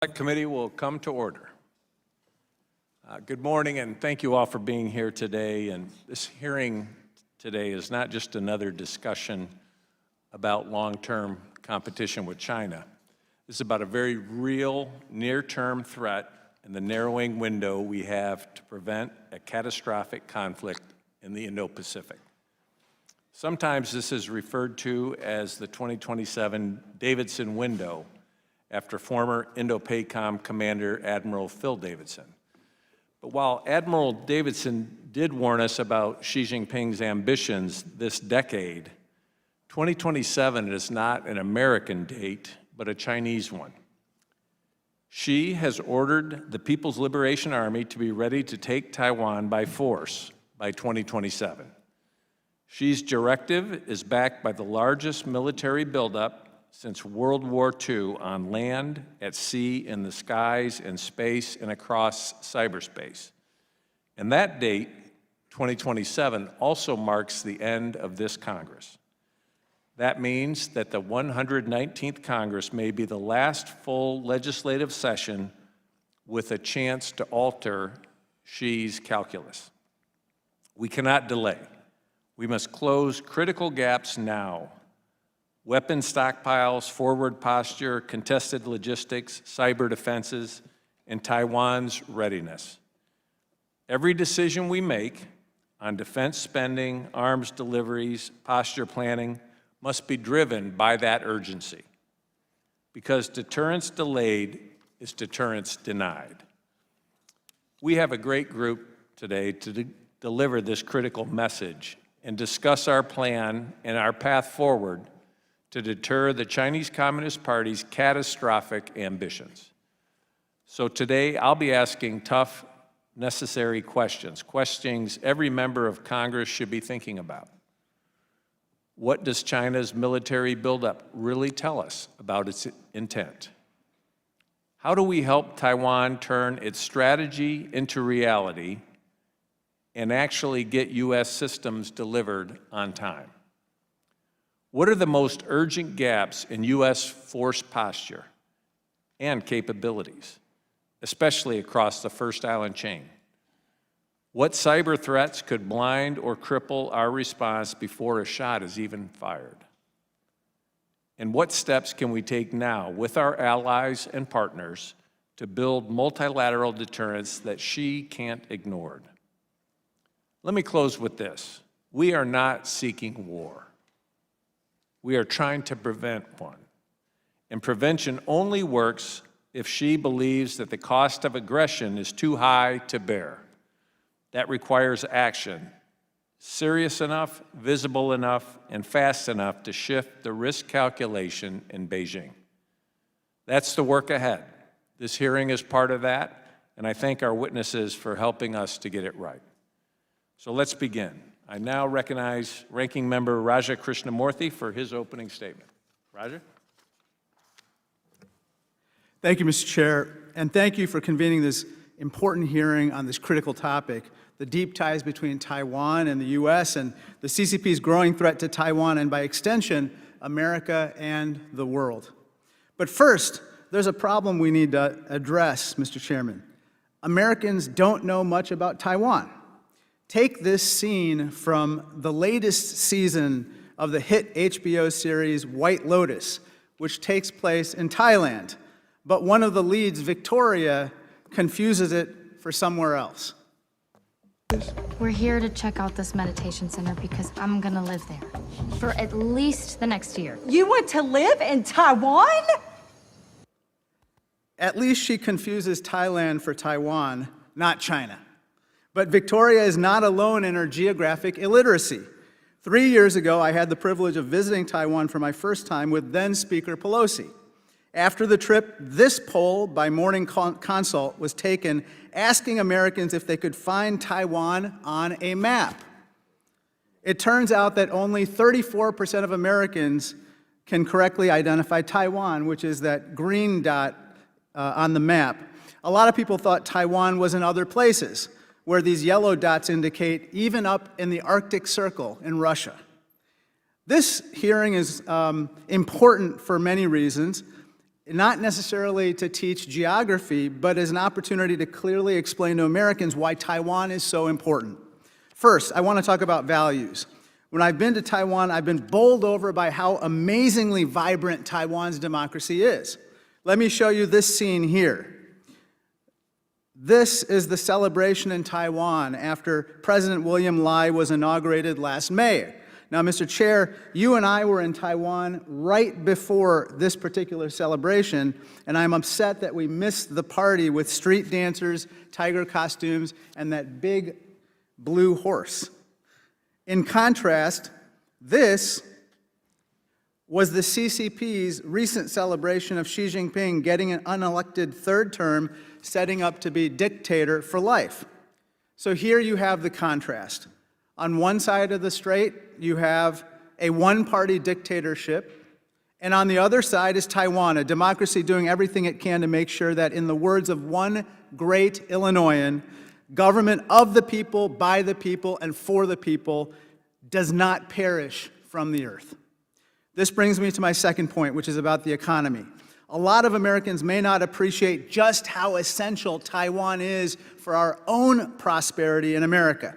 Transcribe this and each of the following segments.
That committee will come to order. Good morning, and thank you all for being here today. And this hearing today is not just another discussion about long-term competition with China. This is about a very real, near-term threat and the narrowing window we have to prevent a catastrophic conflict in the Indo-Pacific. Sometimes this is referred to as the 2027 Davidson window, after former Indo-PACOM Commander Admiral Phil Davidson. But while Admiral Davidson did warn us about Xi Jinping's ambitions this decade, 2027 is not an American date, but a Chinese one. Xi has ordered the People's Liberation Army to be ready to take Taiwan by force by 2027. Xi's directive is backed by the largest military buildup since World War II on land, at sea, in the skies, in space, and across cyberspace. And that date, 2027, also marks the end of this Congress. That means that the 119th Congress may be the last full legislative session with a chance to alter Xi's calculus. We cannot delay. We must close critical gaps now. Weapon stockpiles, forward posture, contested logistics, cyber defenses, and Taiwan's readiness. Every decision we make on defense spending, arms deliveries, posture planning must be driven by that urgency. Because deterrence delayed is deterrence denied. We have a great group today to deliver this critical message and discuss our plan and our path forward to deter the Chinese Communist Party's catastrophic ambitions. So today, I'll be asking tough, necessary questions every member of Congress should be thinking about. What does China's military buildup really tell us about its intent? How do we help Taiwan turn its strategy into reality and actually get U.S. systems delivered on time? What are the most urgent gaps in U.S. force posture and capabilities, especially across the First Island chain? What cyber threats could blind or cripple our response before a shot is even fired? And what steps can we take now with our allies and partners to build multilateral deterrence that Xi can't ignore? Let me close with this. We are not seeking war. We are trying to prevent one. And prevention only works if Xi believes that the cost of aggression is too high to bear. That requires action, serious enough, visible enough, and fast enough to shift the risk calculation in Beijing. That's the work ahead. This hearing is part of that, and I thank our witnesses for helping us to get it right. So let's begin. I now recognize Ranking Member Raja Krishnamurthy for his opening statement. Raja? Thank you, Mr. Chair, and thank you for convening this important hearing on this critical topic, the deep ties between Taiwan and the U.S. and the CCP's growing threat to Taiwan and, by extension, America and the world. But first, there's a problem we need to address, Mr. Chairman. Americans don't know much about Taiwan. Take this scene from the latest season of the hit HBO series White Lotus, which takes place in Thailand, but one of the leads, Victoria, confuses it for somewhere else. We're here to check out this meditation center because I'm gonna live there for at least the next year. You want to live in Taiwan? At least she confuses Thailand for Taiwan, not China. But Victoria is not alone in her geographic illiteracy. 3 years ago, I had the privilege of visiting Taiwan for my first time with then Speaker Pelosi. After the trip, this poll by Morning Consult was taken asking Americans if they could find Taiwan on a map. It turns out that only 34% of Americans can correctly identify Taiwan, which is that green dot on the map. A lot of people thought Taiwan was in other places, where these yellow dots indicate even up in the Arctic Circle in Russia. This hearing is important for many reasons. not necessarily to teach geography, but as an opportunity to clearly explain to Americans why Taiwan is so important. First, I want to talk about values. When I've been to Taiwan, I've been bowled over by how amazingly vibrant Taiwan's democracy is. Let me show you this scene here. This is the celebration in Taiwan after President William Lai was inaugurated last May. Now, Mr. Chair, you and I were in Taiwan right before this particular celebration, and I'm upset that we missed the party with street dancers, tiger costumes, and that big blue horse. In contrast, this was the CCP's recent celebration of Xi Jinping getting an unelected third term, setting up to be dictator for life. So here you have the contrast. On one side of the strait, you have a one-party dictatorship, and on the other side is Taiwan, a democracy doing everything it can to make sure that, in the words of one great Illinoisan, government of the people, by the people, and for the people does not perish from the earth. This brings me to my second point, which is about the economy. A lot of Americans may not appreciate just how essential Taiwan is for our own prosperity in America.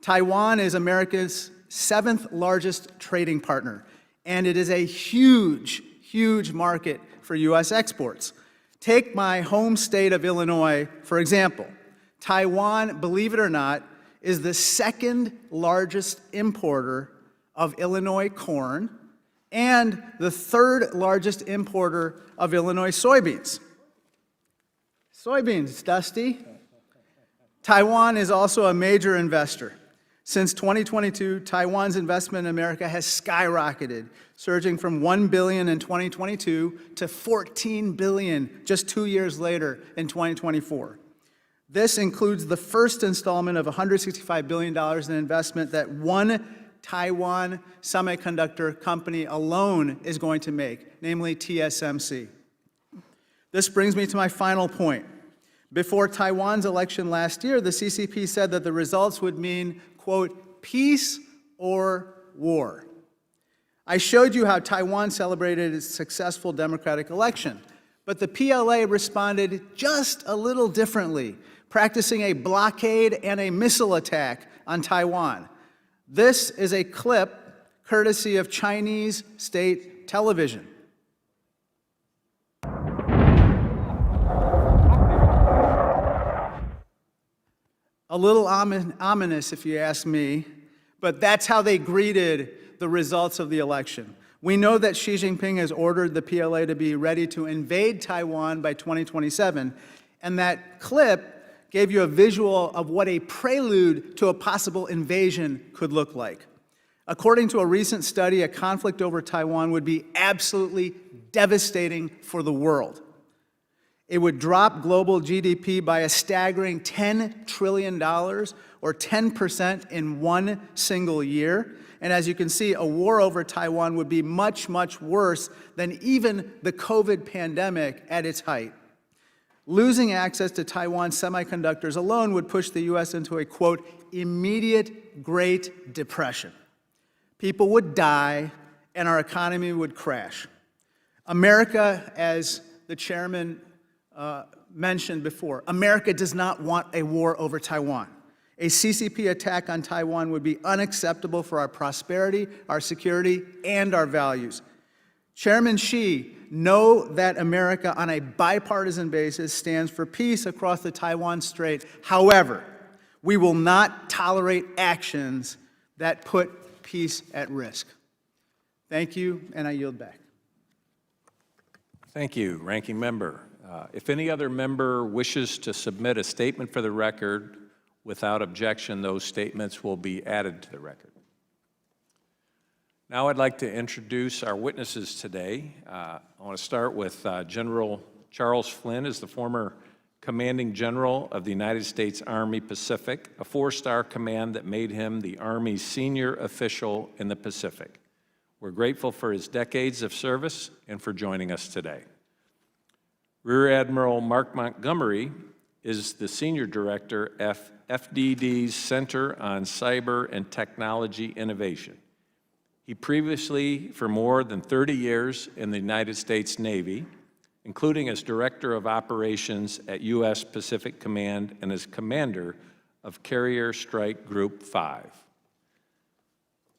Taiwan is America's 7th largest trading partner, and it is a huge, huge market for U.S. exports. Take my home state of Illinois, for example. Taiwan, believe it or not, is the 2nd largest importer of Illinois corn and the 3rd largest importer of Illinois soybeans. Soybeans, Dusty. Taiwan is also a major investor. Since 2022, Taiwan's investment in America has skyrocketed, surging from $1 billion in 2022 to $14 billion just 2 years later in 2024. This includes the first installment of $165 billion in investment that one Taiwan semiconductor company alone is going to make, namely TSMC. This brings me to my final point. Before Taiwan's election last year, the CCP said that the results would mean, quote, peace or war. I showed you how Taiwan celebrated its successful democratic election, but the PLA responded just a little differently, practicing a blockade and a missile attack on Taiwan. This is a clip courtesy of Chinese state television. A little ominous, if you ask me, but that's how they greeted the results of the election. We know that Xi Jinping has ordered the PLA to be ready to invade Taiwan by 2027, and that clip gave you a visual of what a prelude to a possible invasion could look like. According to a recent study, a conflict over Taiwan would be absolutely devastating for the world. It would drop global GDP by a staggering $10 trillion, or 10% in one single year. And as you can see, a war over Taiwan would be much, much worse than even the COVID pandemic at its height. Losing access to Taiwan's semiconductors alone would push the U.S. into a, quote, immediate Great Depression. People would die, and our economy would crash. America, as the chairman mentioned before, America does not want a war over Taiwan. A CCP attack on Taiwan would be unacceptable for our prosperity, our security, and our values. Chairman Xi, know that America, on a bipartisan basis, stands for peace across the Taiwan Strait. However, we will not tolerate actions that put peace at risk. Thank you, and I yield back. Thank you, Ranking Member. If any other member wishes to submit a statement for the record, without objection, those statements will be added to the record. Now I'd like to introduce our witnesses today. I want to start with General Charles Flynn, is the former Commanding General of the United States Army Pacific, a 4-star command that made him the Army's senior official in the Pacific. We're grateful for his decades of service and for joining us today. Rear Admiral Montgomery is the Senior Director of FDD's Center on Cyber and Technology Innovation. He previously, for more than 30 years in the United States Navy, including as Director of Operations at U.S. Pacific Command and as Commander of Carrier Strike Group 5.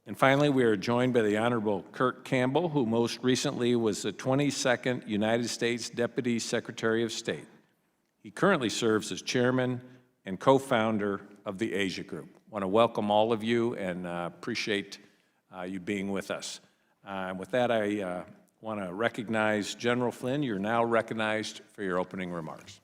And finally, we are joined by the Honorable Kurt Campbell, who most recently was the 22nd United States Deputy Secretary of State. He currently serves as Chairman and co-founder of the Asia Group. I want to welcome all of you and appreciate you being with us. With that, I want to recognize General Flynn. You're now recognized for your opening remarks.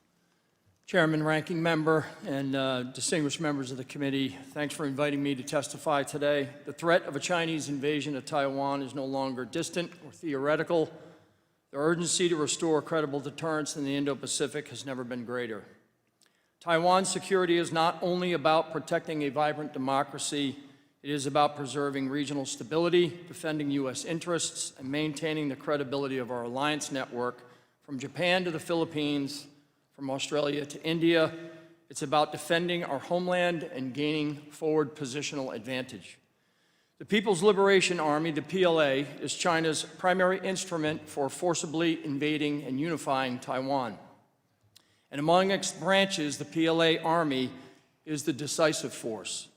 Chairman, Ranking Member, and distinguished members of the committee, thanks for inviting me to testify today. The threat of a Chinese invasion of Taiwan is no longer distant or theoretical. The urgency to restore credible deterrence in the Indo-Pacific has never been greater. Taiwan's security is not only about protecting a vibrant democracy, it is about preserving regional stability, defending U.S. interests, and maintaining the credibility of our alliance network from Japan to the Philippines, from Australia to India. It's about defending our homeland and gaining forward positional advantage. The People's Liberation Army, the PLA, is China's primary instrument for forcibly invading and unifying Taiwan. And among its branches, the PLA Army is the decisive force.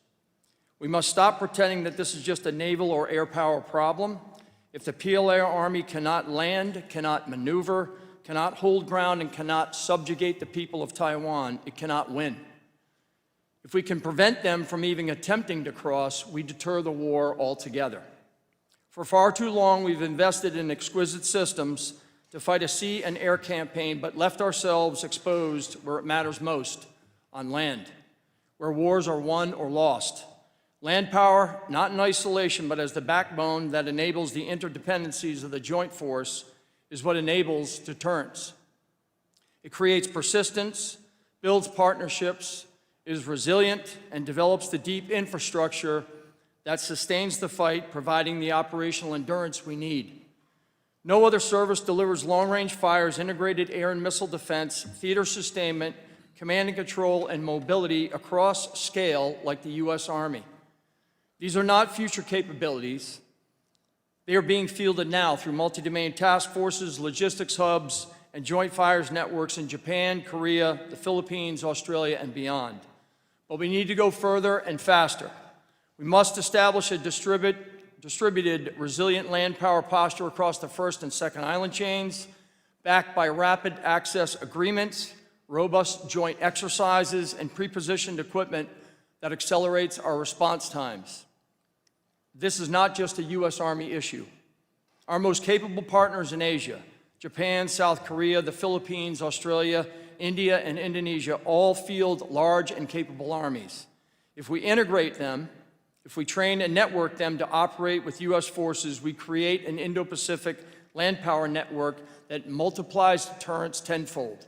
We must stop pretending that this is just a naval or air power problem. If the PLA Army cannot land, cannot maneuver, cannot hold ground, and cannot subjugate the people of Taiwan, it cannot win. If we can prevent them from even attempting to cross, we deter the war altogether. For far too long, we've invested in exquisite systems to fight a sea and air campaign, but left ourselves exposed where it matters most, on land, where wars are won or lost. Land power, not in isolation, but as the backbone that enables the interdependencies of the joint force, is what enables deterrence. It creates persistence, builds partnerships, is resilient, and develops the deep infrastructure that sustains the fight, providing the operational endurance we need. No other service delivers long-range fires, integrated air and missile defense, theater sustainment, command and control, and mobility across scale like the U.S. Army. These are not future capabilities. They are being fielded now through multi-domain task forces, logistics hubs, and joint fires networks in Japan, Korea, the Philippines, Australia, and beyond. But we need to go further and faster. We must establish a distributed, resilient land power posture across the first and second island chains, backed by rapid access agreements, robust joint exercises, and pre-positioned equipment that accelerates our response times. This is not just a U.S. Army issue. Our most capable partners in Asia, Japan, South Korea, the Philippines, Australia, India, and Indonesia, all field large and capable armies. If we integrate them, if we train and network them to operate with U.S. forces, we create an Indo-Pacific land power network that multiplies deterrence tenfold.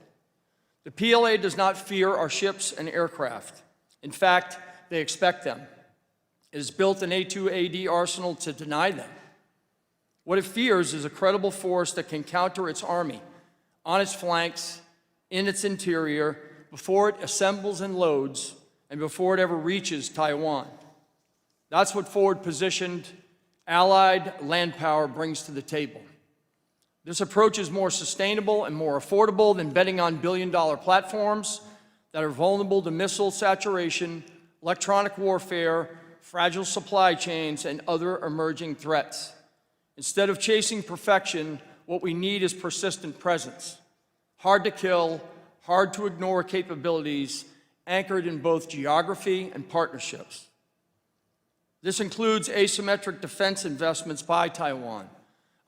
The PLA does not fear our ships and aircraft. In fact, they expect them. It has built an A2AD arsenal to deny them. What it fears is a credible force that can counter its army on its flanks, in its interior, before it assembles and loads, and before it ever reaches Taiwan. That's what forward-positioned, allied land power brings to the table. This approach is more sustainable and more affordable than betting on billion-dollar platforms that are vulnerable to missile saturation, electronic warfare, fragile supply chains, and other emerging threats. Instead of chasing perfection, what we need is persistent presence. Hard to kill, hard to ignore capabilities anchored in both geography and partnerships. This includes asymmetric defense investments by Taiwan.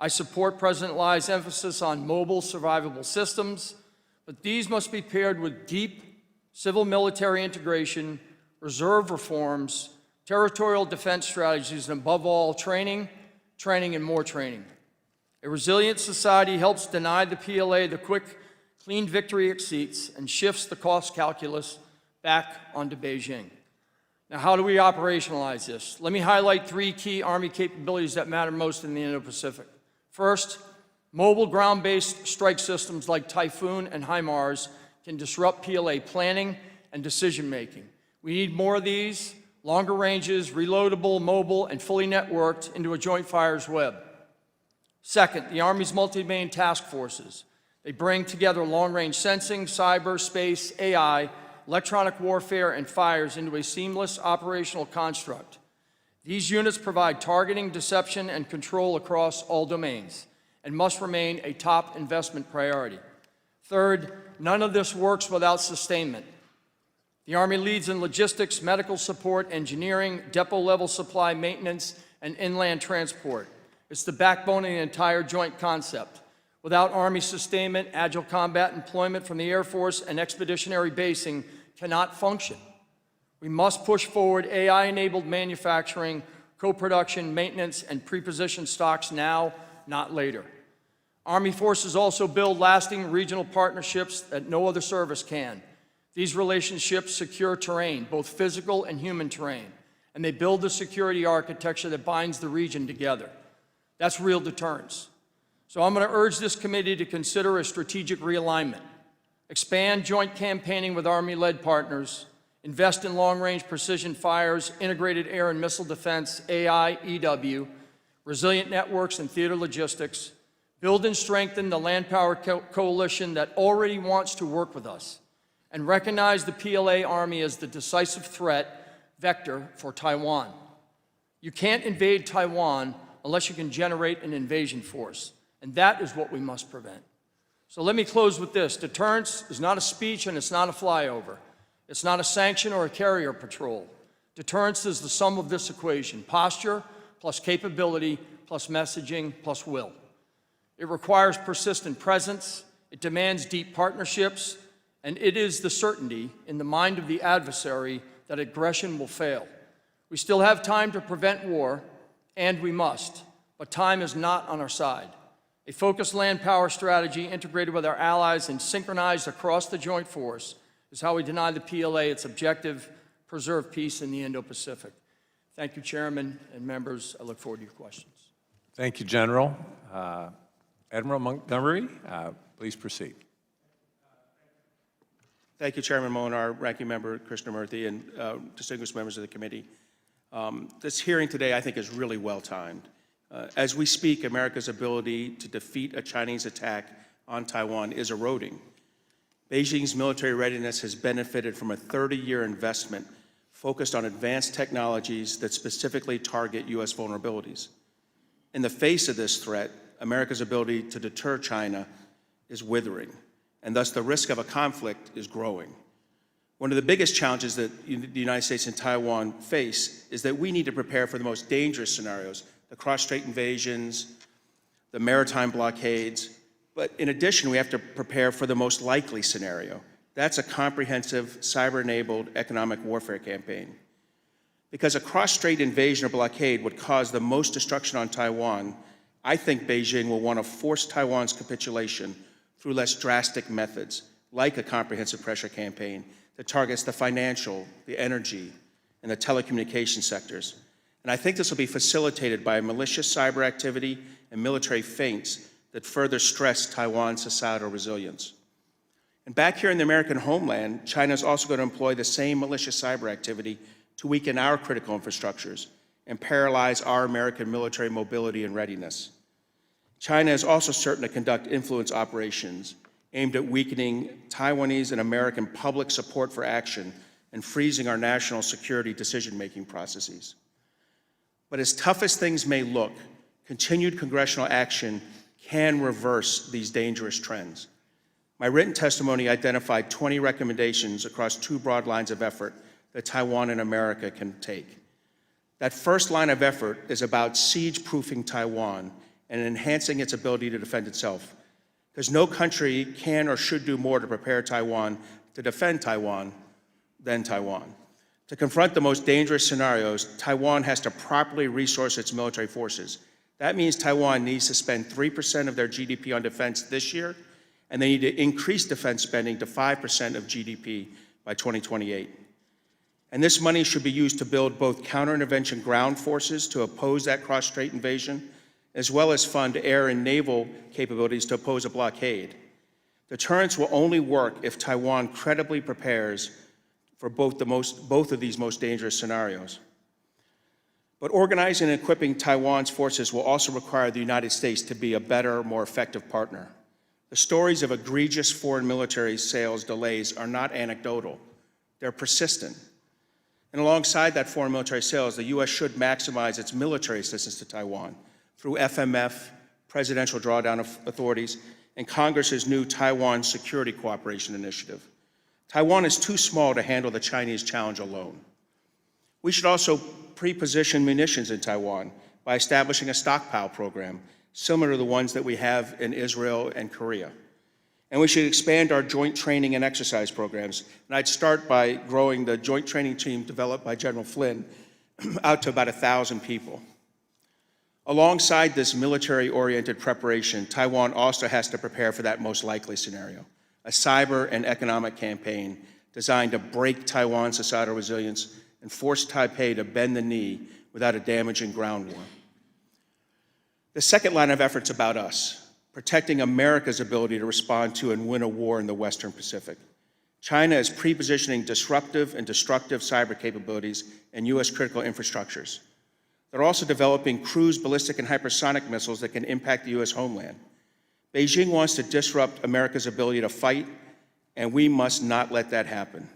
I support President Lai's emphasis on mobile survivable systems, but these must be paired with deep civil-military integration, reserve reforms, territorial defense strategies, and above all, training, and more training. A resilient society helps deny the PLA the quick, clean victory it seeks and shifts the cost calculus back onto Beijing. Now, how do we operationalize this? Let me highlight three key Army capabilities that matter most in the Indo-Pacific. First, mobile ground-based strike systems like Typhoon and HIMARS can disrupt PLA planning and decision-making. We need more of these, longer ranges, reloadable, mobile, and fully networked into a joint fires web. Second, the Army's multi-domain task forces. They bring together long-range sensing, cyber, space, AI, electronic warfare, and fires into a seamless operational construct. These units provide targeting, deception, and control across all domains and must remain a top investment priority. Third, none of this works without sustainment. The Army leads in logistics, medical support, engineering, depot-level supply, maintenance, and inland transport. It's the backbone of the entire joint concept. Without Army sustainment, agile combat employment from the Air Force and expeditionary basing cannot function. We must push forward AI-enabled manufacturing, co-production, maintenance, and pre-positioned stocks now, not later. Army forces also build lasting regional partnerships that no other service can. These relationships secure terrain, both physical and human terrain, and they build the security architecture that binds the region together. That's real deterrence. So I'm going to urge this committee to consider a strategic realignment, expand joint campaigning with Army-led partners, invest in long-range precision fires, integrated air and missile defense, AI, EW, resilient networks and theater logistics, build and strengthen the land power coalition that already wants to work with us, and recognize the PLA Army as the decisive threat vector for Taiwan. You can't invade Taiwan unless you can generate an invasion force, and that is what we must prevent. So let me close with this. Deterrence is not a speech and it's not a flyover. It's not a sanction or a carrier patrol. Deterrence is the sum of this equation: posture plus capability plus messaging plus will. It requires persistent presence, it demands deep partnerships, and it is the certainty in the mind of the adversary that aggression will fail. We still have time to prevent war, and we must, but time is not on our side. A focused land power strategy integrated with our allies and synchronized across the joint force is how we deny the PLA its objective: preserve peace in the Indo-Pacific. Thank you, Chairman and members. I look forward to your questions. Thank you, General. Admiral Montgomery, please proceed. Thank you, Chairman Monar, Ranking Member Krishnamurthy, and distinguished members of the committee. This hearing today, I think, is really well timed. As we speak, America's ability to defeat a Chinese attack on Taiwan is eroding. Beijing's military readiness has benefited from a 30-year investment focused on advanced technologies that specifically target U.S. vulnerabilities. In the face of this threat, America's ability to deter China is withering, and thus the risk of a conflict is growing. One of the biggest challenges that the United States and Taiwan face is that we need to prepare for the most dangerous scenarios: the cross-strait invasions, the maritime blockades. But in addition, we have to prepare for the most likely scenario. That's a comprehensive, cyber-enabled economic warfare campaign. Because a cross-strait invasion or blockade would cause the most destruction on Taiwan, I think Beijing will want to force Taiwan's capitulation through less drastic methods, like a comprehensive pressure campaign that targets the financial, the energy, and the telecommunication sectors. And I think this will be facilitated by malicious cyber activity and military feints that further stress Taiwan's societal resilience. And back here in the American homeland, China is also going to employ the same malicious cyber activity to weaken our critical infrastructures and paralyze our American military mobility and readiness. China is also certain to conduct influence operations aimed at weakening Taiwanese and American public support for action and freezing our national security decision-making processes. But as tough as things may look, continued congressional action can reverse these dangerous trends. My written testimony identified 20 recommendations across 2 broad lines of effort that Taiwan and America can take. That first line of effort is about siege-proofing Taiwan and enhancing its ability to defend itself, because no country can or should do more to prepare Taiwan to defend Taiwan than Taiwan. To confront the most dangerous scenarios, Taiwan has to properly resource its military forces. That means Taiwan needs to spend 3% of their GDP on defense this year, and they need to increase defense spending to 5% of GDP by 2028. And this money should be used to build both counter-intervention ground forces to oppose that cross-strait invasion, as well as fund air and naval capabilities to oppose a blockade. Deterrence will only work if Taiwan credibly prepares for both of these most dangerous scenarios. But organizing and equipping Taiwan's forces will also require the United States to be a better, more effective partner. The stories of egregious foreign military sales delays are not anecdotal. They're persistent. And alongside that foreign military sales, the U.S. should maximize its military assistance to Taiwan through FMF, Presidential Drawdown Authorities, and Congress's new Taiwan Security Cooperation Initiative. Taiwan is too small to handle the Chinese challenge alone. We should also pre-position munitions in Taiwan by establishing a stockpile program similar to the ones that we have in Israel and Korea. And we should expand our joint training and exercise programs. And I'd start by growing the joint training team developed by General Flynn out to about 1,000 people. Alongside this military-oriented preparation, Taiwan also has to prepare for that most likely scenario, a cyber and economic campaign designed to break Taiwan's societal resilience and force Taipei to bend the knee without a damaging ground war. The second line of effort is about us, protecting America's ability to respond to and win a war in the Western Pacific. China is pre-positioning disruptive and destructive cyber capabilities in U.S. critical infrastructures. They're also developing cruise, ballistic, and hypersonic missiles that can impact the U.S. homeland. Beijing wants to disrupt America's ability to fight, and we must not let that happen.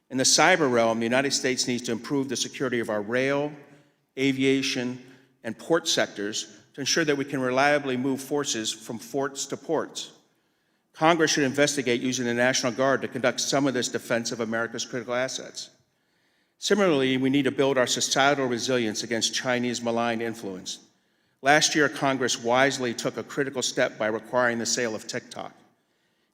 In the cyber realm, the United States needs to improve the security of our rail, aviation, and port sectors to ensure that we can reliably move forces from forts to ports. Congress should investigate using the National Guard to conduct some of this defense of America's critical assets. Similarly, we need to build our societal resilience against Chinese malign influence. Last year, Congress wisely took a critical step by requiring the sale of TikTok.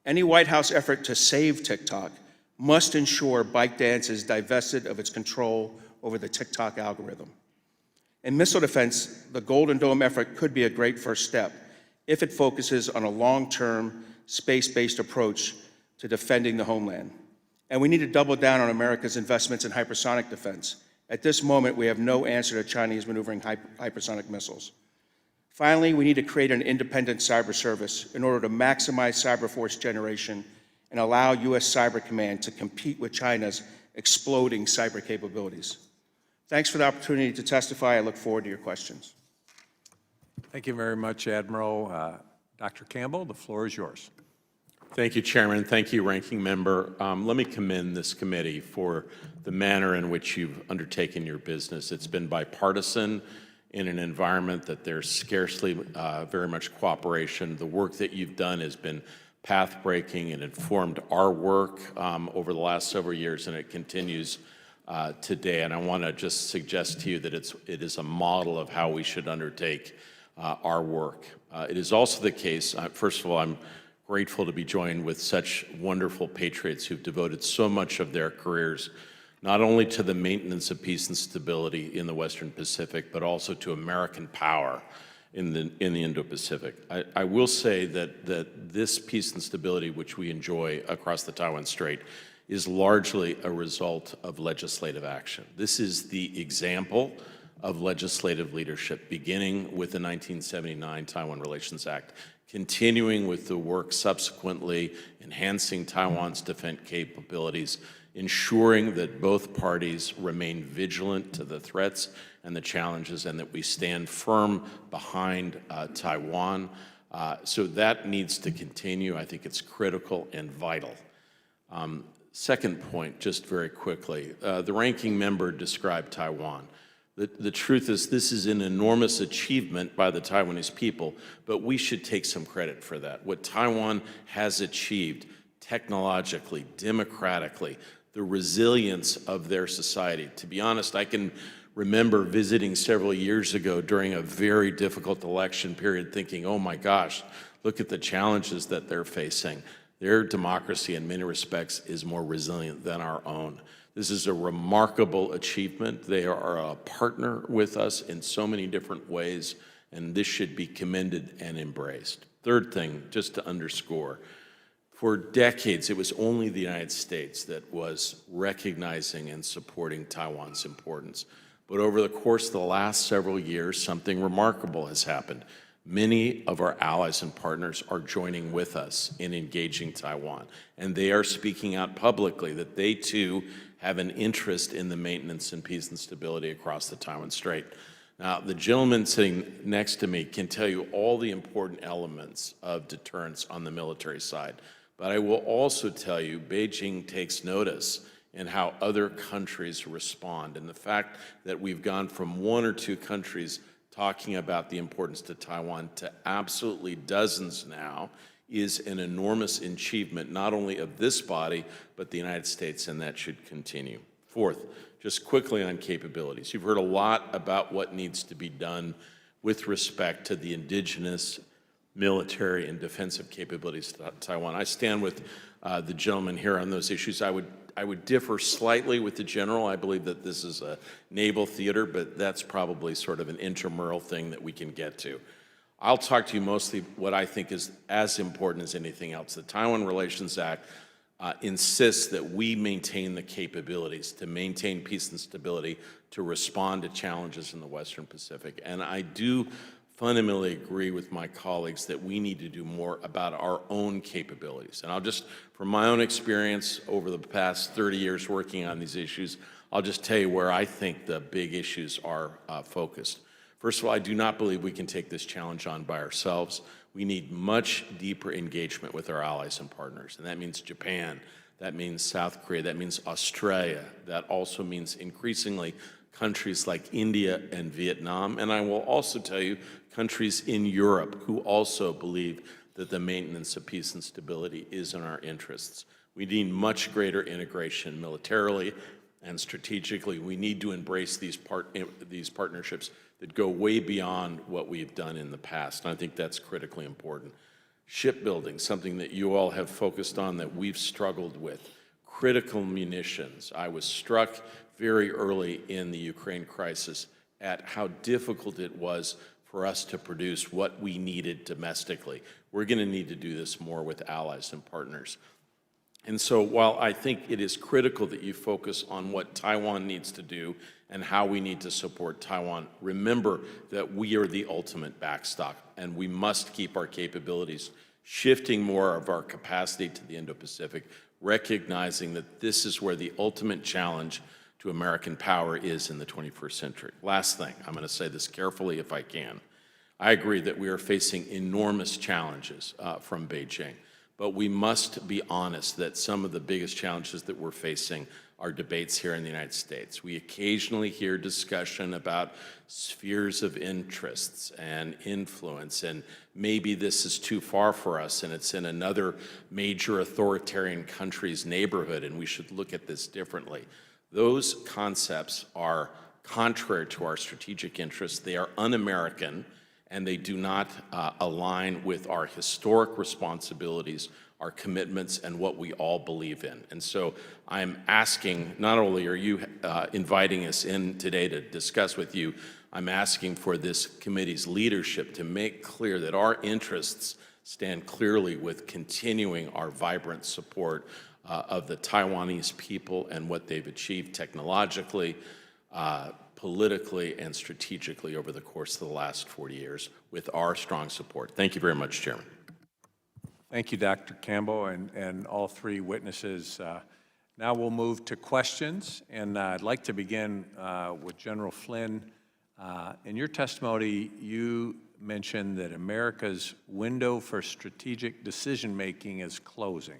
Any White House effort to save TikTok must ensure ByteDance is divested of its control over the TikTok algorithm. In missile defense, the Golden Dome effort could be a great first step if it focuses on a long-term, space-based approach to defending the homeland. And we need to double down on America's investments in hypersonic defense. At this moment, we have no answer to Chinese maneuvering hypersonic missiles. Finally, we need to create an independent cyber service in order to maximize cyber force generation and allow U.S. Cyber Command to compete with China's exploding cyber capabilities. Thanks for the opportunity to testify. I look forward to your questions. Thank you very much, Admiral. Dr. Campbell, the floor is yours. Thank you, Chairman. Thank you, Ranking Member. Let me commend this committee for the manner in which you've undertaken your business. It's been bipartisan in an environment that there's scarcely very much cooperation. The work that you've done has been path-breaking and informed our work over the last several years, and it continues today. And I want to just suggest to you that it is a model of how we should undertake our work. It is also the case, first of all, I'm grateful to be joined with such wonderful patriots who've devoted so much of their careers not only to the maintenance of peace and stability in the Western Pacific, but also to American power in the Indo-Pacific. I will say that this peace and stability which we enjoy across the Taiwan Strait is largely a result of legislative action. This is the example of legislative leadership, beginning with the 1979 Taiwan Relations Act, continuing with the work subsequently, enhancing Taiwan's defense capabilities, ensuring that both parties remain vigilant to the threats and the challenges, and that we stand firm behind Taiwan. So that needs to continue. I think it's critical and vital. Second point, just very quickly, the ranking member described Taiwan. The truth is this is an enormous achievement by the Taiwanese people, but we should take some credit for that. What Taiwan has achieved technologically, democratically, the resilience of their society. To be honest, I can remember visiting several years ago during a very difficult election period thinking, oh my gosh, look at the challenges that they're facing. Their democracy in many respects is more resilient than our own. This is a remarkable achievement. They are a partner with us in so many different ways, and this should be commended and embraced. Third thing, just to underscore, for decades, it was only the United States that was recognizing and supporting Taiwan's importance. But over the course of the last several years, something remarkable has happened. Many of our allies and partners are joining with us in engaging Taiwan, and they are speaking out publicly that they too have an interest in the maintenance and peace and stability across the Taiwan Strait. Now, the gentleman sitting next to me can tell you all the important elements of deterrence on the military side. But I will also tell you Beijing takes notice in how other countries respond. And the fact that we've gone from one or two countries talking about the importance to Taiwan to absolutely dozens now is an enormous achievement, not only of this body, but the United States, and that should continue. Fourth, just quickly on capabilities. You've heard a lot about what needs to be done with respect to the indigenous military and defensive capabilities to Taiwan. I stand with the gentleman here on those issues. I would differ slightly with the general. I believe that this is a naval theater, but that's probably sort of an intramural thing that we can get to. I'll talk to you mostly what I think is as important as anything else. The Taiwan Relations Act insists that we maintain the capabilities to maintain peace and stability, to respond to challenges in the Western Pacific. And I do fundamentally agree with my colleagues that we need to do more about our own capabilities. And I'll just, from my own experience over the past 30 years working on these issues, I'll just tell you where I think the big issues are focused. First of all, I do not believe we can take this challenge on by ourselves. We need much deeper engagement with our allies and partners, and that means Japan, that means South Korea, that means Australia, that also means increasingly countries like India and Vietnam, and I will also tell you countries in Europe who also believe that the maintenance of peace and stability is in our interests. We need much greater integration militarily and strategically. We need to embrace these partnerships that go way beyond what we've done in the past, and I think that's critically important. Shipbuilding, something that you all have focused on that we've struggled with. Critical munitions. I was struck very early in the Ukraine crisis at how difficult it was for us to produce what we needed domestically. We're going to need to do this more with allies and partners. And so while I think it is critical that you focus on what Taiwan needs to do and how we need to support Taiwan, remember that we are the ultimate backstop, and we must keep our capabilities, shifting more of our capacity to the Indo-Pacific, recognizing that this is where the ultimate challenge to American power is in the 21st century. Last thing, I'm going to say this carefully if I can. I agree that we are facing enormous challenges from Beijing, but we must be honest that some of the biggest challenges that we're facing are debates here in the United States. We occasionally hear discussion about spheres of interests and influence, and maybe this is too far for us and it's in another major authoritarian country's neighborhood and we should look at this differently. Those concepts are contrary to our strategic interests. They are un-American, and they do not align with our historic responsibilities, our commitments, and what we all believe in. And so I'm asking, not only are you inviting us in today to discuss with you, I'm asking for this committee's leadership to make clear that our interests stand clearly with continuing our vibrant support of the Taiwanese people and what they've achieved technologically, politically, and strategically over the course of the last 40 years with our strong support. Thank you very much, Chairman. Thank you, Dr. Campbell, and all three witnesses. Now we'll move to questions, and I'd like to begin with General Flynn. In your testimony, you mentioned that America's window for strategic decision-making is closing,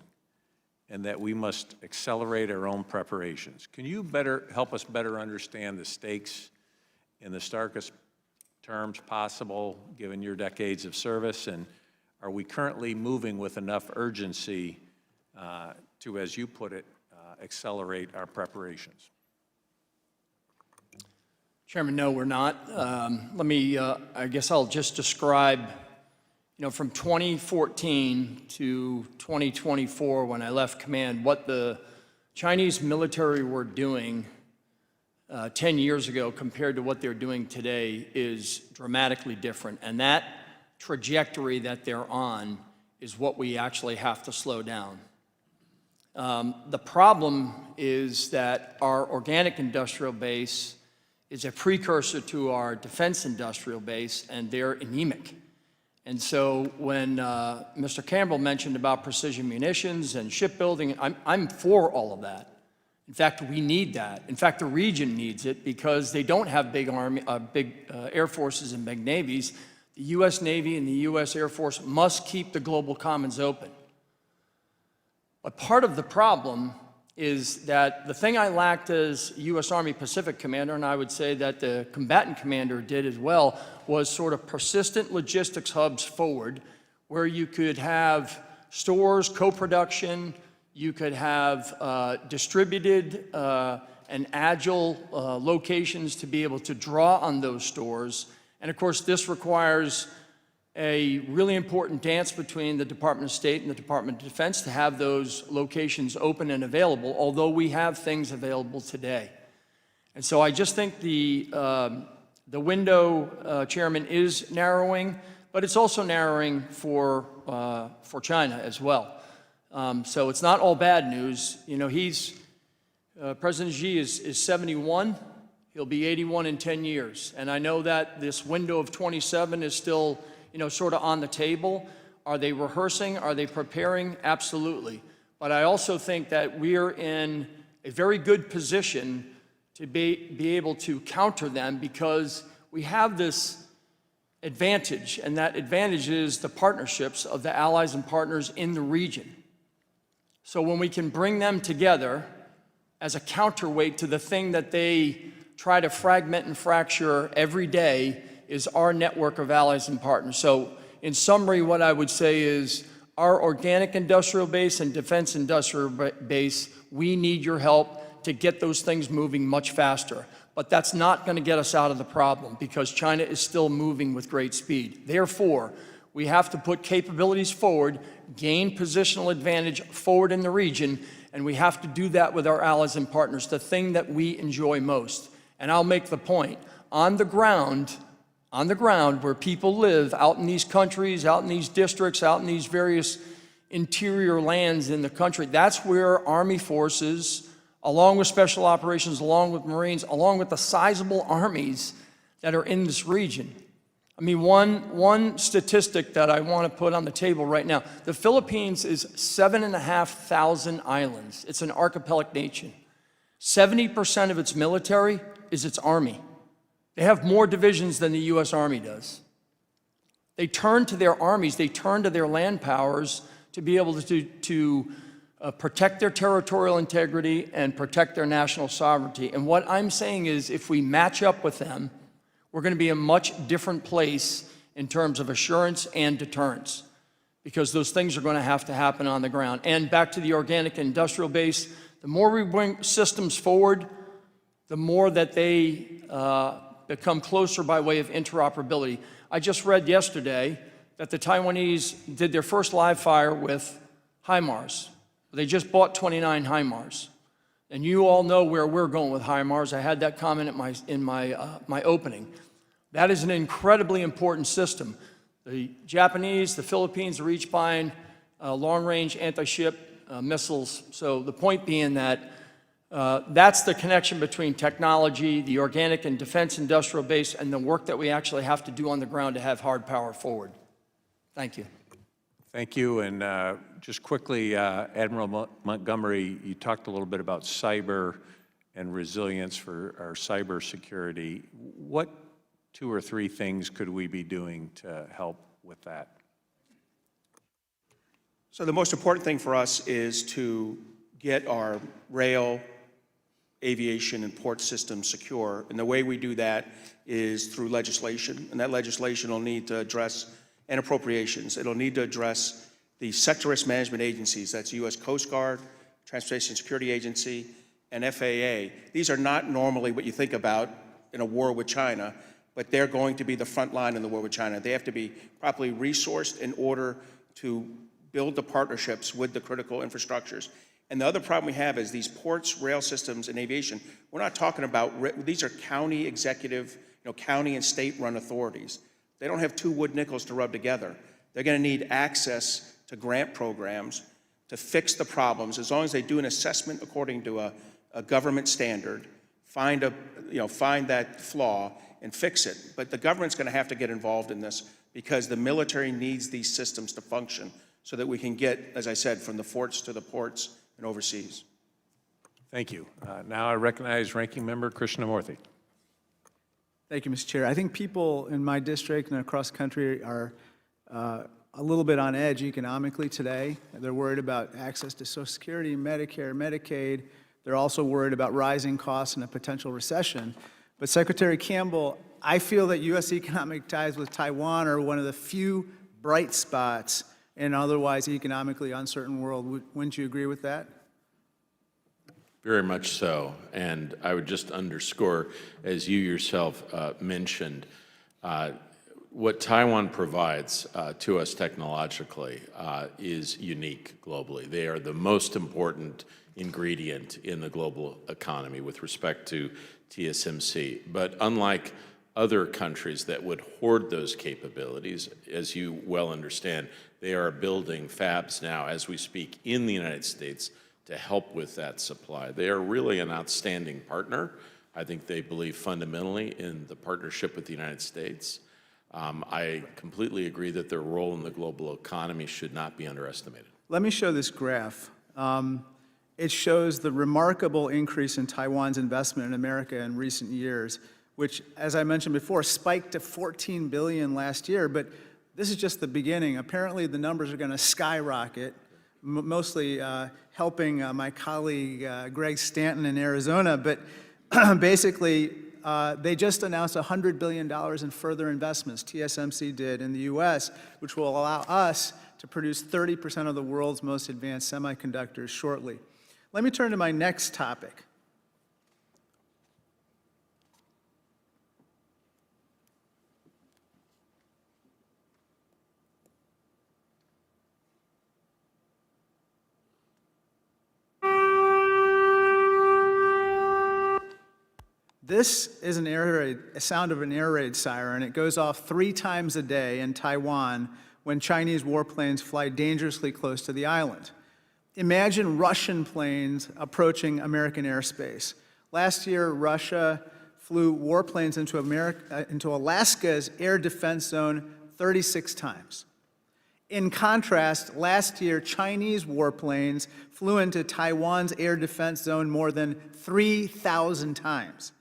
and that we must accelerate our own preparations. Can you help us better understand the stakes in the starkest terms possible, given your decades of service, and are we currently moving with enough urgency to, as you put it, accelerate our preparations? Chairman, no, we're not. Let me, I guess I'll just describe, from 2014 to 2024, when I left command, what the Chinese military were doing 10 years ago compared to what they're doing today is dramatically different. And that trajectory that they're on is what we actually have to slow down. The problem is that our organic industrial base is a precursor to our defense industrial base, and they're anemic. And so when Mr. Campbell mentioned about precision munitions and shipbuilding, I'm for all of that. In fact, we need that. In fact, the region needs it because they don't have big air forces and big navies. The U.S. Navy and the U.S. Air Force must keep the global commons open. But part of the problem is that the thing I lacked as U.S. Army Pacific Commander, and I would say that the combatant commander did as well, was sort of persistent logistics hubs forward where you could have stores, co-production, you could have distributed and agile locations to be able to draw on those stores. And of course, this requires a really important dance between the Department of State and the Department of Defense to have those locations open and available, although we have things available today. And so I just think the window, Chairman, is narrowing, but it's also narrowing for China as well. So it's not all bad news. You know, President Xi is 71. He'll be 81 in 10 years. And I know that this window of 27 is still, you know, sort of on the table. Are they rehearsing? Are they preparing? Absolutely. But I also think that we're in a very good position to be able to counter them because we have this advantage, and that advantage is the partnerships of the allies and partners in the region. So when we can bring them together as a counterweight to the thing that they try to fragment and fracture every day is our network of allies and partners. So in summary, what I would say is our organic industrial base and defense industrial base, we need your help to get those things moving much faster. But that's not going to get us out of the problem because China is still moving with great speed. Therefore, we have to put capabilities forward, gain positional advantage forward in the region, and we have to do that with our allies and partners, the thing that we enjoy most. And I'll make the point, on the ground where people live, out in these countries, out in these districts, out in these various interior lands in the country, that's where Army forces, along with special operations, along with Marines, along with the sizable armies that are in this region. I mean, one statistic that I want to put on the table right now, the Philippines is 7,500 islands. It's an archipelagic nation. 70% of its military is its army. They have more divisions than the U.S. Army does. They turn to their armies, they turn to their land powers to be able to protect their territorial integrity and protect their national sovereignty. And what I'm saying is if we match up with them, we're going to be in a much different place in terms of assurance and deterrence because those things are going to have to happen on the ground. And back to the organic industrial base, the more we bring systems forward, the more that they become closer by way of interoperability. I just read yesterday that the Taiwanese did their first live fire with HIMARS. They just bought 29 HIMARS. And you all know where we're going with HIMARS. I had that comment in my opening. That is an incredibly important system. The Japanese, the Philippines are each buying long-range anti-ship missiles. So the point being that that's the connection between technology, the organic and defense industrial base, and the work that we actually have to do on the ground to have hard power forward. Thank you. Thank you. And just quickly, Admiral Montgomery, you talked a little bit about cyber and resilience for our cyber security. What 2 or 3 things could we be doing to help with that? So the most important thing for us is to get our rail, aviation, and port systems secure. And the way we do that is through legislation. And that legislation will need to address, and appropriations, it'll need to address the sector risk management agencies. That's U.S. Coast Guard, Transportation Security Agency, and FAA. These are not normally what you think about in a war with China, but they're going to be the front line in the war with China. They have to be properly resourced in order to build the partnerships with the critical infrastructures. And the other problem we have is these ports, rail systems, and aviation, we're not talking about, these are county executive, county and state-run authorities. They don't have 2 wood nickels to rub together. They're going to need access to grant programs to fix the problems. As long as they do an assessment according to a government standard, find that flaw and fix it. But the government's going to have to get involved in this because the military needs these systems to function so that we can get, as I said, from the forts to the ports and overseas. Thank you. Now I recognize Ranking Member Krishnamurthy. Thank you, Mr. Chair. I think people in my district and across the country are a little bit on edge economically today. They're worried about access to Social Security, Medicare, Medicaid. They're also worried about rising costs and a potential recession. But Secretary Campbell, I feel that U.S. economic ties with Taiwan are one of the few bright spots in an otherwise economically uncertain world. Wouldn't you agree with that? Very much so. And I would just underscore, as you yourself mentioned, what Taiwan provides to us technologically is unique globally. They are the most important ingredient in the global economy with respect to TSMC. But unlike other countries that would hoard those capabilities, as you well understand, they are building fabs now as we speak in the United States to help with that supply. They are really an outstanding partner. I think they believe fundamentally in the partnership with the United States. I completely agree that their role in the global economy should not be underestimated. Let me show this graph. It shows the remarkable increase in Taiwan's investment in America in recent years, which, as I mentioned before, spiked to $14 billion last year, but this is just the beginning. Apparently, the numbers are going to skyrocket, mostly helping my colleague Greg Stanton in Arizona, but basically, they just announced $100 billion in further investments, TSMC did, in the U.S., which will allow us to produce 30% of the world's most advanced semiconductors shortly. Let me turn to my next topic. This is a sound of an air raid siren. It goes off 3 times a day in Taiwan when Chinese warplanes fly dangerously close to the island. Imagine Russian planes approaching American airspace. Last year, Russia flew warplanes into Alaska's air defense zone 36 times. In contrast, last year, Chinese warplanes flew into Taiwan's air defense zone more than 3,000 times.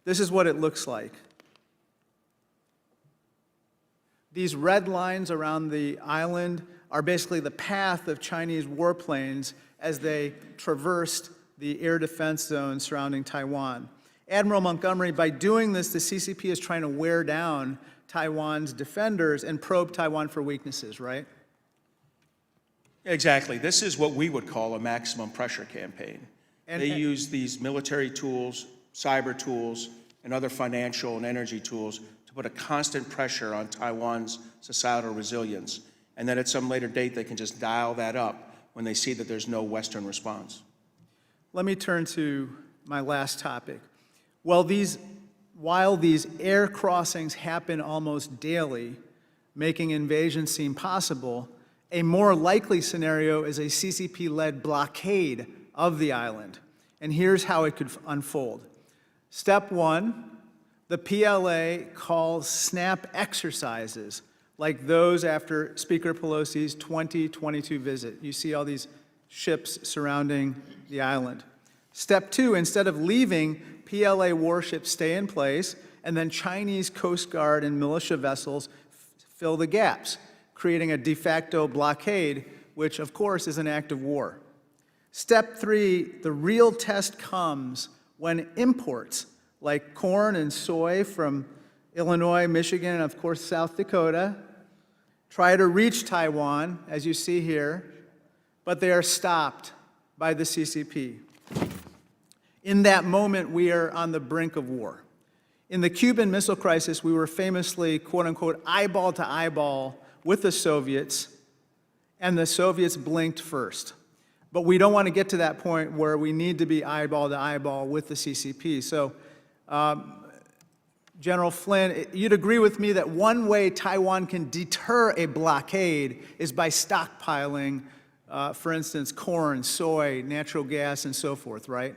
This is what it looks like. These red lines around the island are basically the path of Chinese warplanes as they traversed the air defense zone surrounding Taiwan. Admiral Montgomery, by doing this, the CCP is trying to wear down Taiwan's defenders and probe Taiwan for weaknesses, right? Exactly. This is what we would call a maximum pressure campaign. They use these military tools, cyber tools, and other financial and energy tools to put a constant pressure on Taiwan's societal resilience. And then at some later date, they can just dial that up when they see that there's no Western response. Let me turn to my last topic. While these air crossings happen almost daily, making invasion seem possible, a more likely scenario is a CCP-led blockade of the island. And here's how it could unfold. Step 1, the PLA calls snap exercises like those after Speaker Pelosi's 2022 visit. You see all these ships surrounding the island. Step 2, instead of leaving, PLA warships stay in place, and then Chinese Coast Guard and militia vessels fill the gaps, creating a de facto blockade, which of course is an act of war. Step 3, the real test comes when imports like corn and soy from Illinois, Michigan, and of course South Dakota try to reach Taiwan, as you see here, but they are stopped by the CCP. In that moment, we are on the brink of war. In the Cuban Missile Crisis, we were famously, quote unquote, eyeball to eyeball with the Soviets, and the Soviets blinked first. But we don't want to get to that point where we need to be eyeball to eyeball with the CCP. So, General Flynn, you'd agree with me that one way Taiwan can deter a blockade is by stockpiling, for instance, corn, soy, natural gas, and so forth, right?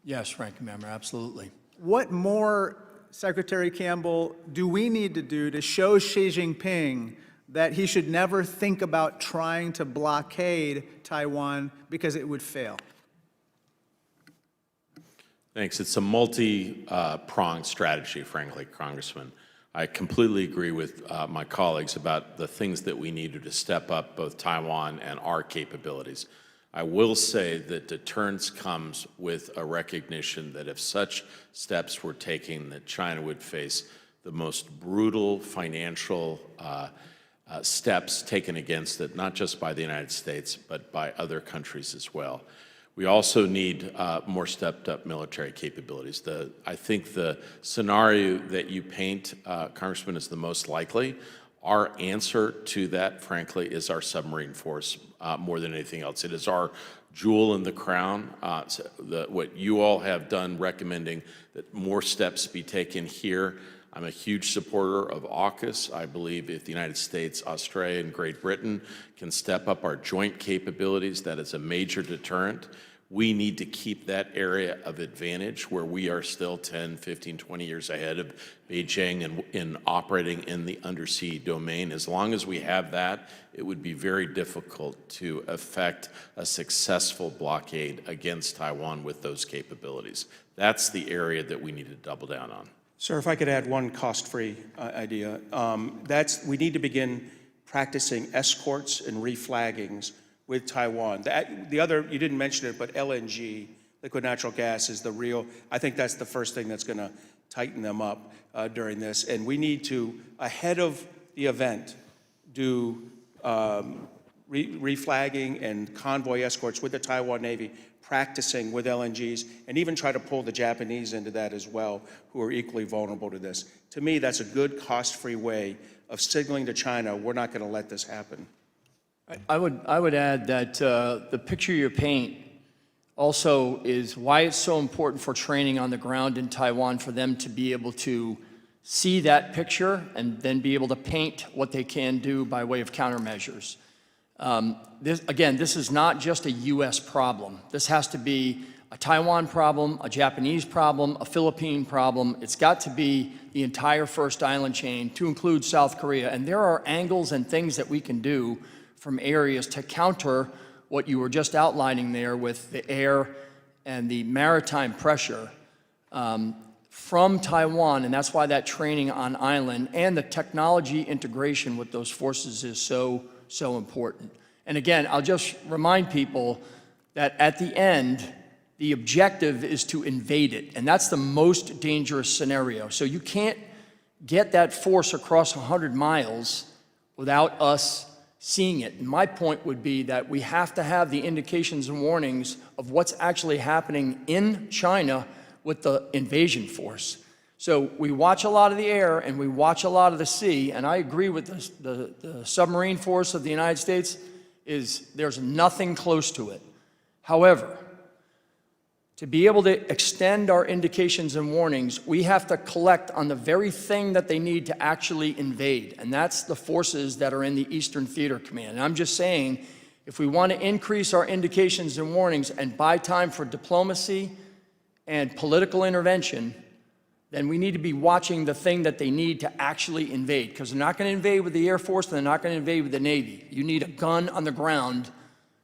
Yes, Ranking Member, absolutely. What more, Secretary Campbell, do we need to do to show Xi Jinping that he should never think about trying to blockade Taiwan because it would fail? Thanks. It's a multi-pronged strategy, frankly, Congressman. I completely agree with my colleagues about the things that we need to step up both Taiwan and our capabilities. I will say that deterrence comes with a recognition that if such steps were taken, that China would face the most brutal financial steps taken against it, not just by the United States, but by other countries as well. We also need more stepped-up military capabilities. I think the scenario that you paint, Congressman, is the most likely. Our answer to that, frankly, is our submarine force more than anything else. It is our jewel in the crown. What you all have done recommending that more steps be taken here. I'm a huge supporter of AUKUS. I believe if the United States, Australia, and Great Britain can step up our joint capabilities, that is a major deterrent. We need to keep that area of advantage where we are still 10, 15, 20 years ahead of Beijing and in operating in the undersea domain. As long as we have that, it would be very difficult to effect a successful blockade against Taiwan with those capabilities. That's the area that we need to double down on. Sir, if I could add one cost-free idea, we need to begin practicing escorts and reflaggings with Taiwan. The other, you didn't mention it, but LNG, liquid natural gas, is the real, I think that's the first thing that's going to tighten them up during this. And we need to, ahead of the event, do reflagging and convoy escorts with the Taiwan Navy, practicing with LNGs, and even try to pull the Japanese into that as well, who are equally vulnerable to this. To me, that's a good cost-free way of signaling to China, we're not going to let this happen. I would add that the picture you paint also is why it's so important for training on the ground in Taiwan for them to be able to see that picture and then be able to paint what they can do by way of countermeasures. This is not just a U.S. problem. This has to be a Taiwan problem, a Japanese problem, a Philippine problem. It's got to be the entire first island chain to include South Korea. And there are angles and things that we can do from areas to counter what you were just outlining there with the air and the maritime pressure from Taiwan. And that's why that training on island and the technology integration with those forces is so important. And again, I'll just remind people that at the end, the objective is to invade it. And that's the most dangerous scenario. So you can't get that force across 100 miles without us seeing it. And my point would be that we have to have the indications and warnings of what's actually happening in China with the invasion force. So we watch a lot of the air and we watch a lot of the sea, and I agree with the submarine force of the United States there's nothing close to it. However, to be able to extend our indications and warnings, we have to collect on the very thing that they need to actually invade, and that's the forces that are in the Eastern Theater Command. And I'm just saying, if we want to increase our indications and warnings and buy time for diplomacy and political intervention, then we need to be watching the thing that they need to actually invade, because they're not going to invade with the Air Force and they're not going to invade with the Navy. You need a gun on the ground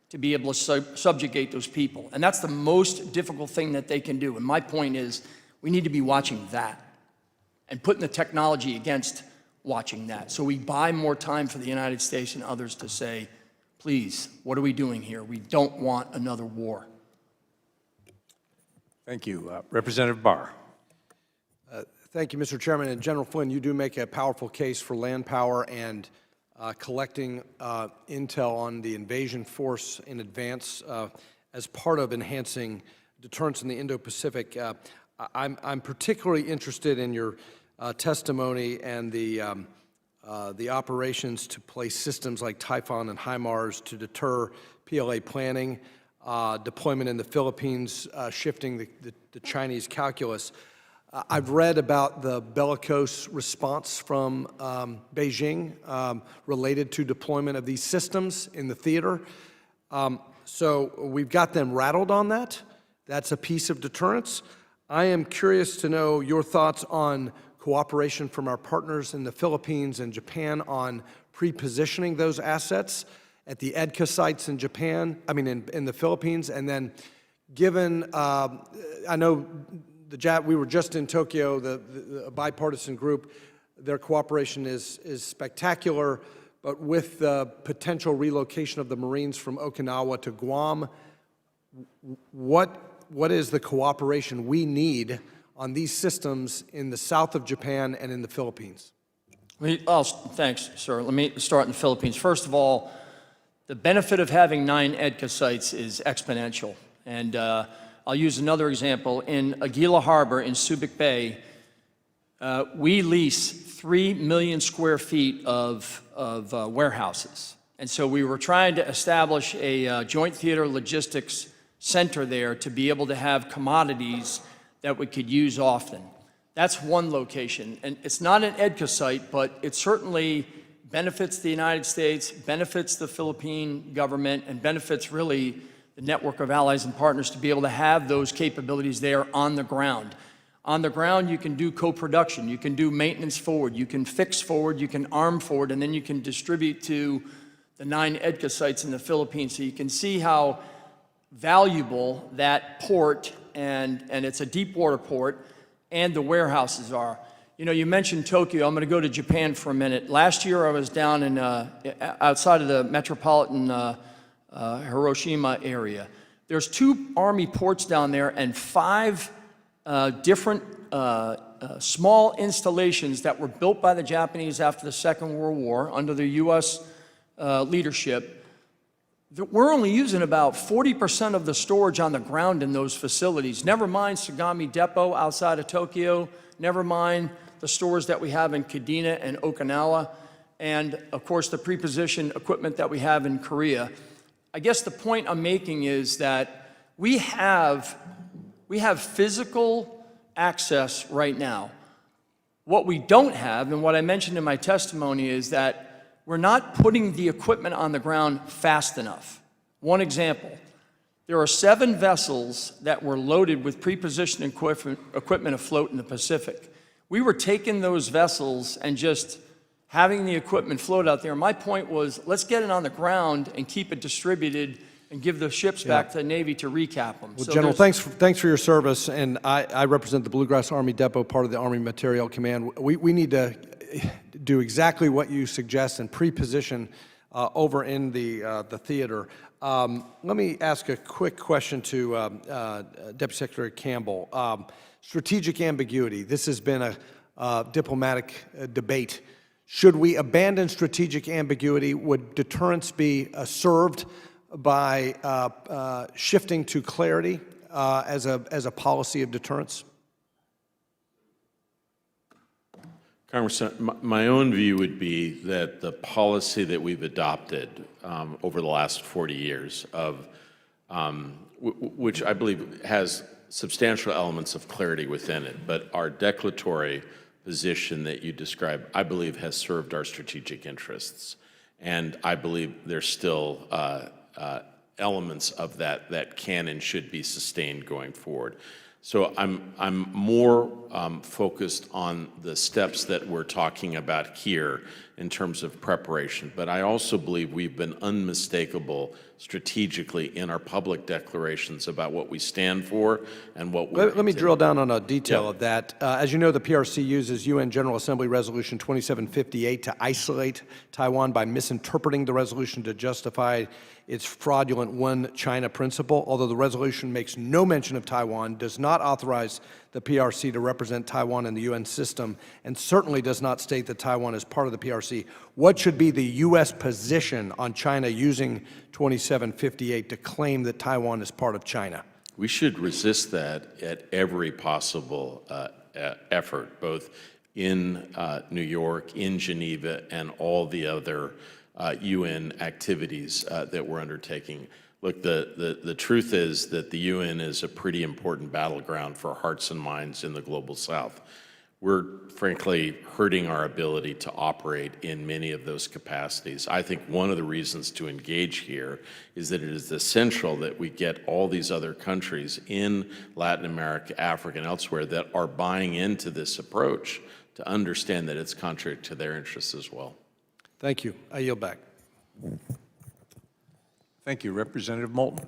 to be able to subjugate those people. And that's the most difficult thing that they can do. And my point is, we need to be watching that and putting the technology against watching that. So we buy more time for the United States and others to say, please, what are we doing here? We don't want another war. Thank you. Representative Barr. Thank you, Mr. Chairman. And General Flynn, you do make a powerful case for land power and collecting intel on the invasion force in advance as part of enhancing deterrence in the Indo-Pacific. I'm particularly interested in your testimony and the operations to place systems like Typhoon and HIMARS to deter PLA planning, deployment in the Philippines, shifting the Chinese calculus. I've read about the bellicose response from Beijing related to deployment of these systems in the theater. So we've got them rattled on that. That's a piece of deterrence. I am curious to know your thoughts on cooperation from our partners in the Philippines and Japan on pre-positioning those assets at the EDCA sites in Japan, in the Philippines, and then given, I know we were just in Tokyo, the bipartisan group, their cooperation is spectacular, but with the potential relocation of the Marines from Okinawa to Guam, what is the cooperation we on these systems in the south of Japan and in the Philippines? Thanks, sir. Let me start in the Philippines. First of all, the benefit of having 9 EDCA sites is exponential. And I'll use another example. In Aguila Harbor in Subic Bay, we lease 3 million square feet of warehouses. And so we were trying to establish a joint theater logistics center there to be able to have commodities that we could use often. That's one location. And it's not an EDCA site, but it certainly benefits the United States, benefits the Philippine government, and benefits really the network of allies and partners to be able to have those capabilities there on the ground. On the ground, you can do co-production, you can do maintenance forward, you can fix forward, you can arm forward, and then you can distribute to the 9 EDCA sites in the Philippines. So you can see how valuable that port, and it's a deep water port, and the warehouses are. You know, you mentioned Tokyo. I'm going to go to Japan for a minute. Last year, I was down in outside of the metropolitan Hiroshima area. There's 2 Army ports down there and 5 different small installations that were built by the Japanese after the Second World War under the U.S. Leadership. We're only using about 40% of the storage on the ground in those facilities. Never mind Sagami Depot outside of Tokyo, never mind the stores that we have in Kadena and Okinawa, and of course the preposition equipment that we have in Korea. I guess the point I'm making is that we have physical access right now. What we don't have, and what I mentioned in my testimony, is that we're not putting the equipment on the ground fast enough. One example, there are 7 vessels that were loaded with prepositioned equipment afloat in the Pacific. We were taking those vessels and just having the equipment float out there. My point was, let's get it on the ground and keep it distributed and give the ships back to the Navy to recap them. Well, So General, thanks for your service, and I represent the Bluegrass Army Depot, part of the Army Material Command. We need to do exactly what you suggest and pre-position over in the theater. Let me ask a quick question to Deputy Secretary Campbell. Strategic ambiguity. This has been a diplomatic debate. Should we abandon strategic ambiguity? Would deterrence be served by shifting to clarity as a policy of deterrence? Congressman, my own view would be that the policy that we've adopted over the last 40 years, which I believe has substantial elements of clarity within it, but our declaratory position that you described, I believe, has served our strategic interests. And I believe there's still elements of that can and should be sustained going forward. So I'm more focused on the steps that we're talking about here in terms of preparation. But I also believe we've been unmistakable strategically in our public declarations about what we stand for and what we. Let me drill down on a detail of that. As you know, the PRC uses UN General Assembly Resolution 2758 to isolate Taiwan by misinterpreting the resolution to justify its fraudulent one China principle. Although the resolution makes no mention of Taiwan, does not authorize the PRC to represent Taiwan in the UN system, and certainly does not state that Taiwan is part of the PRC. What should be the U.S. position on China using 2758 to claim that Taiwan is part of China? We should resist that at every possible effort, both in New York, in Geneva, and all the other UN activities that we're undertaking. Look, the truth is that the UN is a pretty important battleground for hearts and minds in the global south. We're frankly hurting our ability to operate in many of those capacities. I think one of the reasons to engage here is that it is essential that we get all these other countries in Latin America, Africa, and elsewhere that are buying into this approach to understand that it's contrary to their interests as well. Thank you. I yield back. Thank you. Representative Moulton.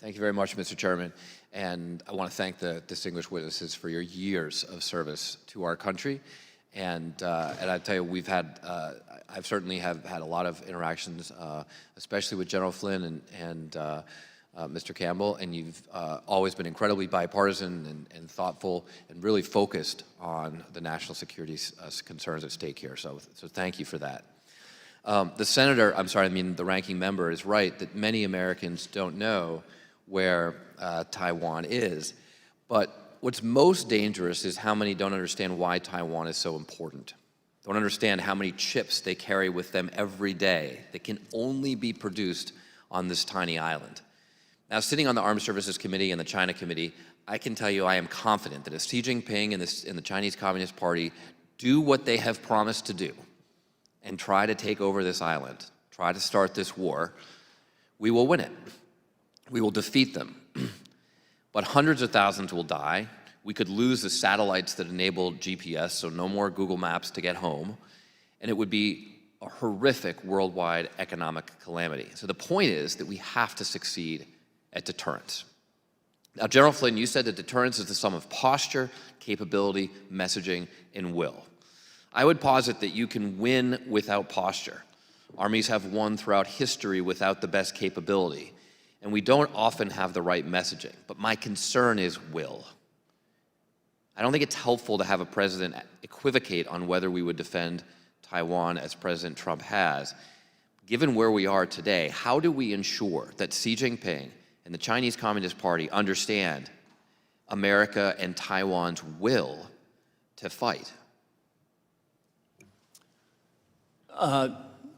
Thank you very much, Mr. Chairman. And I want to thank the distinguished witnesses for your years of service to our country. And I tell you, I've certainly have had a lot of interactions, especially with General Flynn and Mr. Campbell, and you've always been incredibly bipartisan and thoughtful and really focused on the national security concerns at stake here. So thank you for that. The ranking member is right that many Americans don't know where Taiwan is. But what's most dangerous is how many don't understand why Taiwan is so important. Don't understand how many chips they carry with them every day that can only be produced on this tiny island. Now, sitting on the Armed Services Committee and the China Committee, I can tell you I am confident that if Xi Jinping and the Chinese Communist Party do what they have promised to do and try to take over this island, try to start this war, we will win it. We will defeat them. But hundreds of thousands will die. We could lose the satellites that enable GPS, so no more Google Maps to get home. And it would be a horrific worldwide economic calamity. So the point is that we have to succeed at deterrence. Now, General Flynn, you said that deterrence is the sum of posture, capability, messaging, and will. I would posit that you can win without posture. Armies have won throughout history without the best capability, and we don't often have the right messaging. But my concern is will. I don't think it's helpful to have a president equivocate on whether we would defend Taiwan as President Trump has. Given where we are today, how do we ensure that Xi Jinping and the Chinese Communist Party understand America and Taiwan's will to fight?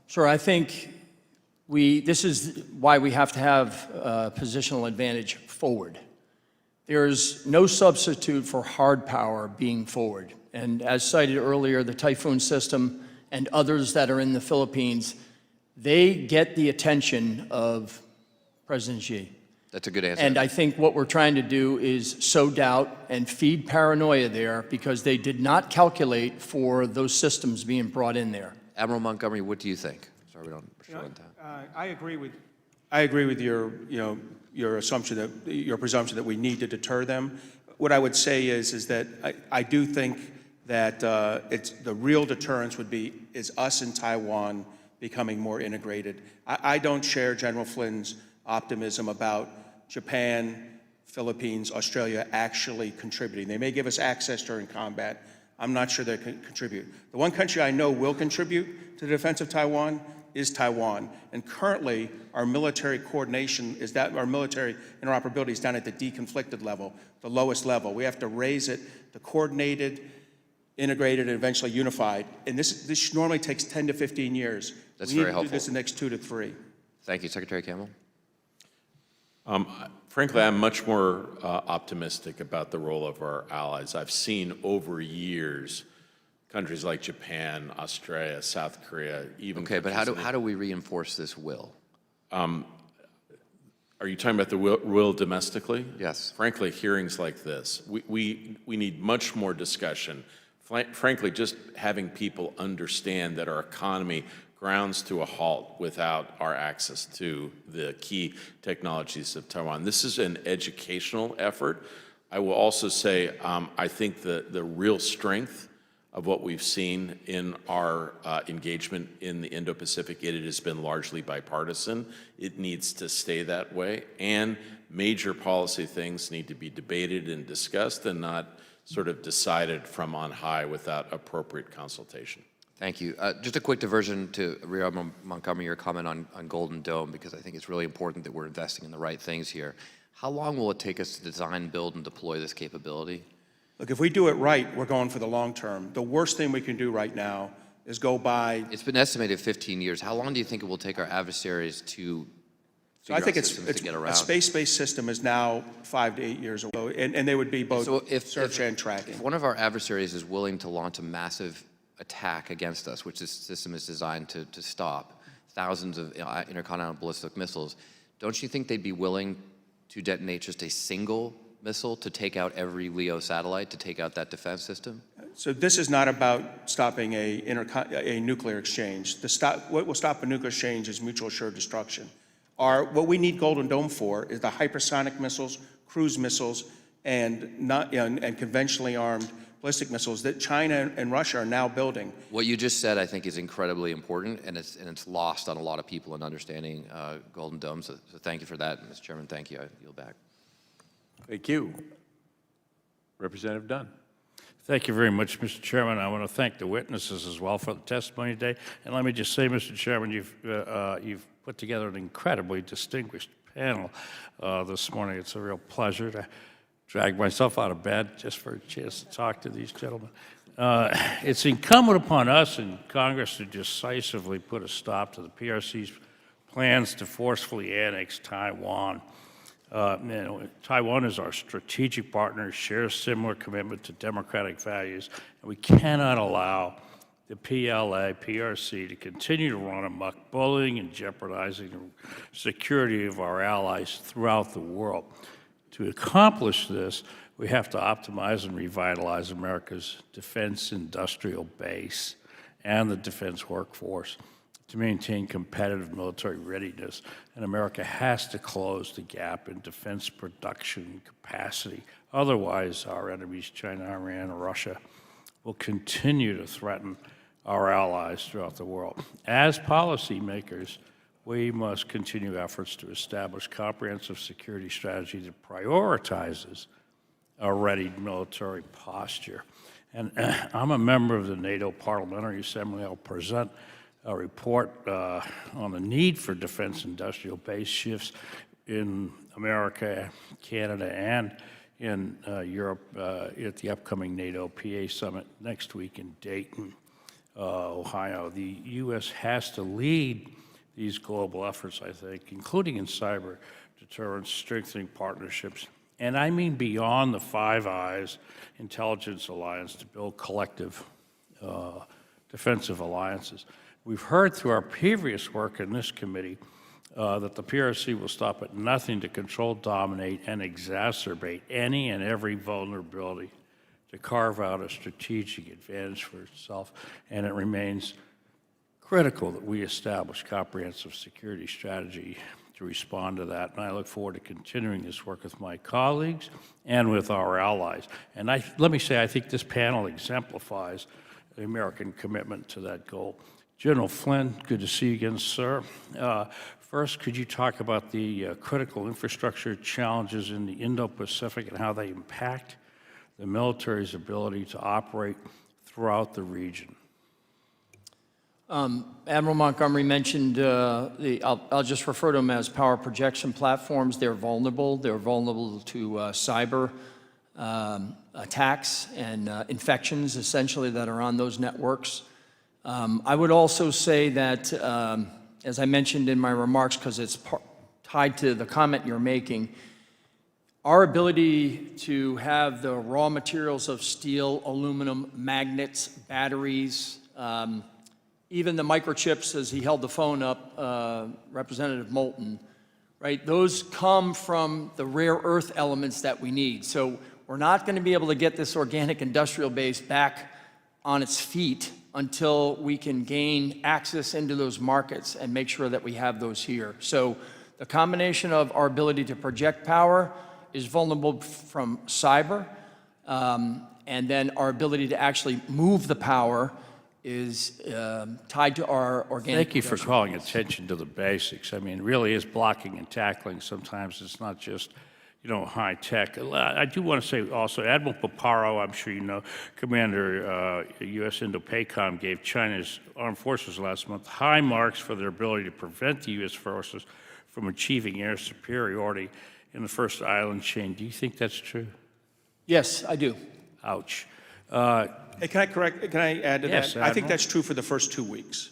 Sir, I think this is why we have to have positional advantage forward. There's no substitute for hard power being forward. And as cited earlier, the Typhoon system and others that are in the Philippines, they get the attention of President Xi. That's a good answer. And I think what we're trying to do is sow doubt and feed paranoia there because they did not calculate for those systems being brought in there. Admiral Montgomery, what do you think? Sorry, we don't show on time. I agree with your assumption that your presumption that we need to deter them. What I would say is that I do think that the real deterrence is us in Taiwan becoming more integrated. I don't share General Flynn's optimism about Japan, Philippines, Australia actually contributing. They may give us access during combat. I'm not sure they can contribute. The one country I know will contribute to the defense of Taiwan is Taiwan. And currently, our military coordination our military interoperability is down at the deconflicted level, the lowest level. We have to raise it to coordinated, integrated, and eventually unified. And this normally takes 10 to 15 years. That's we need very to helpful. do this in the next 2 to 3. Thank you, Secretary Campbell. Frankly, I'm much more optimistic about the role of our allies. I've seen over years countries like Japan, Australia, South Korea, even. Okay, but how do we reinforce this will? Are you talking about the will domestically? Yes. Frankly, hearings like this, we need much more discussion. Frankly, just having people understand that our economy grounds to a halt without our access to the key technologies of Taiwan. This is an educational effort. I will also say I think the real strength of what we've seen in our engagement in the Indo-Pacific, it has been largely bipartisan. It needs to stay that way, and major policy things need to be debated and discussed and not sort of decided from on high without appropriate consultation. Thank you. Just a quick diversion to Rear Admiral Montgomery, your comment on Golden Dome, because I think it's really important that we're investing in the right things here. How long will it take us to design, build, and deploy this capability? Look, if we do it right, we're going for the long term. The worst thing we can do right now is go by. It's been estimated 15 years. How long do you think it will take our adversaries to I think to get around? a space-based system is now 5 to 8 years away, and they would be both search and tracking. If one of our adversaries is willing to launch a massive attack against us, which this system is designed to stop, thousands of intercontinental ballistic missiles, don't you think they'd be willing to detonate just a single missile to take out every LEO satellite, to take out that defense system? So this is not about stopping a nuclear exchange. What will stop a nuclear exchange is mutual assured destruction. What we need Golden Dome for is the hypersonic missiles, cruise missiles, and conventionally armed ballistic missiles that China and Russia are now building. What you just said, I think, is incredibly important, and it's lost on a lot of people in understanding Golden Dome. So thank you for that, Mr. Chairman. Thank you. I yield back. Thank you. Representative Dunn. Thank you very much, Mr. Chairman. I want to thank the witnesses as well for the testimony today. And let me just say, Mr. Chairman, you've put together an incredibly distinguished panel this morning. It's a real pleasure to drag myself out of bed just for a chance to talk to these gentlemen. It's incumbent upon us in Congress to decisively put a stop to the PRC's plans to forcefully annex Taiwan. Taiwan is our strategic partner, shares similar commitment to democratic values, and we cannot allow the PRC to continue to run amok, bullying and jeopardizing the security of our allies throughout the world. To accomplish this, we have to optimize and revitalize America's defense industrial base and the defense workforce to maintain competitive military readiness. And America has to close the gap in defense production capacity. Otherwise, our enemies, China, Iran, and Russia, will continue to threaten our allies throughout the world. As policymakers, we must continue efforts to establish comprehensive security strategy that prioritizes a ready military posture. And I'm a member of the NATO Parliamentary Assembly. I'll present a report on the need for defense industrial base shifts in America, Canada, and in Europe at the upcoming NATO PA Summit next week in Dayton, Ohio. The U.S. has to lead these global efforts, I think, including in cyber deterrence, strengthening partnerships, and I mean beyond the Five Eyes intelligence alliance to build collective defensive alliances. We've heard through our previous work in this committee that the PRC will stop at nothing to control, dominate, and exacerbate any and every vulnerability to carve out a strategic advantage for itself, and it remains critical that we establish comprehensive security strategy to respond to that, and I look forward to continuing this work with my colleagues and with our allies. And let me say, I think this panel exemplifies the American commitment to that goal. General Flynn, good to see you again, sir. First, could you talk about the critical infrastructure challenges in the Indo-Pacific and how they impact the military's ability to operate throughout the region? Admiral Montgomery mentioned, I'll just refer to them as power projection platforms. They're vulnerable. They're vulnerable to cyber attacks and infections, essentially, that are on those networks. I would also say that, as I mentioned in my remarks, because it's tied to the comment you're making, our ability to have the raw materials of steel, aluminum, magnets, batteries, even the microchips, as he held the phone up, Representative Moulton, right? Those come from the rare earth elements that we need. So we're not going to be able to get this organic industrial base back on its feet until we can gain access into those markets and make sure that we have those here. So the combination of our ability to project power is vulnerable from cyber, and then our ability to actually move the power is tied to our organic. Thank you for calling attention to the basics. I mean, it really is blocking and tackling. Sometimes it's not just, high tech. I do want to say also, Admiral Paparo, I'm sure you know, Commander U.S. Indo-PACOM, gave China's armed forces last month high marks for their ability to prevent the U.S. forces from achieving air superiority in the first island chain. Do you think that's true? Yes, I do. Ouch. Hey, can I add to Yes, that? I think Admiral. that's true for the first 2 weeks.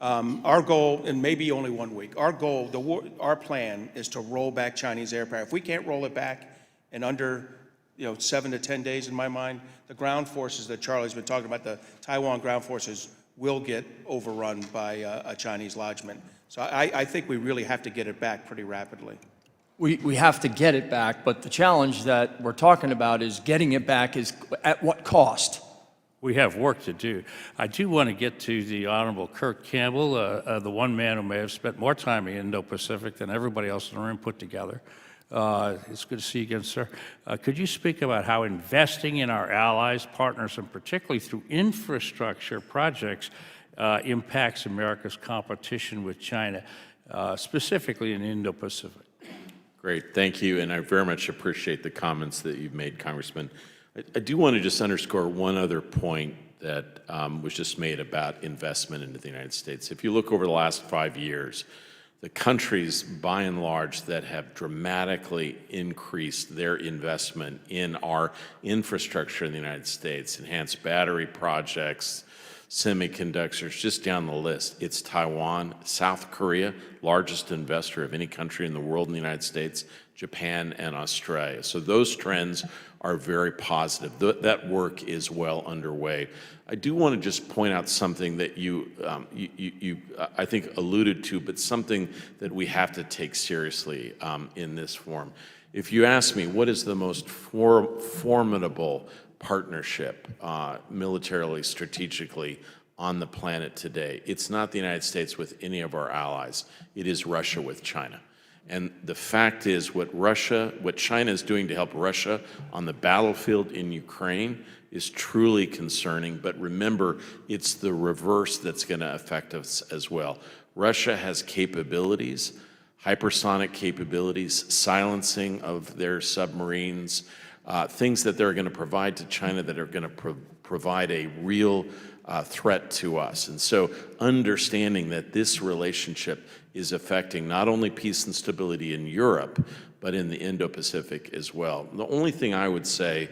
Our goal, and maybe only 1 week, our goal, our plan is to roll back Chinese air power. If we can't roll it back in under 7 to 10 days, in my mind, the ground forces that Charlie's been talking about, the Taiwan ground forces, will get overrun by a Chinese lodgment. So I think we really have to get it back pretty rapidly. We have to get it back, but the challenge that we're talking about is getting it back is at what cost? we have work to do. I do want to get to the Honorable Kurt Campbell, the one man who may have spent more time in Indo-Pacific than everybody else in the room put together. It's good to see you again, sir. Could you speak about how investing in our allies, partners, and particularly through infrastructure projects impacts America's competition with China, specifically in Indo-Pacific? Great, thank you, and I very much appreciate the comments that you've made, Congressman. I do want to just underscore one other point that was just made about investment into the United States. If you look over the last 5 years, the countries, by and large, that have dramatically increased their investment in our infrastructure in the United States, enhanced battery projects, semiconductors, just down the list. It's Taiwan, South Korea, largest investor of any country in the world in the United States, Japan, and Australia. So those trends are very positive. That work is well underway. I do want to just point out something that you I think, alluded to, but something that we have to take seriously in this forum. If you ask me, what is the most formidable partnership, militarily, strategically, on the planet today? It's not the United States with any of our allies. It is Russia with China. And the fact is, what China is doing to help Russia on the battlefield in Ukraine is truly concerning. But remember, it's the reverse that's going to affect us as well. Russia has capabilities, hypersonic capabilities, silencing of their submarines, things that they're going to provide to China that are going to provide a real threat to us. And so understanding that this relationship is affecting not only peace and stability in Europe, but in the Indo-Pacific as well. The only thing I would say,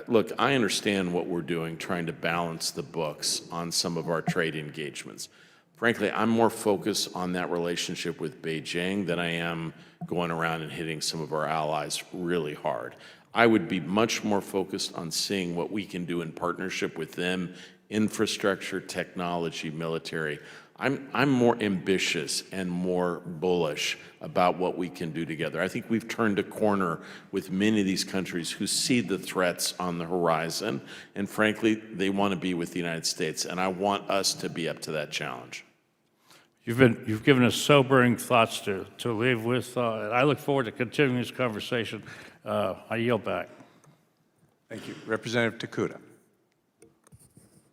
look, I understand what we're doing, trying to balance the books on some of our trade engagements. Frankly, I'm more focused on that relationship with Beijing than I am going around and hitting some of our allies really hard. I would be much more focused on seeing what we can do in partnership with them, infrastructure, technology, military. I'm more ambitious and more bullish about what we can do together. I think we've turned a corner with many of these countries who see the threats on the horizon, and frankly, they want to be with the United States, and I want us to be up to that challenge. You've given us sobering thoughts to leave with. I look forward to continuing this conversation. I yield back. Thank you. Representative Takuda.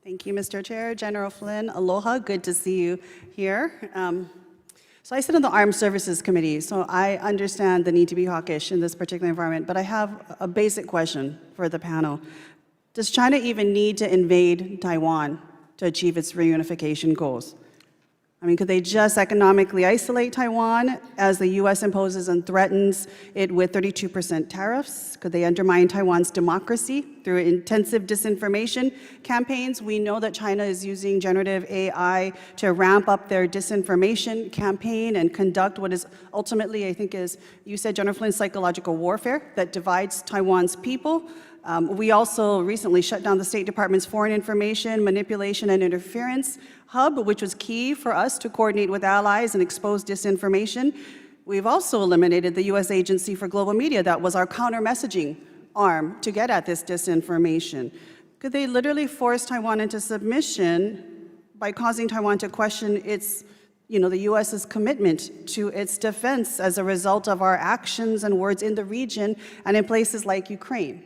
Thank you, Mr. Chair. General Flynn, aloha, good to see you here. So I sit on the Armed Services Committee, so I understand the need to be hawkish in this particular environment, but I have a basic question for the panel. Does China even need to invade Taiwan to achieve its reunification goals? I mean, could they just economically isolate Taiwan as the U.S. imposes and threatens it with 32% tariffs? Could they undermine Taiwan's democracy through intensive disinformation campaigns? We know that China is using generative AI to ramp up their disinformation campaign and conduct what is ultimately, I think, is, you said, General Flynn, psychological warfare that divides Taiwan's people. We also recently shut down the State Department's Foreign Information Manipulation and Interference Hub, which was key for us to coordinate with allies and expose disinformation. We've also eliminated the U.S. Agency for Global Media that was our counter-messaging arm to get at this disinformation. Could they literally force Taiwan into submission by causing Taiwan to question its, the U.S.'s commitment to its defense as a result of our actions and words in the region and in places like Ukraine?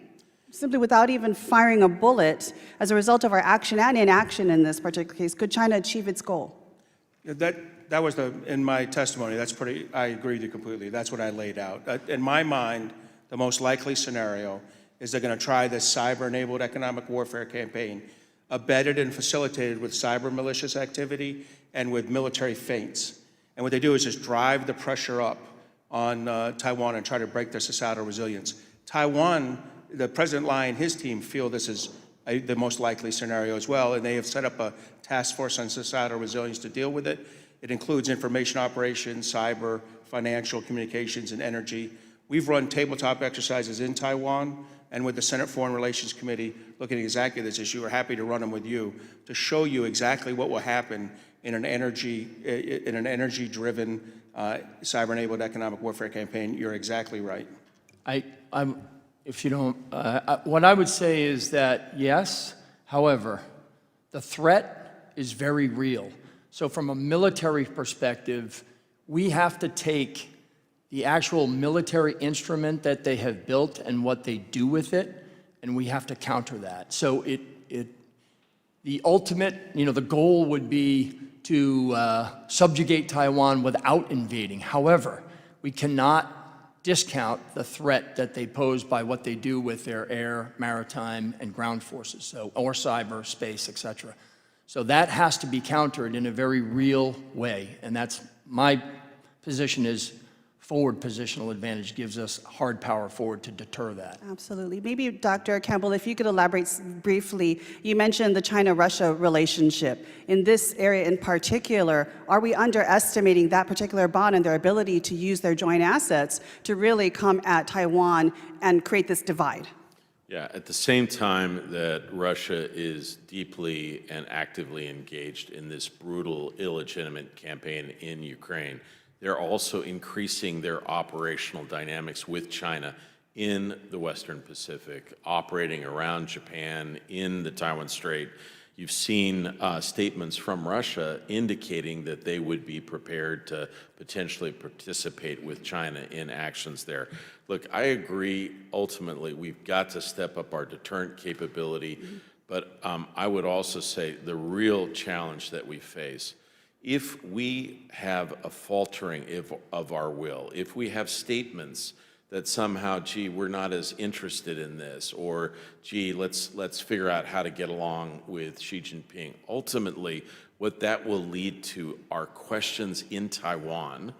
Simply without even firing a bullet, as a result of our action and inaction in this particular case, could China achieve its goal? That was in my testimony. I agree with you completely. That's what I laid out. In my mind, the most likely scenario is they're going to try this cyber-enabled economic warfare campaign, abetted and facilitated with cyber malicious activity and with military feints. And what they do is just drive the pressure up on Taiwan and try to break their societal resilience. Taiwan, the President Lai and his team feel this is the most likely scenario as well, and they have set up a task force on societal resilience to deal with it. It includes information operations, cyber, financial, communications, and energy. We've run tabletop exercises in Taiwan and with the Senate Foreign Relations Committee looking at exactly this issue. We're happy to run them with you to show you exactly what will happen in an energy-driven, cyber-enabled economic warfare campaign. You're exactly right. If you don't, what I would say is that, yes, However, the threat is very real. So from a military perspective, we have to take the actual military instrument that they have built and what they do with it, and we have to counter that. So the ultimate, the goal would be to subjugate Taiwan without invading. However, we cannot discount the threat that they pose by what they do with their air, maritime, and ground forces, or cyber, space, et cetera. So that has to be countered in a very real way, and that's my position is forward positional advantage gives us hard power forward to deter that. Absolutely. Maybe, Dr. Campbell, if you could elaborate briefly, you mentioned the China-Russia relationship. In this area in particular, are we underestimating that particular bond and their ability to use their joint assets to really come at Taiwan and create this divide? Yeah, at the same time that Russia is deeply and actively engaged in this brutal, illegitimate campaign in Ukraine, they're also increasing their operational dynamics with China in the Western Pacific, operating around Japan, in the Taiwan Strait. You've seen statements from Russia indicating that they would be prepared to potentially participate with China in actions there. Look, I agree, ultimately, we've got to step up our deterrent capability, but I would also say the real challenge that we face, if we have a faltering of our will, if we have statements that somehow, gee, we're not as interested in this, or gee, let's figure out how to get along with Xi Jinping. Ultimately, what that will lead to are questions in Taiwan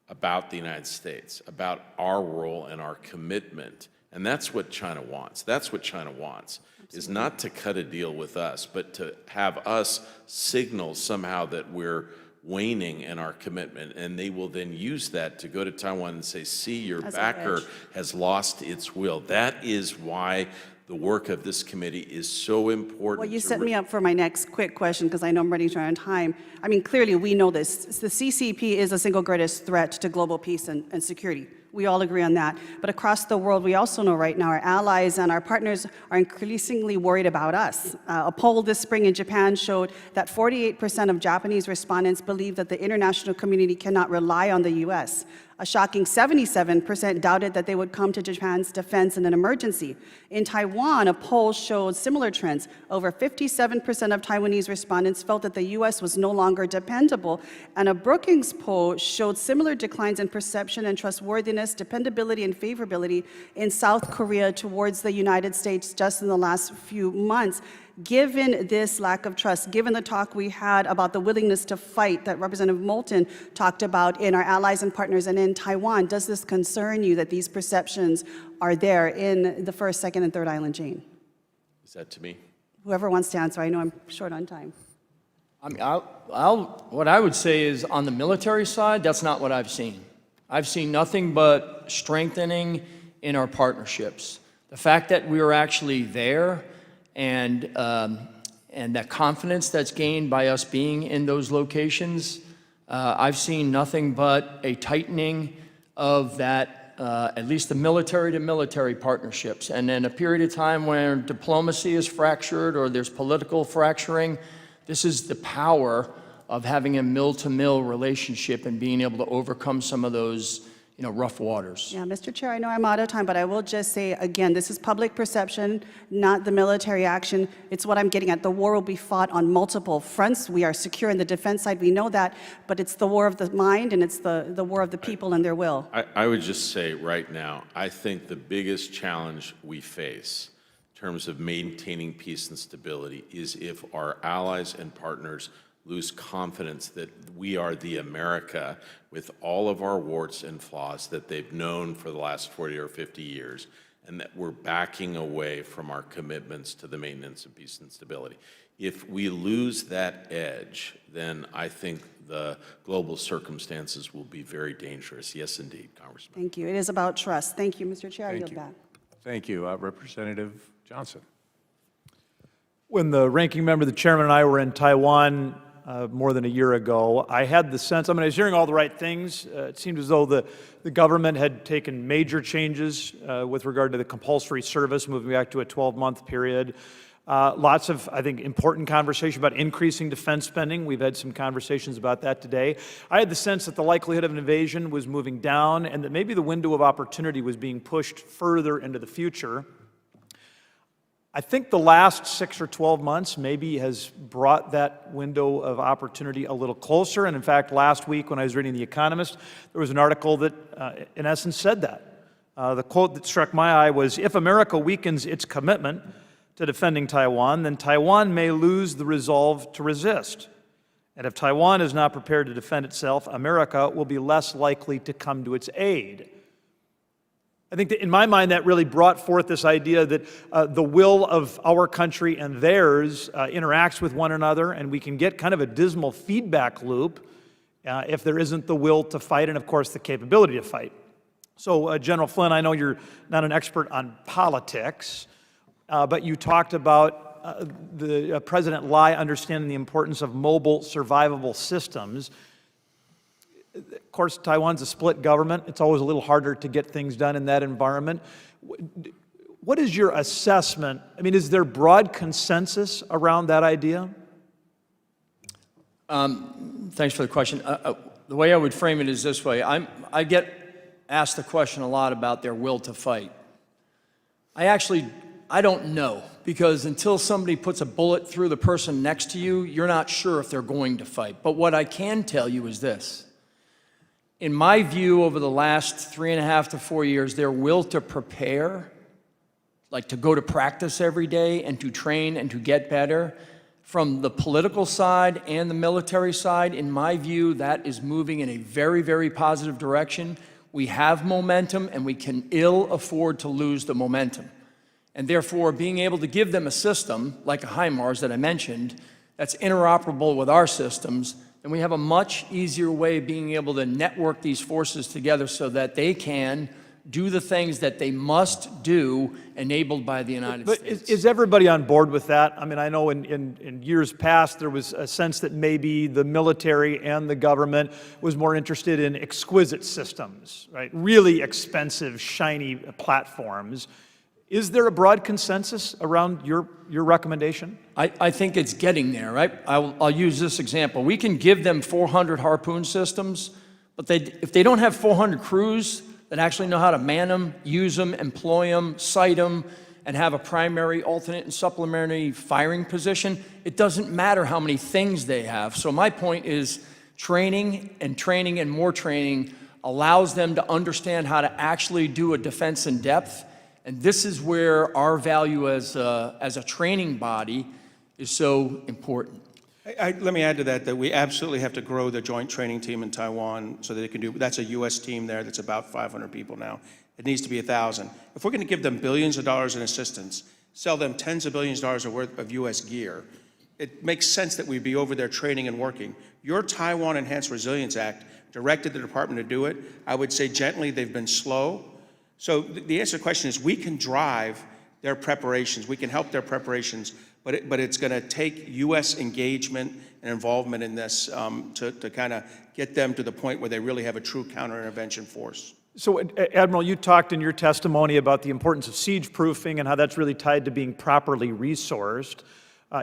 about the United States, about our role and our commitment. And that's what China wants. That's what China wants, is not to cut a deal with us, but to have us signal somehow that we're waning in our commitment, and they will then use that to go to Taiwan and say, see, your backer has lost its will. That is why the work of this committee is so important. Well, you set me up for my next quick question, because I know I'm running short on time. I mean, clearly, we know this. The CCP is the single greatest threat to global peace and security. We all agree on that. But across the world, we also know right now our allies and our partners are increasingly worried about us. A poll this spring in Japan showed that 48% of Japanese respondents believe that the international community cannot rely on the U.S. A shocking 77% doubted that they would come to Japan's defense in an emergency. In Taiwan, a poll showed similar trends. Over 57% of Taiwanese respondents felt that the U.S. was no longer dependable, and a Brookings poll showed similar declines in perception and trustworthiness, dependability, and favorability in South Korea towards the United States just in the last few months. Given this lack of trust, given the talk we had about the willingness to fight that Representative Moulton talked about in our allies and partners and in Taiwan, does this concern you that these perceptions are there in the first, second, and third island chain? Is that to me? Whoever wants to answer, I know I'm short on time. I mean, what I would say is on the military side, that's not what I've seen. I've seen nothing but strengthening in our partnerships. The fact that we are actually there and that confidence that's gained by us being in those locations, I've seen nothing but a tightening of that, at least the military-to-military partnerships. And in a period of time when diplomacy is fractured or there's political fracturing, this is the power of having a mill-to-mill relationship and being able to overcome some of those rough waters. Yeah, Mr. Chair, I know I'm out of time, but I will just say, again, this is public perception, not the military action. It's what I'm getting at. The war will be fought on multiple fronts. We are secure in the defense side, we know that, but it's the war of the mind, and it's the war of the people and their will. I would just say right now, I think the biggest challenge we face in terms of maintaining peace and stability is if our allies and partners lose confidence that we are the America with all of our warts and flaws that they've known for the last 40 or 50 years, and that we're backing away from our commitments to the maintenance of peace and stability. If we lose that edge, then I think the global circumstances will be very dangerous. Yes, indeed, Congressman. Thank you. It is about trust. Thank you, Mr. Chair. I Thank yield you. back. Thank you. Representative Johnson. When the ranking member, the chairman, and I were in Taiwan more than a year ago, I had the sense, I was hearing all the right things. It seemed as though the government had taken major changes with regard to the compulsory service, moving back to a 12-month period. Lots of, I think, important conversation about increasing defense spending. We've had some conversations about that today. I had the sense that the likelihood of an invasion was moving down and that maybe the window of opportunity was being pushed further into the future. I think the last 6 or 12 months maybe has brought that window of opportunity a little closer. And in fact, last week when I was reading The Economist, there was an article that in essence said that. The quote that struck my eye was, "If America weakens its commitment to defending Taiwan, then Taiwan may lose the resolve to resist. And if Taiwan is not prepared to defend itself, America will be less likely to come to its aid." I think that in my mind that really brought forth this idea that the will of our country and theirs interacts with one another, and we can get kind of a dismal feedback loop if there isn't the will to fight and, of course, the capability to fight. So, General Flynn, I know you're not an expert on politics, but you talked about the President Lai understanding the importance of mobile survivable systems. Of course, Taiwan's a split government. It's always a little harder to get things done in that environment. What is your assessment? I mean, is there broad consensus around that idea? Thanks for the question. The way I would frame it is this way. I get asked the question a lot about their will to fight. I don't know, because until somebody puts a bullet through the person next to you, you're not sure if they're going to fight. But what I can tell you is this. In my view, over the last 3.5 to 4 years, their will to prepare, like to go to practice every day and to train and to get better, from the political side and the military side, in my view, that is moving in a very, very positive direction. We have momentum, and we can ill afford to lose the momentum. And therefore, being able to give them a system, like a HIMARS that I mentioned, that's interoperable with our systems, then we have a much easier way of being able to network these forces together so that they can do the things that they must do, enabled by the United States. But is everybody on board with that? I mean, I know in years past there was a sense that maybe the military and the government was more interested in exquisite systems, right? Really expensive, shiny platforms. Is there a broad consensus around your recommendation? I think it's getting there, right? I'll use this example. We can give them 400 Harpoon systems, but if they don't have 400 crews that actually know how to man them, use them, employ them, sight them, and have a primary, alternate, and supplementary firing position, it doesn't matter how many things they have. So my point is training and more training allows them to understand how to actually do a defense in depth. And this is where our value as a training body is so important. Let me add to that we absolutely have to grow the joint training team in Taiwan so that it can do, that's a U.S. team there that's about 500 people now. It needs to be 1,000. If we're going to give them billions of dollars in assistance, sell them tens of billions of dollars worth of U.S. gear, it makes sense that we'd be over there training and working. Your Taiwan Enhanced Resilience Act directed the department to do it. I would say gently they've been slow. So the answer to the question is we can drive their preparations, we can help their preparations, but it's going to take U.S. engagement and involvement in this to kind of get them to the point where they really have a true counter-intervention force. So, Admiral, you talked in your testimony about the importance of siege-proofing and how that's really tied to being properly resourced.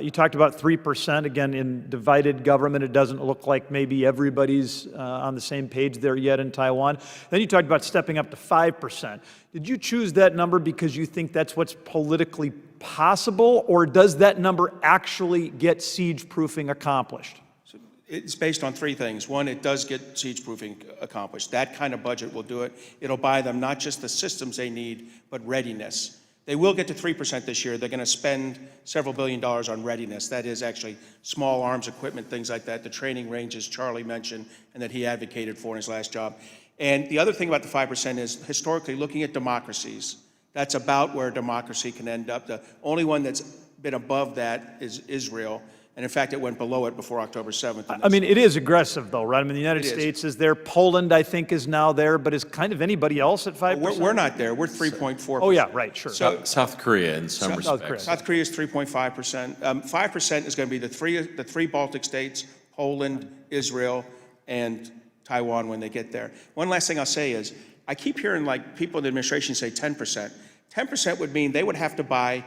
You talked about 3%. Again, in divided government, it doesn't look like maybe everybody's on the same page there yet in Taiwan. Then you talked about stepping up to 5%. Did you choose that number because you think that's what's politically possible, or does that number actually get siege-proofing accomplished? So it's based on three things. One, it does get siege-proofing accomplished. That kind of budget will do it. It'll buy them not just the systems they need, but readiness. They will get to 3% this year. They're going to spend several $billion on readiness. That is actually small arms equipment, things like that, the training ranges Charlie mentioned and that he advocated for in his last job. And the other thing about the 5% is historically looking at democracies. That's about where democracy can end up. The only one that's been above that is Israel. And in fact, it went below it before October 7th. I mean, it is aggressive, though, right? I mean, the United States is there. Poland, I think, is now there. But is kind of anybody else at 5%? We're not there. We're 3.4%. Oh, yeah, right, sure. So, South Korea in some respects. South Korea is 3.5%. 5% is going to be the three Baltic states, Poland, Israel, and Taiwan when they get there. One last thing I'll say is, I keep hearing like people in the administration say 10%. 10% would mean they would have to buy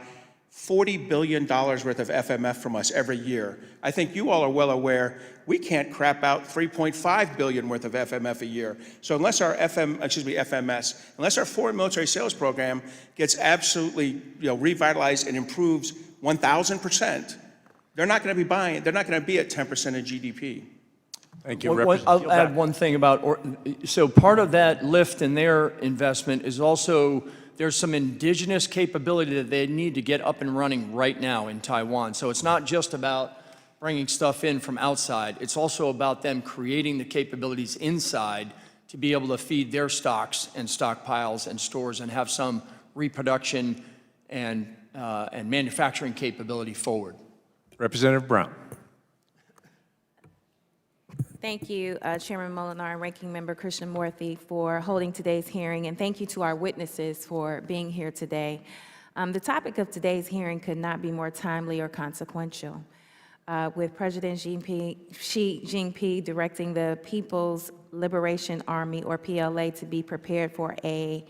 $40 billion worth of FMF from us every year. I think you all are well aware we can't crap out $3.5 billion worth of FMF a year. So unless our FMS, unless our foreign military sales program gets absolutely revitalized and improves 1,000%, they're not going to be buying. They're not going to be at 10% of GDP. Thank you. I'll add one thing about, so part of that lift in their investment is also, there's some indigenous capability that they need to get up and running right now in Taiwan. So it's not just about bringing stuff in from outside. It's also about them creating the capabilities inside to be able to feed their stocks and stockpiles and stores and have some reproduction and manufacturing capability forward. Representative Brown. Thank you, Chairman Molinar and Ranking Member Krishnamurthy, for holding today's hearing, and thank you to our witnesses for being here today. The topic of today's hearing could not be more timely or consequential. With President Xi Jinping directing the People's Liberation Army, or PLA, to be prepared for a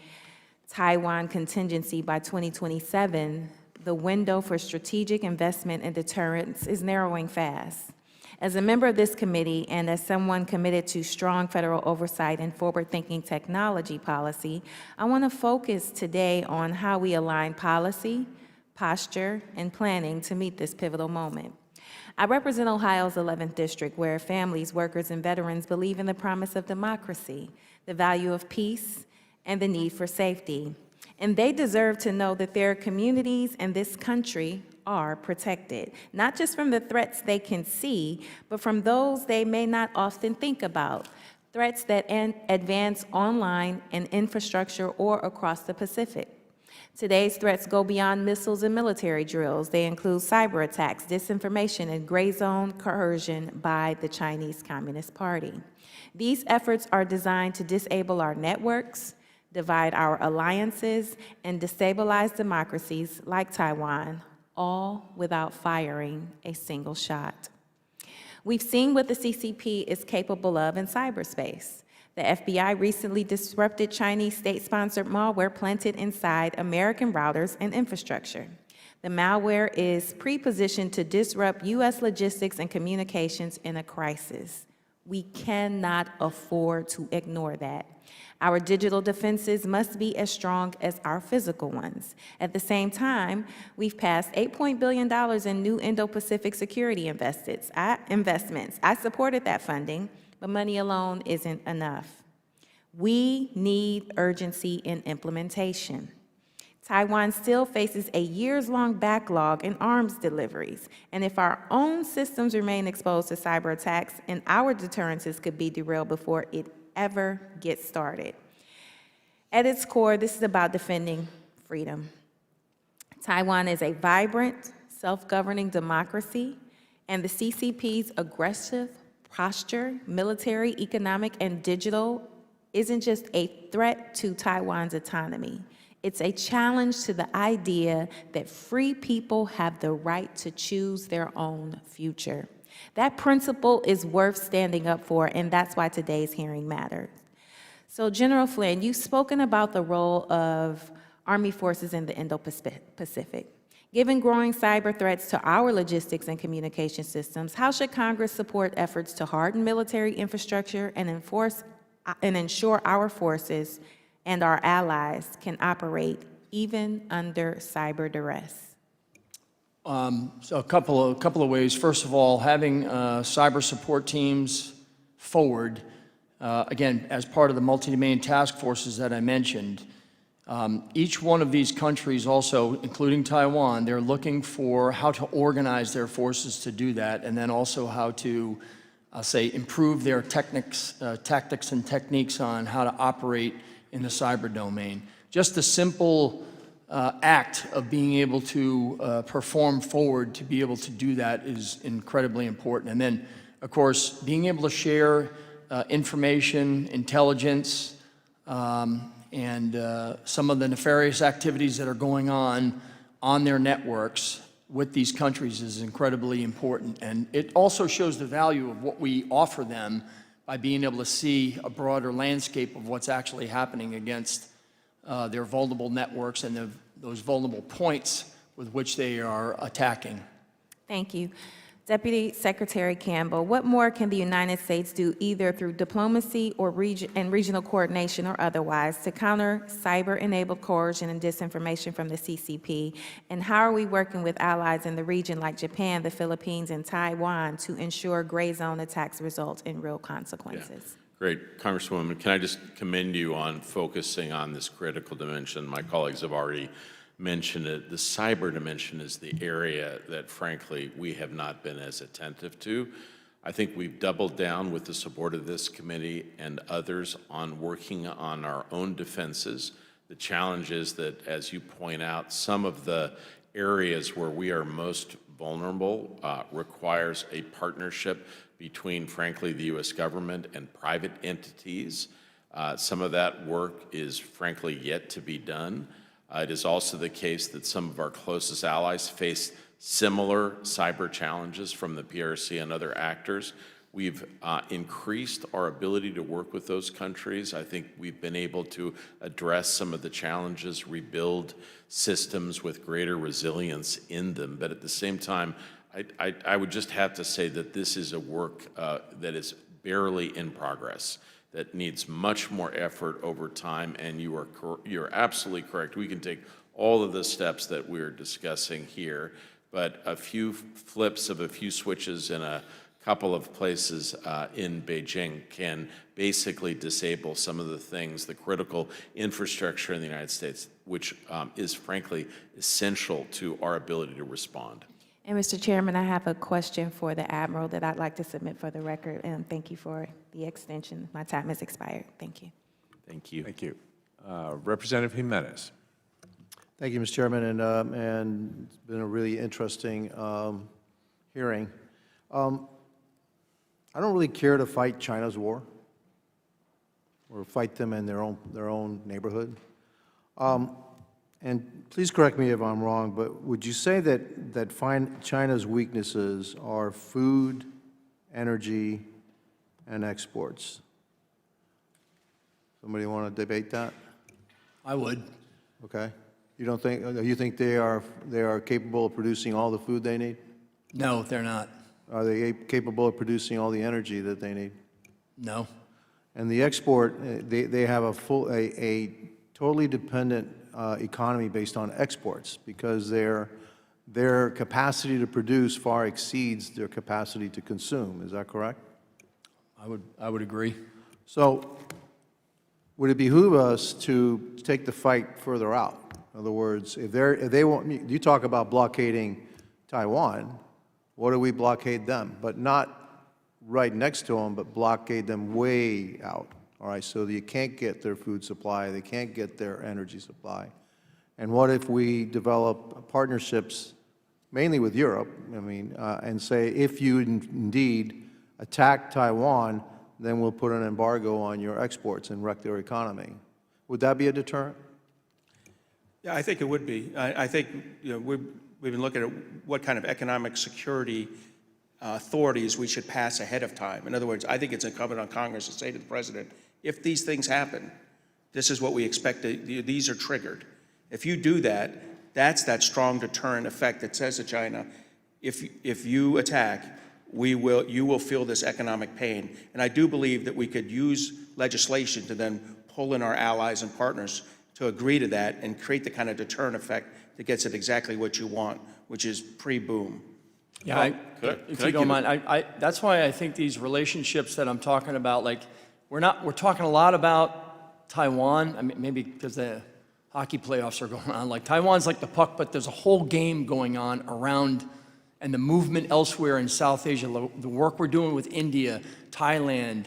Taiwan contingency by 2027, the window for strategic investment and deterrence is narrowing fast. As a member of this committee and as someone committed to strong federal oversight and forward-thinking technology policy, I want to focus today on how we align policy, posture, and planning to meet this pivotal moment. I represent Ohio's 11th district, where families, workers, and veterans believe in the promise of democracy, the value of peace, and the need for safety. And they deserve to know that their communities and this country are protected, not just from the threats they can see, but from those they may not often think about, threats that advance online and infrastructure or across the Pacific. Today's threats go beyond missiles and military drills. They include cyber attacks, disinformation, and gray zone coercion by the Chinese Communist Party. These efforts are designed to disable our networks, divide our alliances, and destabilize democracies like Taiwan, all without firing a single shot. We've seen what the CCP is capable of in cyberspace. The FBI recently disrupted Chinese state-sponsored malware planted inside American routers and infrastructure. The malware is pre-positioned to disrupt U.S. logistics and communications in a crisis. We cannot afford to ignore that. Our digital defenses must be as strong as our physical ones. At the same time, we've passed $8 billion in new Indo-Pacific security investments. I supported that funding, but money alone isn't enough. We need urgency in implementation. Taiwan still faces a years-long backlog in arms deliveries, and if our own systems remain exposed to cyber attacks, and our deterrences could be derailed before it ever gets started. At its core, this is about defending freedom. Taiwan is a vibrant, self-governing democracy, and the CCP's aggressive posture, military, economic, and digital, isn't just a threat to Taiwan's autonomy. It's a challenge to the idea that free people have the right to choose their own future. That principle is worth standing up for, and that's why today's hearing matters. So, General Flynn, you've spoken about the role of Army forces in the Indo-Pacific. Given growing cyber threats to our logistics and communication systems, how should Congress support efforts to harden military infrastructure and ensure our forces and our allies can operate even under cyber duress? So a couple of ways. First of all, having cyber support teams forward, again, as part of the multi-domain task forces that I mentioned. Each one of these countries also, including Taiwan, they're looking for how to organize their forces to do that, and then also how to, improve their tactics and techniques on how to operate in the cyber domain. Just the simple act of being able to perform forward to be able to do that is incredibly important. And then, of course, being able to share information, intelligence, and some of the nefarious activities that are going on their networks with these countries is incredibly important. And it also shows the value of what we offer them by being able to see a broader landscape of what's actually happening against their vulnerable networks and those vulnerable points with which they are attacking. Thank you. Deputy Secretary Campbell, what more can the United States do either through diplomacy or regional coordination or otherwise to counter cyber-enabled coercion and disinformation from the CCP? And how are we working with allies in the region like Japan, the Philippines, and Taiwan to ensure gray zone attacks result in real consequences? Great. Congresswoman, can I just commend you on focusing on this critical dimension? My colleagues have already mentioned it. The cyber dimension is the area that, frankly, we have not been as attentive to. I think we've doubled down with the support of this committee and others on working on our own defenses. The challenge is that, as you point out, some of the areas where we are most vulnerable requires a partnership between, frankly, the U.S. government and private entities. Some of that work is, frankly, yet to be done. It is also the case that some of our closest allies face similar cyber challenges from the PRC and other actors. We've increased our ability to work with those countries. I think we've been able to address some of the challenges, rebuild systems with greater resilience in them. But at the same time, I would just have to say that this is a work that is barely in progress, that needs much more effort over time, and you're absolutely correct. We can take all of the steps that we're discussing here, but a few flips of a few switches in a couple of places in Beijing can basically disable some of the things, the critical infrastructure in the United States, which is frankly essential to our ability to respond. And Mr. Chairman, I have a question for the Admiral that I'd like to submit for the record, and thank you for the extension. My time has expired. Thank you. Thank you. Thank you. Representative Jimenez. Thank you, Mr. Chairman, and it's been a really interesting hearing. I don't really care to fight China's war or fight them in their own neighborhood. And please correct me if I'm wrong, but would you say that China's weaknesses are food, energy, and exports? Somebody want to debate that? I would. Okay. You think they are capable of producing all the food they need? No, they're not. Are they capable of producing all the energy that they need? No. And the export, they have a totally dependent economy based on exports because their capacity to produce far exceeds their capacity to consume. Is that correct? I would agree. So would it behoove us to take the fight further out? In other words, if they want, you talk about blockading Taiwan, what do we blockade them? But not right next to them, but blockade them way out. All right, so you can't get their food supply, they can't get their energy supply. And what if we develop partnerships, mainly with Europe, and say, if you indeed attack Taiwan, then we'll put an embargo on your exports and wreck their economy. Would that be a deterrent? Yeah, I think it would be. I think we've been looking at what kind of economic security authorities we should pass ahead of time. In other words, I think it's incumbent on Congress to say to the President, if these things happen, this is what we expect, these are triggered. If you do that, that's that strong deterrent effect that says to China, if you attack, you will feel this economic pain. And I do believe that we could use legislation to then pull in our allies and partners to agree to that and create the kind of deterrent effect that gets at exactly what you want, which is pre-boom. Yeah, if you don't mind, that's why I think these relationships that I'm talking about, like, we're talking a lot about Taiwan. I mean, maybe because the hockey playoffs are going on. Like, Taiwan's like the puck, but there's a whole game going on around, and the movement elsewhere in South Asia, the work we're doing with India, Thailand,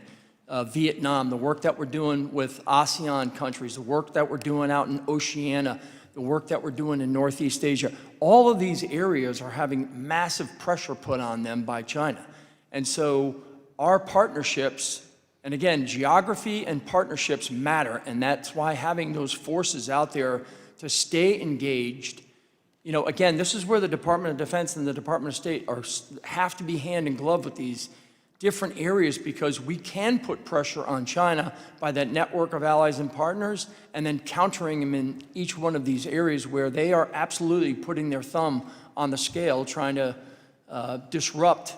Vietnam, the work that we're doing with ASEAN countries, the work that we're doing out in Oceania, the work that we're doing in Northeast Asia, all of these areas are having massive pressure put on them by China. And so our partnerships, and again, geography and partnerships matter, and that's why having those forces out there to stay engaged, again, this is where the Department of Defense and the Department of State have to be hand in glove with these different areas because we can put pressure on China by that network of allies and partners and then countering them in each one of these areas where they are absolutely putting their thumb on the scale, trying to disrupt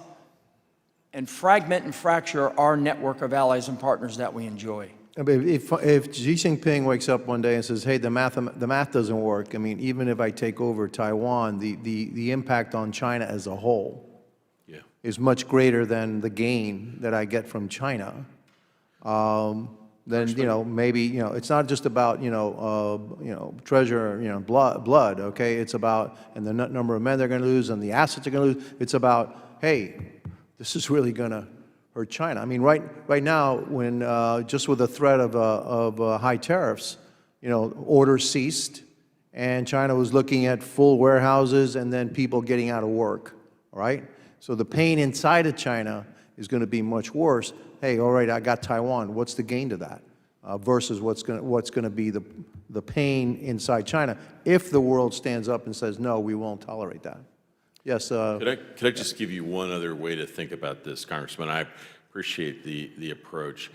and fragment and fracture our network of allies and partners that we enjoy. If Xi Jinping wakes up one day and says, hey, the math doesn't work, I mean, even if I take over Taiwan, the impact on China as a whole is much greater than the gain that I get from China, then, you know, maybe, you know, it's not just about, treasure, blood, okay? It's about, and the number of men they're going to lose and the assets they're going to lose. It's about, hey, this is really going to hurt China. I mean, right now, when just with the threat of high tariffs, orders ceased, and China was looking at full warehouses and then people getting out of work, all right? So the pain inside of China is going to be much worse. Hey, all right, I got Taiwan. What's the gain to that? Versus what's going to be the pain inside China if the world stands up and says, no, we won't tolerate that. Yes. Could I just give you one other way to think about this, Congressman? I appreciate the approach.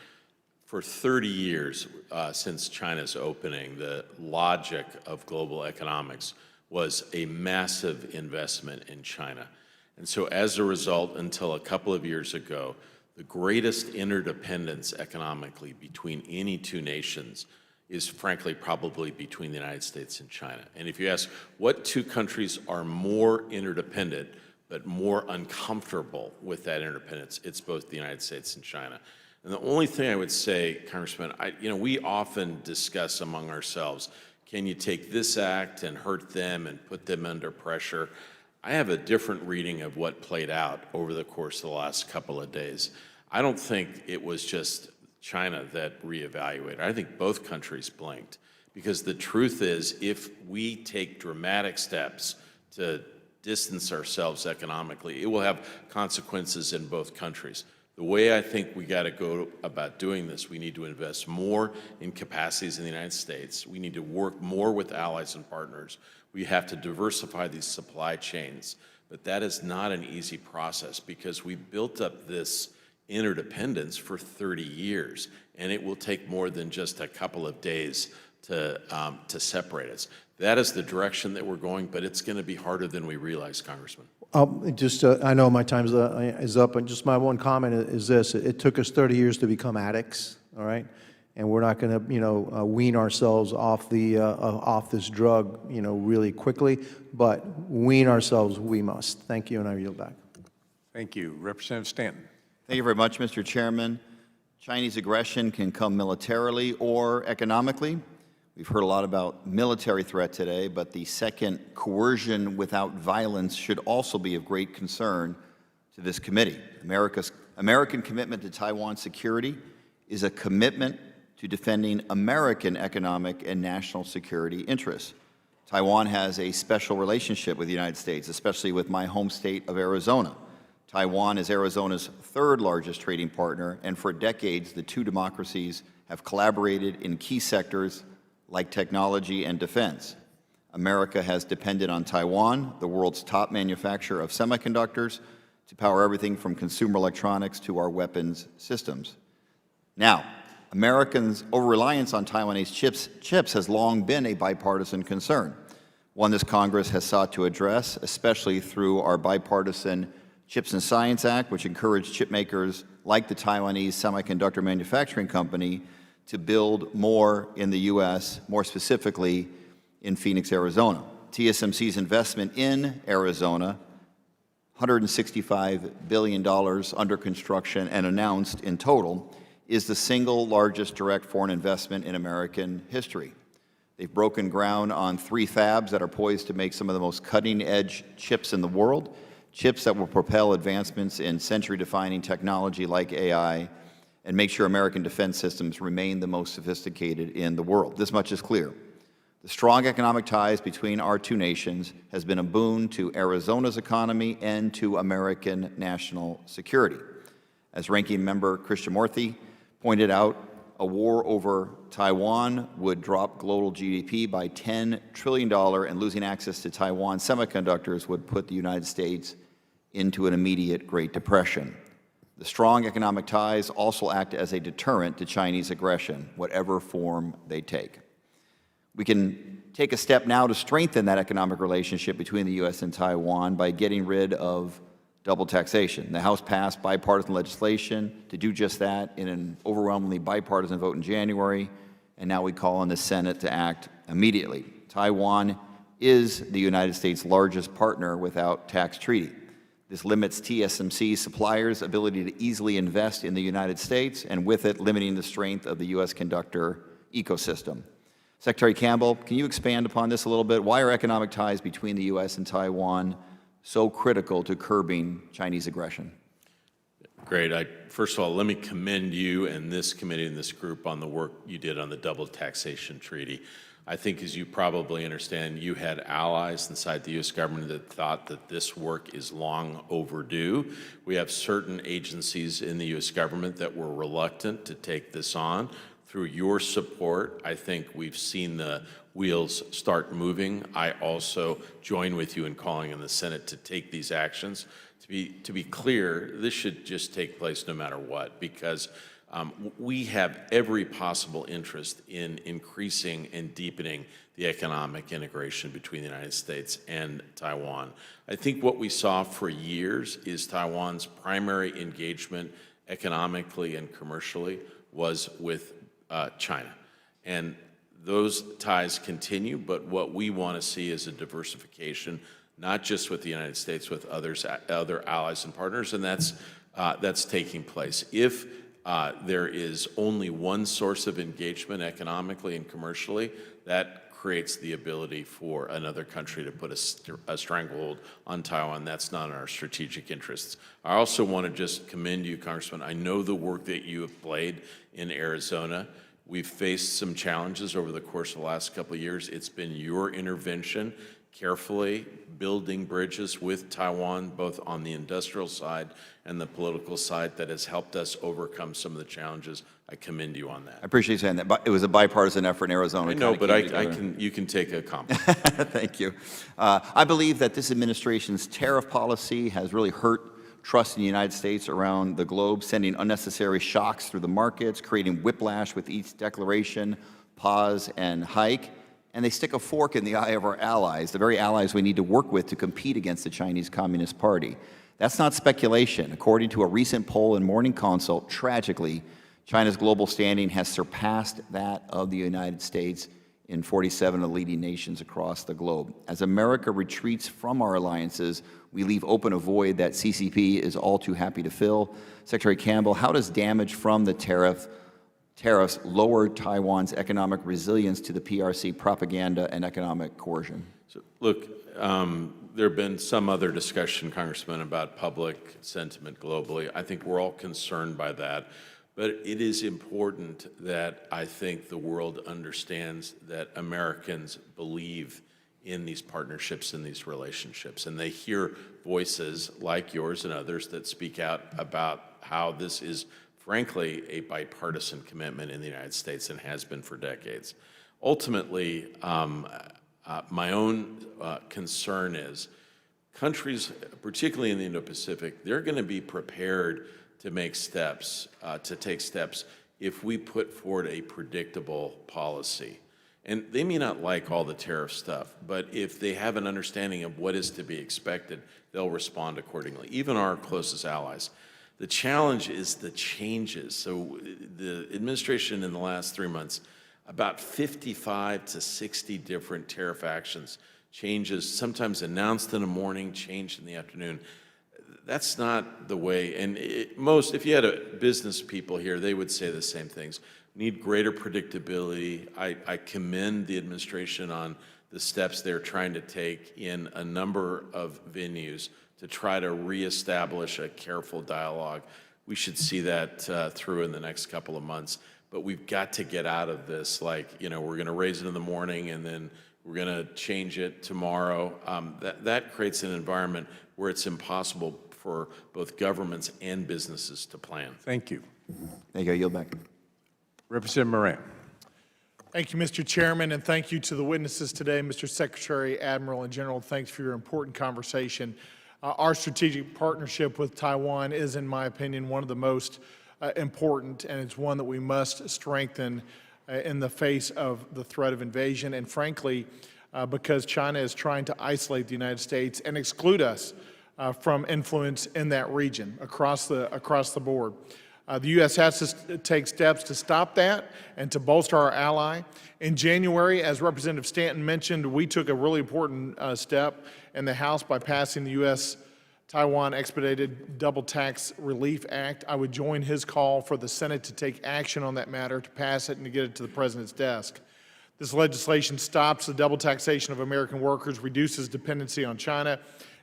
For 30 years since China's opening, the logic of global economics was a massive investment in China. And so as a result, until a couple of years ago, the greatest interdependence economically between any two nations is frankly probably between the United States and China. And if you ask what two countries are more interdependent but more uncomfortable with that interdependence, it's both the United States and China. And the only thing I would say, Congressman, we often discuss among ourselves, can you take this act and hurt them and put them under pressure? I have a different reading of what played out over the course of the last couple of days. I don't think it was just China that reevaluated. I think both countries blinked, because the truth is, if we take dramatic steps to distance ourselves economically, it will have consequences in both countries. The way I think we got to go about doing this, we need to invest more in capacities in the United States. We need to work more with allies and partners. We have to diversify these supply chains. But that is not an easy process, because we built up this interdependence for 30 years, and it will take more than just a couple of days to separate us. That is the direction that we're going, but it's going to be harder than we realize, Congressman. I know my time is up, and just my one comment is this. It took us 30 years to become addicts, all right? And we're not going to, wean ourselves off off this drug, really quickly, but wean ourselves we must. Thank you, and I yield back. Thank you. Representative Stanton. Thank you very much, Mr. Chairman. Chinese aggression can come militarily or economically. We've heard a lot about military threat today, but the second, coercion without violence, should also be of great concern to this committee. American commitment to Taiwan security is a commitment to defending American economic and national security interests. Taiwan has a special relationship with the United States, especially with my home state of Arizona. Taiwan is Arizona's third largest trading partner, and for decades, the two democracies have collaborated in key sectors like technology and defense. America has depended on Taiwan, the world's top manufacturer of semiconductors, to power everything from consumer electronics to our weapons systems. Now, Americans' over-reliance on Taiwanese chips has long been a bipartisan concern, one this Congress has sought to address, especially through our bipartisan Chips and Science Act, which encouraged chip makers like the Taiwanese Semiconductor Manufacturing Company to build more in the U.S., more specifically in Phoenix, Arizona. TSMC's investment in Arizona, $165 billion under construction and announced in total, is the single largest direct foreign investment in American history. They've broken ground on 3 fabs that are poised to make some of the most cutting-edge chips in the world, chips that will propel advancements in century-defining technology like AI, and make sure American defense systems remain the most sophisticated in the world. This much is clear. The strong economic ties between our two nations has been a boon to Arizona's economy and to American national security. As Ranking Member Krishnamurthy pointed out, a war over Taiwan would drop global GDP by $10 trillion, and losing access to Taiwan semiconductors would put the United States into an immediate Great Depression. The strong economic ties also act as a deterrent to Chinese aggression, whatever form they take. We can take a step now to strengthen that economic relationship between the U.S. and Taiwan by getting rid of double taxation. The House passed bipartisan legislation to do just that in an overwhelmingly bipartisan vote in January, and now we call on the Senate to act immediately. Taiwan is the United States' largest partner without tax treaty. This limits TSMC suppliers' ability to easily invest in the United States, and with it, limiting the strength of the U.S. conductor ecosystem. Secretary Campbell, can you expand upon this a little bit? Why are economic ties between the U.S. and Taiwan so critical to curbing Chinese aggression? Great. First of all, let me commend you and this committee and this group on the work you did on the double taxation treaty. I think, as you probably understand, you had allies inside the U.S. government that thought that this work is long overdue. We have certain agencies in the U.S. government that were reluctant to take this on. Through your support, I think we've seen the wheels start moving. I also join with you in calling on the Senate to take these actions. To be clear, this should just take place no matter what, because we have every possible interest in increasing and deepening the economic integration between the United States and Taiwan. I think what we saw for years is Taiwan's primary engagement economically and commercially was with China. And those ties continue, but what we want to see is a diversification, not just with the United States, with other allies and partners, and that's taking place. If there is only one source of engagement economically and commercially, that creates the ability for another country to put a stranglehold on Taiwan. That's not in our strategic interests. I also want to just commend you, Congressman. I know the work that you have played in Arizona. We've faced some challenges over the course of the last couple of years. It's been your intervention, carefully building bridges with Taiwan, both on the industrial side and the political side, that has helped us overcome some of the challenges. I commend you on that. I appreciate you saying that. But it was a bipartisan effort in Arizona. I know, but you can take a compliment. Thank you. I believe that this administration's tariff policy has really hurt trust in the United States around the globe, sending unnecessary shocks through the markets, creating whiplash with each declaration, pause, and hike. And they stick a fork in the eye of our allies, the very allies we need to work with to compete against the Chinese Communist Party. That's not speculation. According to a recent poll in Morning Consult, tragically, China's global standing has surpassed that of the United States in 47 of the leading nations across the globe. As America retreats from our alliances, we leave open a void that CCP is all too happy to fill. Secretary Campbell, how does damage from the tariffs lower Taiwan's economic resilience to the PRC propaganda and economic coercion? So, look, there have been some other discussion, Congressman, about public sentiment globally. I think we're all concerned by that. But it is important that I think the world understands that Americans believe in these partnerships and these relationships. And they hear voices like yours and others that speak out about how this is, frankly, a bipartisan commitment in the United States and has been for decades. Ultimately, my own concern is countries, particularly in the Indo-Pacific, they're going to be prepared to make steps, to take steps if we put forward a predictable policy. And they may not like all the tariff stuff, but if they have an understanding of what is to be expected, they'll respond accordingly, even our closest allies. The challenge is the changes. So the administration in the last 3 months, about 55 to 60 different tariff actions, changes, sometimes announced in the morning, changed in the afternoon. That's not the way, and if you had business people here, they would say the same things. Need greater predictability. I commend the administration on the steps they're trying to take in a number of venues to try to reestablish a careful dialogue. We should see that through in the next couple of months, but we've got to get out of this, like, we're going to raise it in the morning and then we're going to change it tomorrow. That creates an environment where it's impossible for both governments and businesses to plan. Thank you. Thank you. I yield back. Representative Moran. Thank you, Mr. Chairman, and thank you to the witnesses today, Mr. Secretary, Admiral, and General. Thanks for your important conversation. Our strategic partnership with Taiwan is, in my opinion, one of the most important, and it's one that we must strengthen in the face of the threat of invasion, and frankly, because China is trying to isolate the United States and exclude us from influence in that region across the board. The U.S. has to take steps to stop that and to bolster our ally. In January, as Representative Stanton mentioned, we took a really important step in the House by passing the U.S.-Taiwan Expedited Double Tax Relief Act. I would join his call for the Senate to take action on that matter, to pass it and to get it to the President's desk. This legislation stops the double taxation of American workers, reduces dependency on China,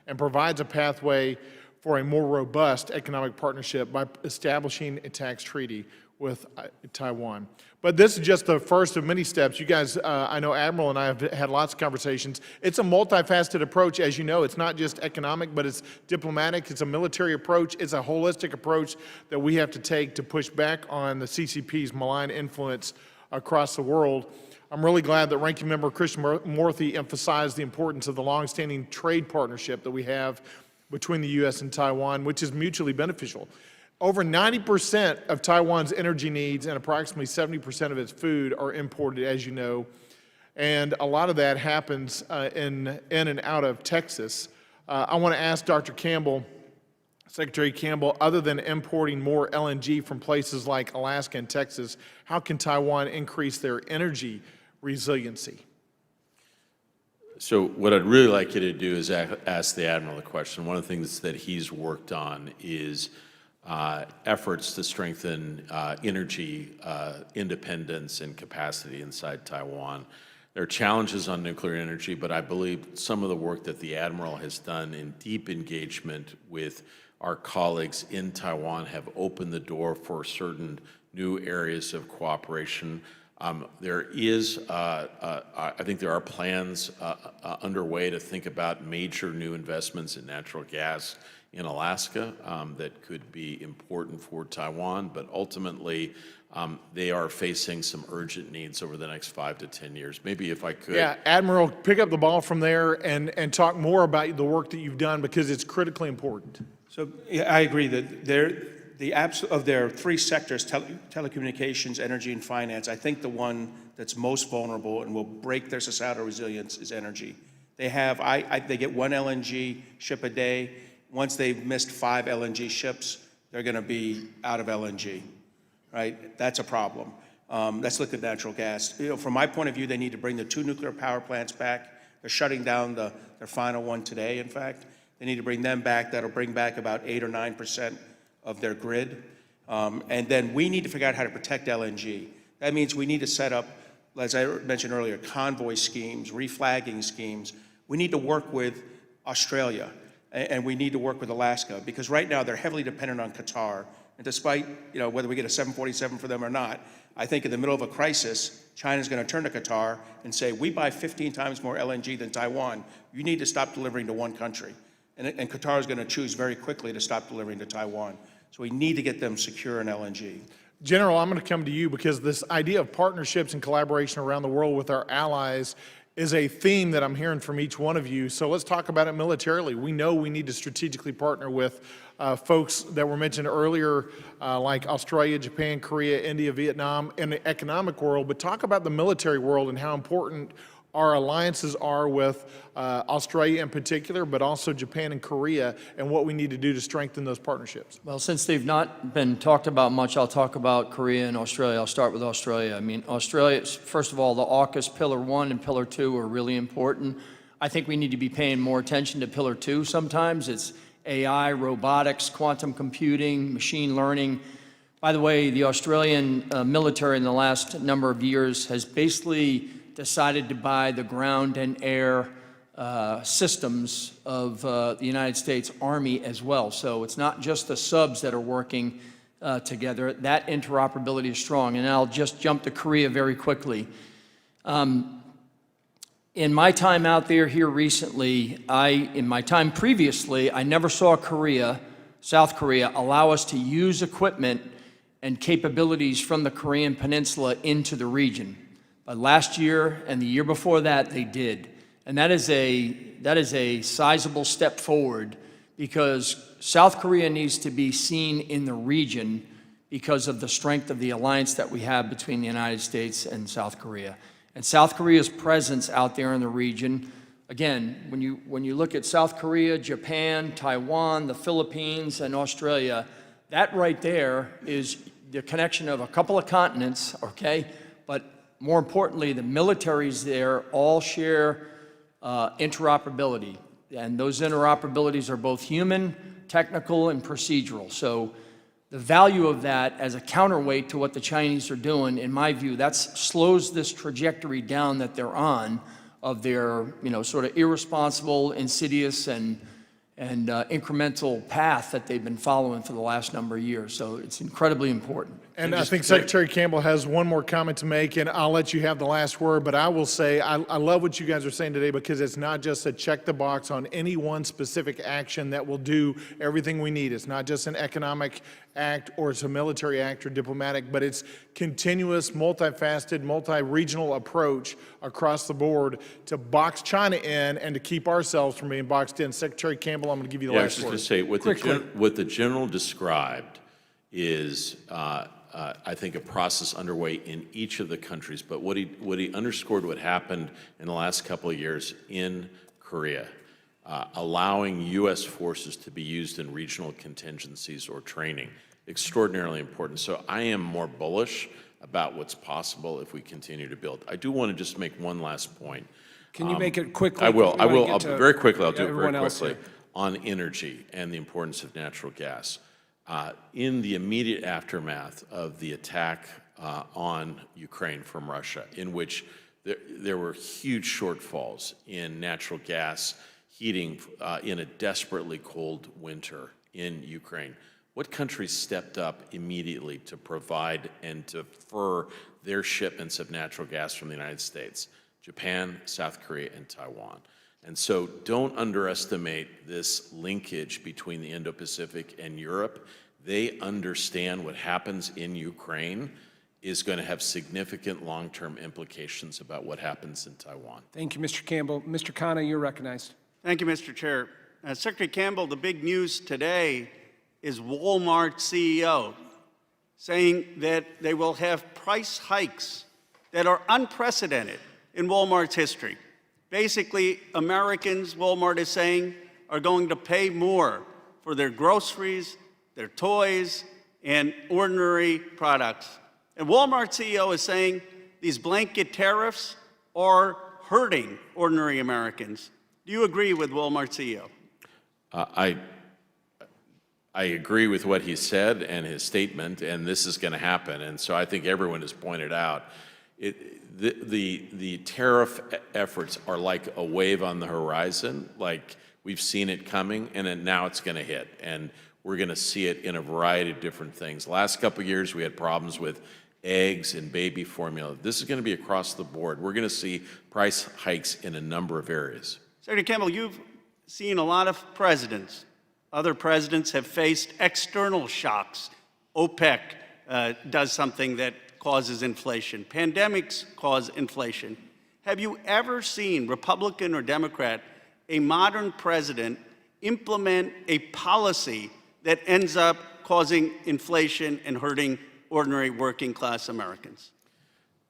and provides a pathway for a more robust economic partnership by establishing a tax treaty with Taiwan. But this is just the first of many steps. You guys, I know Admiral and I have had lots of conversations. It's a multifaceted approach. As you know, it's not just economic, but it's diplomatic, it's a military approach, it's a holistic approach that we have to take to push back on the CCP's malign influence across the world. I'm really glad that Ranking Member Christian Morthy emphasized the importance of the longstanding trade partnership that we have between the U.S. and Taiwan, which is mutually beneficial. Over 90% of Taiwan's energy needs and approximately 70% of its food are imported, as you know, and a lot of that happens in and out of Texas. I want to ask Dr. Campbell, Secretary Campbell, other than importing more LNG from places like Alaska and Texas, how can Taiwan increase their energy resiliency? So what I'd really like you to do is ask the Admiral a question. One of the things that he's worked on is efforts to strengthen energy independence and capacity inside Taiwan. There are challenges on nuclear energy, but I believe some of the work that the Admiral has done in deep engagement with our colleagues in Taiwan have opened the door for certain new areas of cooperation. There is, I think there are plans underway to think about major new investments in natural gas in Alaska that could be important for Taiwan, but ultimately they are facing some urgent needs over the next 5 to 10 years. Maybe if I could. Yeah, Admiral, pick up the ball from there and talk more about the work that you've done, because it's critically important. So yeah, I agree that of their three sectors, telecommunications, energy, and finance, I think the one that's most vulnerable and will break their societal resilience is energy. They have, they get one LNG ship a day. Once they've missed 5 LNG ships, they're going to be out of LNG, right? That's a problem. That's liquid natural gas. You know, from my point of view, they need to bring the 2 nuclear power plants back. They're shutting down their final one today, in fact. They need to bring them back. That'll bring back about 8 or 9% of their grid. And then we need to figure out how to protect LNG. That means we need to set up, as I mentioned earlier, convoy schemes, reflagging schemes. We need to work with Australia, and we need to work with Alaska, because right now they're heavily dependent on Qatar. And despite, you know, whether we get a 747 for them or not, I think in the middle of a crisis, China's going to turn to Qatar and say, we buy 15 times more LNG than Taiwan. You need to stop delivering to one country. And Qatar is going to choose very quickly to stop delivering to Taiwan. So we need to get them secure in LNG. General, I'm going to come to you, because this idea of partnerships and collaboration around the world with our allies is a theme that I'm hearing from each one of you. So let's talk about it militarily. We know we need to strategically partner with folks that were mentioned earlier, like Australia, Japan, Korea, India, Vietnam, in the economic world. But talk about the military world and how important our alliances are with Australia in particular, but also Japan and Korea, and what we need to do to strengthen those partnerships. Well, since they've not been talked about much, I'll talk about Korea and Australia. I'll start with Australia. I mean, Australia, first of all, the AUKUS Pillar 1 and Pillar 2 are really important. I think we need to be paying more attention to Pillar 2 sometimes. It's AI, robotics, quantum computing, machine learning. By the way, the Australian military in the last number of years has basically decided to buy the ground and air systems of the United States Army as well. So it's not just the subs that are working together. That interoperability is strong. And I'll just jump to Korea very quickly. In my time out there here recently, in my time previously, I never saw South Korea, allow us to use equipment and capabilities from the Korean Peninsula into the region. But last year and the year before that, they did. And that is a sizable step forward, because South Korea needs to be seen in the region because of the strength of the alliance that we have between the United States and South Korea. And South Korea's presence out there in the region, again, when you look at South Korea, Japan, Taiwan, the Philippines, and Australia, that right there is the connection of a couple of continents, okay? But more importantly, the militaries there all share interoperability. And those interoperabilities are both human, technical, and procedural. So the value of that as a counterweight to what the Chinese are doing, in my view, that slows this trajectory down that they're on of their, sort of irresponsible, insidious, and incremental path that they've been following for the last number of years. So it's incredibly important. And I think Secretary Campbell has one more comment to make, and I'll let you have the last word, but I will say I love what you guys are saying today, because it's not just a check the box on any one specific action that will do everything we need. It's not just an economic act or it's a military act or diplomatic, but it's continuous, multifaceted, multi-regional approach across the board to box China in and to keep ourselves from being boxed in. Secretary Campbell, I'm going to give you the last word. I was just going to say, what the General described is, I think, a process underway in each of the countries. But what he underscored what happened in the last couple of years in Korea, allowing U.S. forces to be used in regional contingencies or training, extraordinarily important. So I am more bullish about what's possible if we continue to build. I do want to just make one last point. Can you make it quickly? I will. Very quickly. I'll do it very else quickly. On energy and the importance of natural gas. In the immediate aftermath of the attack on Ukraine from Russia, in which there were huge shortfalls in natural gas heating in a desperately cold winter in Ukraine, what countries stepped up immediately to provide and to defer their shipments of natural gas from the United States? Japan, South Korea, and Taiwan. And so don't underestimate this linkage between the Indo-Pacific and Europe. They understand what happens in Ukraine is going to have significant long-term implications about what happens in Taiwan. Thank you, Mr. Campbell. Mr. Khanna, you're recognized. Thank you, Mr. Chair. Secretary Campbell, the big news today is Walmart CEO saying that they will have price hikes that are unprecedented in Walmart's history. Basically, Americans, Walmart is saying, are going to pay more for their groceries, their toys, and ordinary products. And Walmart CEO is saying these blanket tariffs are hurting ordinary Americans. Do you agree with Walmart CEO? I agree with what he said and his statement, and this is going to happen. And so I think everyone has pointed out the tariff efforts are like a wave on the horizon. Like we've seen it coming, and then now it's going to hit. And we're going to see it in a variety of different things. Last couple of years, we had problems with eggs and baby formula. This is going to be across the board. We're going to see price hikes in a number of areas. Secretary Campbell, you've seen a lot of presidents. Other presidents have faced external shocks. OPEC does something that causes inflation. Pandemics cause inflation. Have you ever seen, Republican or Democrat, a modern president implement a policy that ends up causing inflation and hurting ordinary working class Americans?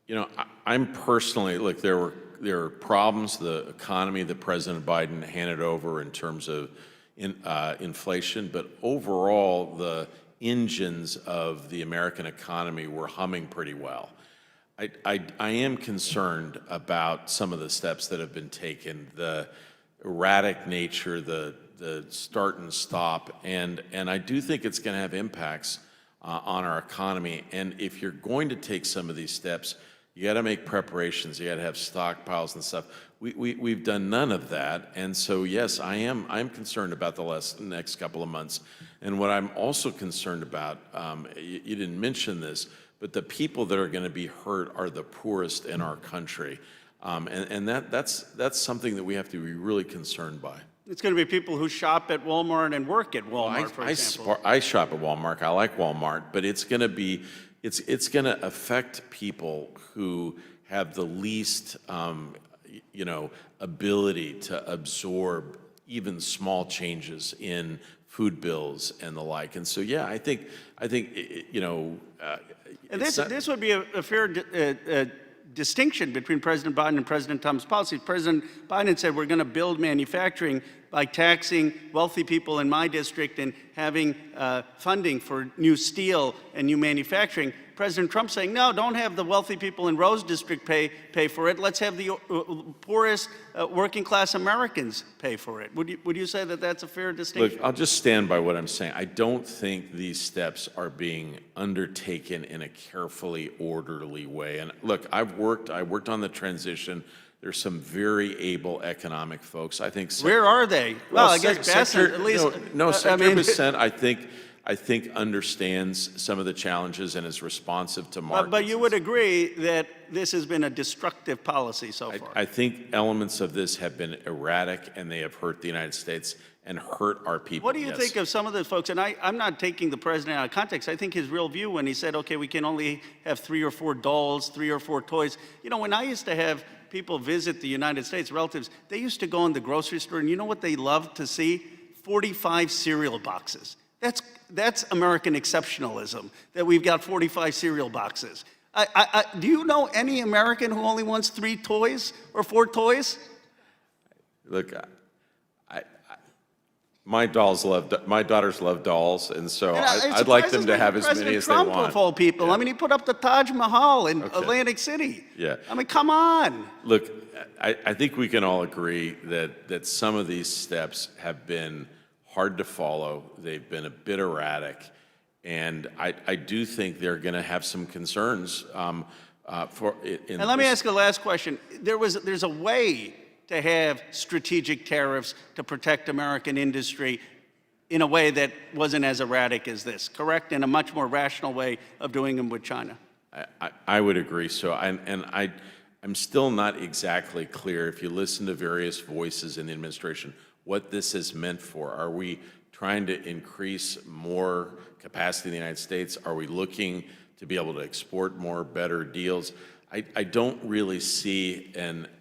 You know, I'm personally, look, there were problems, the economy that President Biden handed over in terms of inflation, but overall, the engines of the American economy were humming pretty well. I am concerned about some of the steps that have been taken, the erratic nature, the start and stop, and I do think it's going to have impacts on our economy. And if you're going to take some of these steps, you got to make preparations. You got to have stockpiles and stuff. We've done none of that, and so yes, I'm concerned about the next couple of months. And what I'm also concerned about, you didn't mention this, but the people that are going to be hurt are the poorest in our country, and that's something that we have to be really concerned by. It's going to be people who shop at Walmart and work at Walmart, for example. I shop at Walmart. I like Walmart, but it's going to be, it's going to affect people who have the least, ability to absorb even small changes in food bills and the like. And so, yeah, I think you know, And this would be a fair distinction between President Biden and President Trump's policies. President Biden said we're going to build manufacturing by taxing wealthy people in my district and having funding for new steel and new manufacturing. President Trump saying, no, don't have the wealthy people in Rose District pay for it. Let's have the poorest working class Americans pay for it. Would you say that that's a fair distinction? Look, I'll just stand by what I'm saying. I don't think these steps are being undertaken in a carefully orderly way. And look, I worked on the transition. There's some very able economic folks. I think. Where are they? Well, I guess Bassett, at least. No, Secretary Bissett, I think understands some of the challenges and is responsive to markets. But you would agree that this has been a destructive policy so far? I think elements of this have been erratic, and they have hurt the United States and hurt our people. What do you think of some of those folks? And I'm not taking the president out of context. I think his real view when he said, okay, we can only have 3 or 4 dolls, 3 or 4 toys. You know, when I used to have people visit the United States, relatives, they used to go in the grocery store, and you know what they loved to see? 45 cereal boxes. That's American exceptionalism, that we've got 45 cereal boxes. Do you know any American who only wants 3 toys or 4 toys? Look, my daughters love dolls, and so I'd like them to have as many as they want. President Trump of all people. Yeah. I mean, he put up the Taj Mahal in Atlantic City. Yeah. I mean, come on. Look, I think we can all agree that some of these steps have been hard to follow. They've been a bit erratic, and I do think they're going to have some concerns. And let me ask a last question. There's a way to have strategic tariffs to protect American industry in a way that wasn't as erratic as this, correct? In a much more rational way of doing them with China. I would agree. So, I'm still not exactly clear, if you listen to various voices in the administration, what this is meant for. Are we trying to increase more capacity in the United States? Are we looking to be able to export more, better deals? I don't really see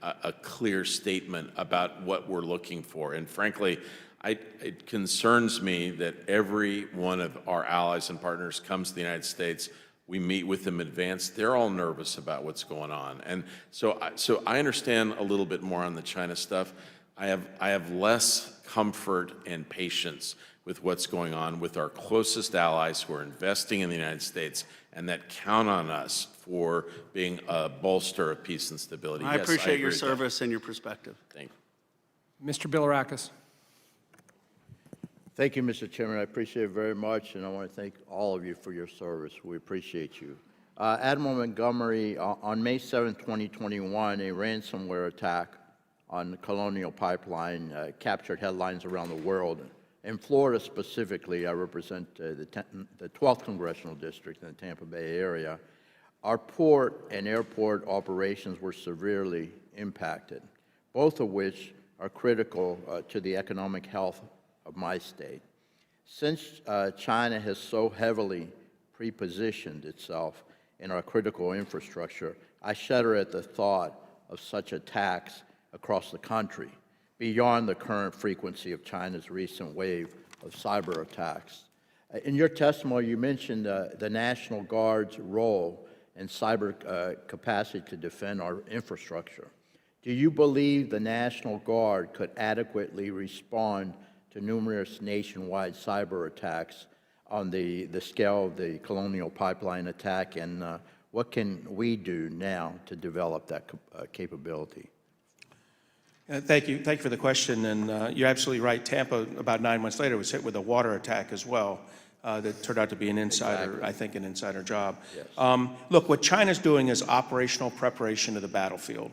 a clear statement about what we're looking for. And frankly, it concerns me that every one of our allies and partners comes to the United States. We meet with them in advance. They're all nervous about what's going on. And so I understand a little bit more on the China stuff. I have less comfort and patience with what's going on with our closest allies who are investing in the United States and that count on us for being a bolster of peace and stability. I appreciate your service and your perspective. Thank you. Mr. Bilirakis. Thank you, Mr. Chairman. I appreciate it very much, and I want to thank all of you for your service. We appreciate you. Admiral Montgomery, on May 7, 2021, a ransomware attack on the Colonial Pipeline captured headlines around the world. In Florida specifically, I represent the 12th Congressional District in the Tampa Bay area. Our port and airport operations were severely impacted, both of which are critical to the economic health of my state. Since China has so heavily prepositioned itself in our critical infrastructure, I shudder at the thought of such attacks across the country, beyond the current frequency of China's recent wave of cyber attacks. In your testimony, you mentioned the National Guard's role in cyber capacity to defend our infrastructure. Do you believe the National Guard could adequately respond to numerous nationwide cyber attacks on the scale of the Colonial Pipeline attack, and what can we do now to develop that capability? Thank you. Thank you for the question. And you're absolutely right. Tampa, about 9 months later, was hit with a water attack as well that turned out to be an insider, I think, an insider job. Yes. Look, what China's doing is operational preparation of the battlefield.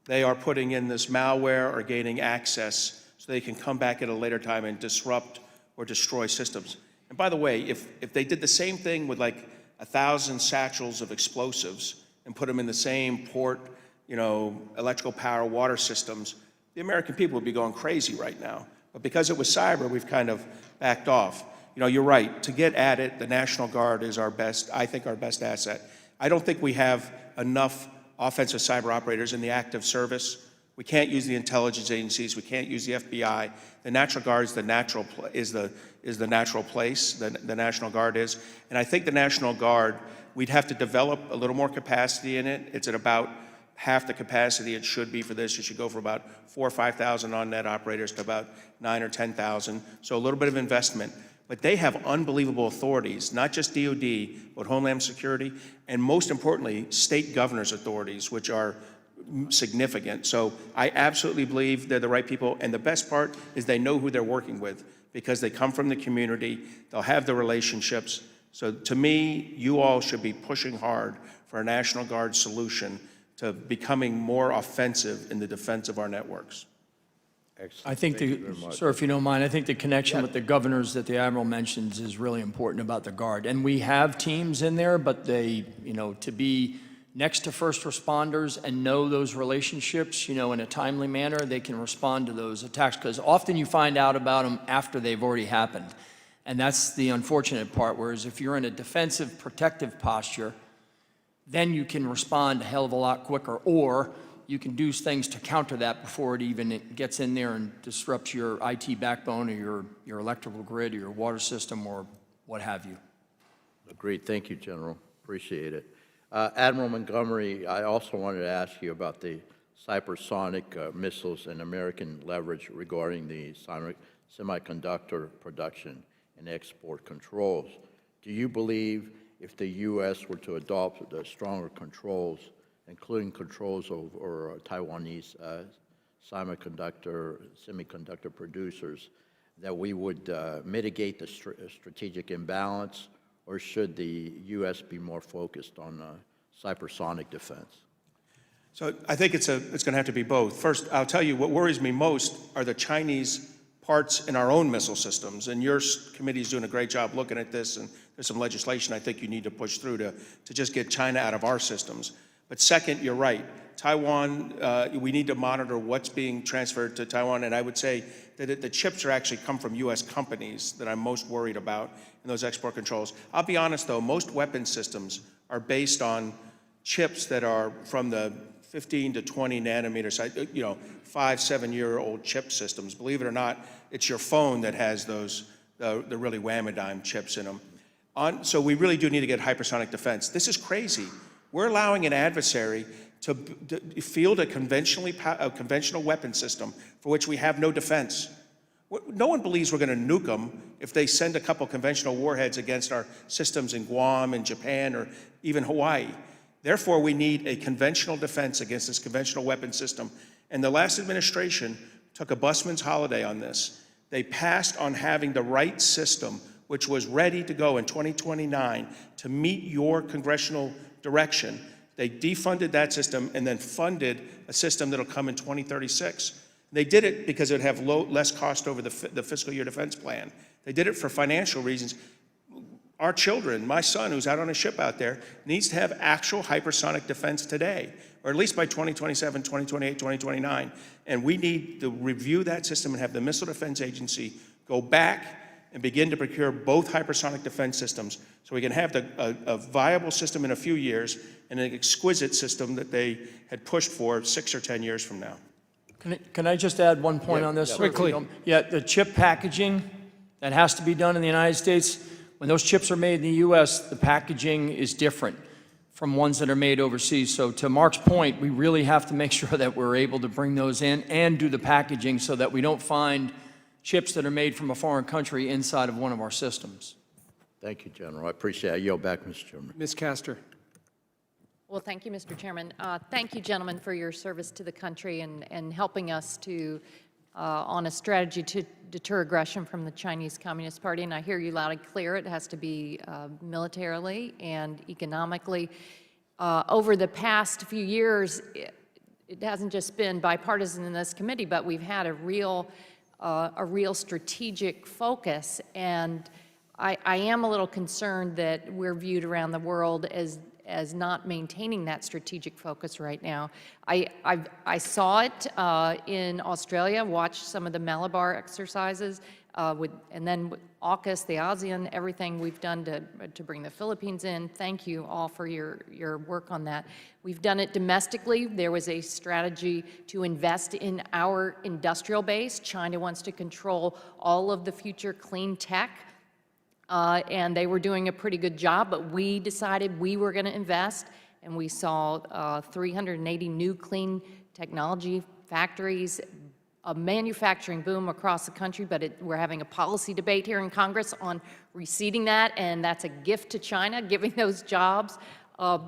They are putting in this malware or gaining access so they can come back at a later time and disrupt or destroy systems. And by the way, if they did the same thing with like 1,000 satchels of explosives and put them in the same port, electrical power, water systems, the American people would be going crazy right now. But because it was cyber, we've kind of backed off. You're right. To get at it, the National Guard is our best asset. I don't think we have enough offensive cyber operators in the active service We can't use the intelligence agencies. We can't use the FBI. The National Guard is the natural natural place. The National Guard is, and I think the National Guard, we'd have to develop a little more capacity in it. It's at about half the capacity it should be for this. It should go from about 4,000 or 5,000 on-net operators to about 9,000 or 10,000. So a little bit of investment. But they have unbelievable authorities, not just DOD, but Homeland Security, and most importantly, state governors' authorities, which are significant. So I absolutely believe they're the right people, and the best part is they know who they're working with because they come from the community, they'll have the relationships. So to me, you all should be pushing hard for a National Guard solution to becoming more offensive in the defense of our networks. Excellent. I think, sir, if you don't mind, I think the connection with the governors that the Admiral mentions is really important about the Guard. And we have teams in there, but they, to be next to first responders and know those relationships, in a timely manner, they can respond to those attacks. Because often you find out about them after they've already happened. And that's the unfortunate part, whereas if you're in a defensive, protective posture, then you can respond a hell of a lot quicker, or you can do things to counter that before it even gets in there and disrupts your IT backbone or your electrical grid or your water system or what have you. Agreed. Thank you, General. Appreciate it. Admiral Montgomery, I also wanted to ask you about the hypersonic missiles and American leverage regarding the semiconductor production and export controls. Do you believe if the U.S. were to adopt the stronger controls, including controls over Taiwanese semiconductor producers, that we would mitigate the strategic imbalance, or should the U.S. be more focused on hypersonic defense? So I think it's going to have to be both. First, I'll tell you what worries me most are the Chinese parts in our own missile systems, and your committee is doing a great job looking at this, and there's some legislation I think you need to push through to just get China out of our systems. But second, you're right. Taiwan, we need to monitor what's being transferred to Taiwan, and I would say that the chips are actually come from U.S. companies that I'm most worried about in those export controls. I'll be honest, though, most weapon systems are based on chips that are from the 15 to 20 nanometer, 5-7-year-old chip systems. Believe it or not, it's your phone that has those, the really whammy-dime chips in them. So we really do need to get hypersonic defense. This is crazy. We're allowing an adversary to field a conventional weapon system for which we have no defense. No one believes we're going to nuke them if they send a couple conventional warheads against our systems in Guam and Japan or even Hawaii. Therefore, we need a conventional defense against this conventional weapon system. And the last administration took a busman's holiday on this. They passed on having the right system, which was ready to go in 2029 to meet your congressional direction. They defunded that system and then funded a system that'll come in 2036. They did it because it would have less cost over the fiscal year defense plan. They did it for financial reasons. Our children, my son who's out on a ship out there, needs to have actual hypersonic defense today, or at least by 2027, 2028, 2029. And we need to review that system and have the Missile Defense Agency go back and begin to procure both hypersonic defense systems so we can have a viable system in a few years and an exquisite system that they had pushed for 6 or 10 years from now. Can I just add one point on this? Yeah, quickly. Yeah, the chip packaging that has to be done in the United States, when those chips are made in the U.S., the packaging is different from ones that are made overseas. So to Mark's point, we really have to make sure that we're able to bring those in and do the packaging so that we don't find chips that are made from a foreign country inside of one of our systems. Thank you, General. I appreciate it. I yield back, Mr. Chairman. Ms. Castor. Well, thank you, Mr. Chairman. Thank you, gentlemen, for your service to the country and helping us to on a strategy to deter aggression from the Chinese Communist Party. And I hear you loud and clear. It has to be militarily and economically. Over the past few years, it hasn't just been bipartisan in this committee, but we've had a real strategic focus. And I am a little concerned that we're viewed around the world as not maintaining that strategic focus right now. I saw it in Australia, watched some of the Malabar exercises. and then with AUKUS, the ASEAN, everything we've done to bring the Philippines in. Thank you all for your work on that. We've done it domestically. There was a strategy to invest in our industrial base. China wants to control all of the future clean tech, and they were doing a pretty good job, but we decided we were going to invest, and we saw 380 new clean technology factories, a manufacturing boom across the country, but we're having a policy debate here in Congress on reseeding that, and that's a gift to China, giving those jobs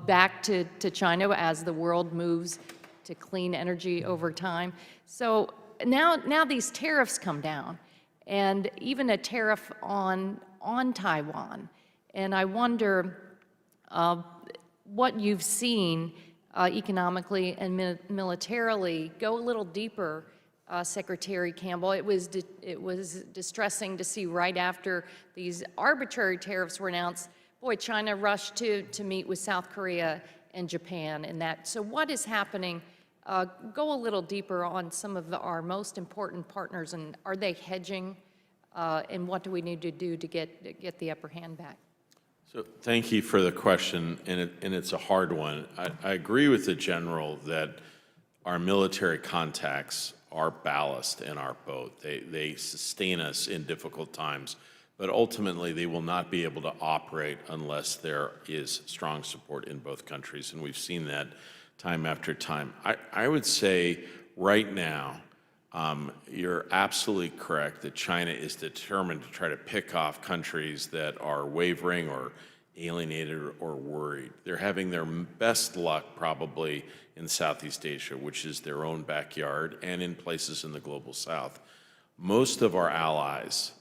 back to China as the world moves to clean energy over time. So now these tariffs come down, and even a tariff on Taiwan. And I wonder what you've seen economically and militarily. Go a little deeper, Secretary Campbell. It was distressing to see right after these arbitrary tariffs were announced, boy, China rushed to meet with South Korea and Japan and that. So what is happening? Go a little deeper on some of our most important partners, and are they hedging? And what do we need to do to get the upper hand back? So thank you for the question, and it's a hard one. I agree with the General that our military contacts are ballast in our boat. They sustain us in difficult times, but ultimately they will not be able to operate unless there is strong support in both countries, and we've seen that time after time. I would say right now, you're absolutely correct that China is determined to try to pick off countries that are wavering or alienated or worried. They're having their best luck probably in Southeast Asia, which is their own backyard, and in places in the global south. Most of our allies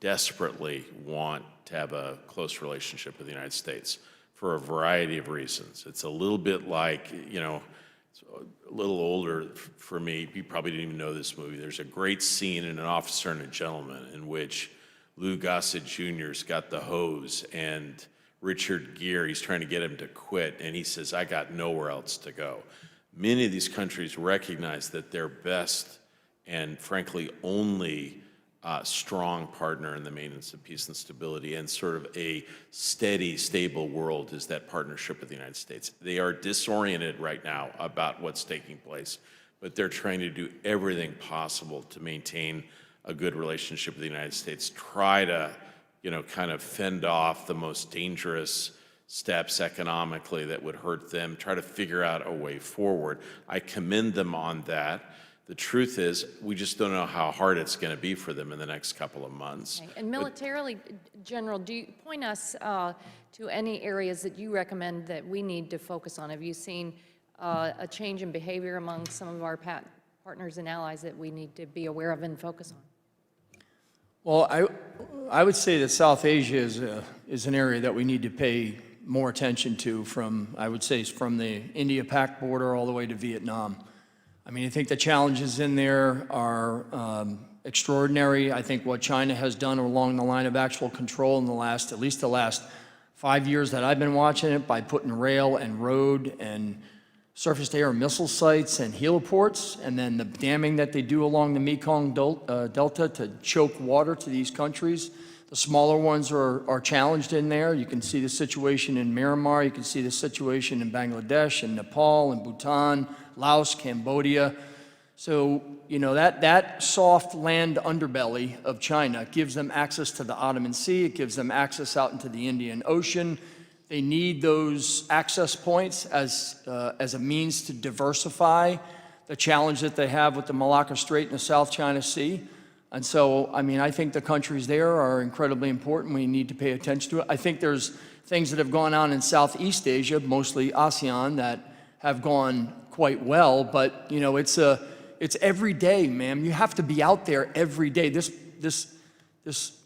desperately want to have a close relationship with the United States for a variety of reasons. It's a little bit like, you know, it's a little older for me. You probably didn't even know this movie. There's a great scene in An Officer and a Gentleman in which Lou Gossett Jr.'s got the hose and Richard Gere, he's trying to get him to quit, and he says, I got nowhere else to go. Many of these countries recognize that their best and frankly only strong partner in the maintenance of peace and stability and sort of a steady, stable world is that partnership with the United States. They are disoriented right now about what's taking place, but they're trying to do everything possible to maintain a good relationship with the United States, try to, you know, kind of fend off the most dangerous steps economically that would hurt them, try to figure out a way forward. I commend them on that. The truth is, we just don't know how hard it's going to be for them in the next couple of months. Okay. And militarily, General, do you point us to any areas that you recommend that we need to focus on? Have you seen a change in behavior among some of our partners and allies that we need to be aware of and focus on? Well, I would say that South Asia is an area that we need to pay more attention to I would say, from the India-Pak border all the way to Vietnam. I mean, I think the challenges in there are extraordinary. I think what China has done along the line of actual control in at least the last 5 years that I've been watching it, by putting rail and road and surface-to-air missile sites and heliports, and then the damming that they do along the Mekong Delta to choke water to these countries. The smaller ones are challenged in there. You can see the situation in Myanmar. You can see the situation in Bangladesh and Nepal and Bhutan, Laos, Cambodia. So, you know, that soft land underbelly of China gives them access to the Ottoman Sea. It gives them access out into the Indian Ocean. They need those access points as a means to diversify the challenge that they have with the Malacca Strait and the South China Sea. And so, I mean, I think the countries there are incredibly important. We need to pay attention to it. I think there's things that have gone on in Southeast Asia, mostly ASEAN, that have gone quite well. But, you know, it's every day, ma'am. You have to be out there every day. This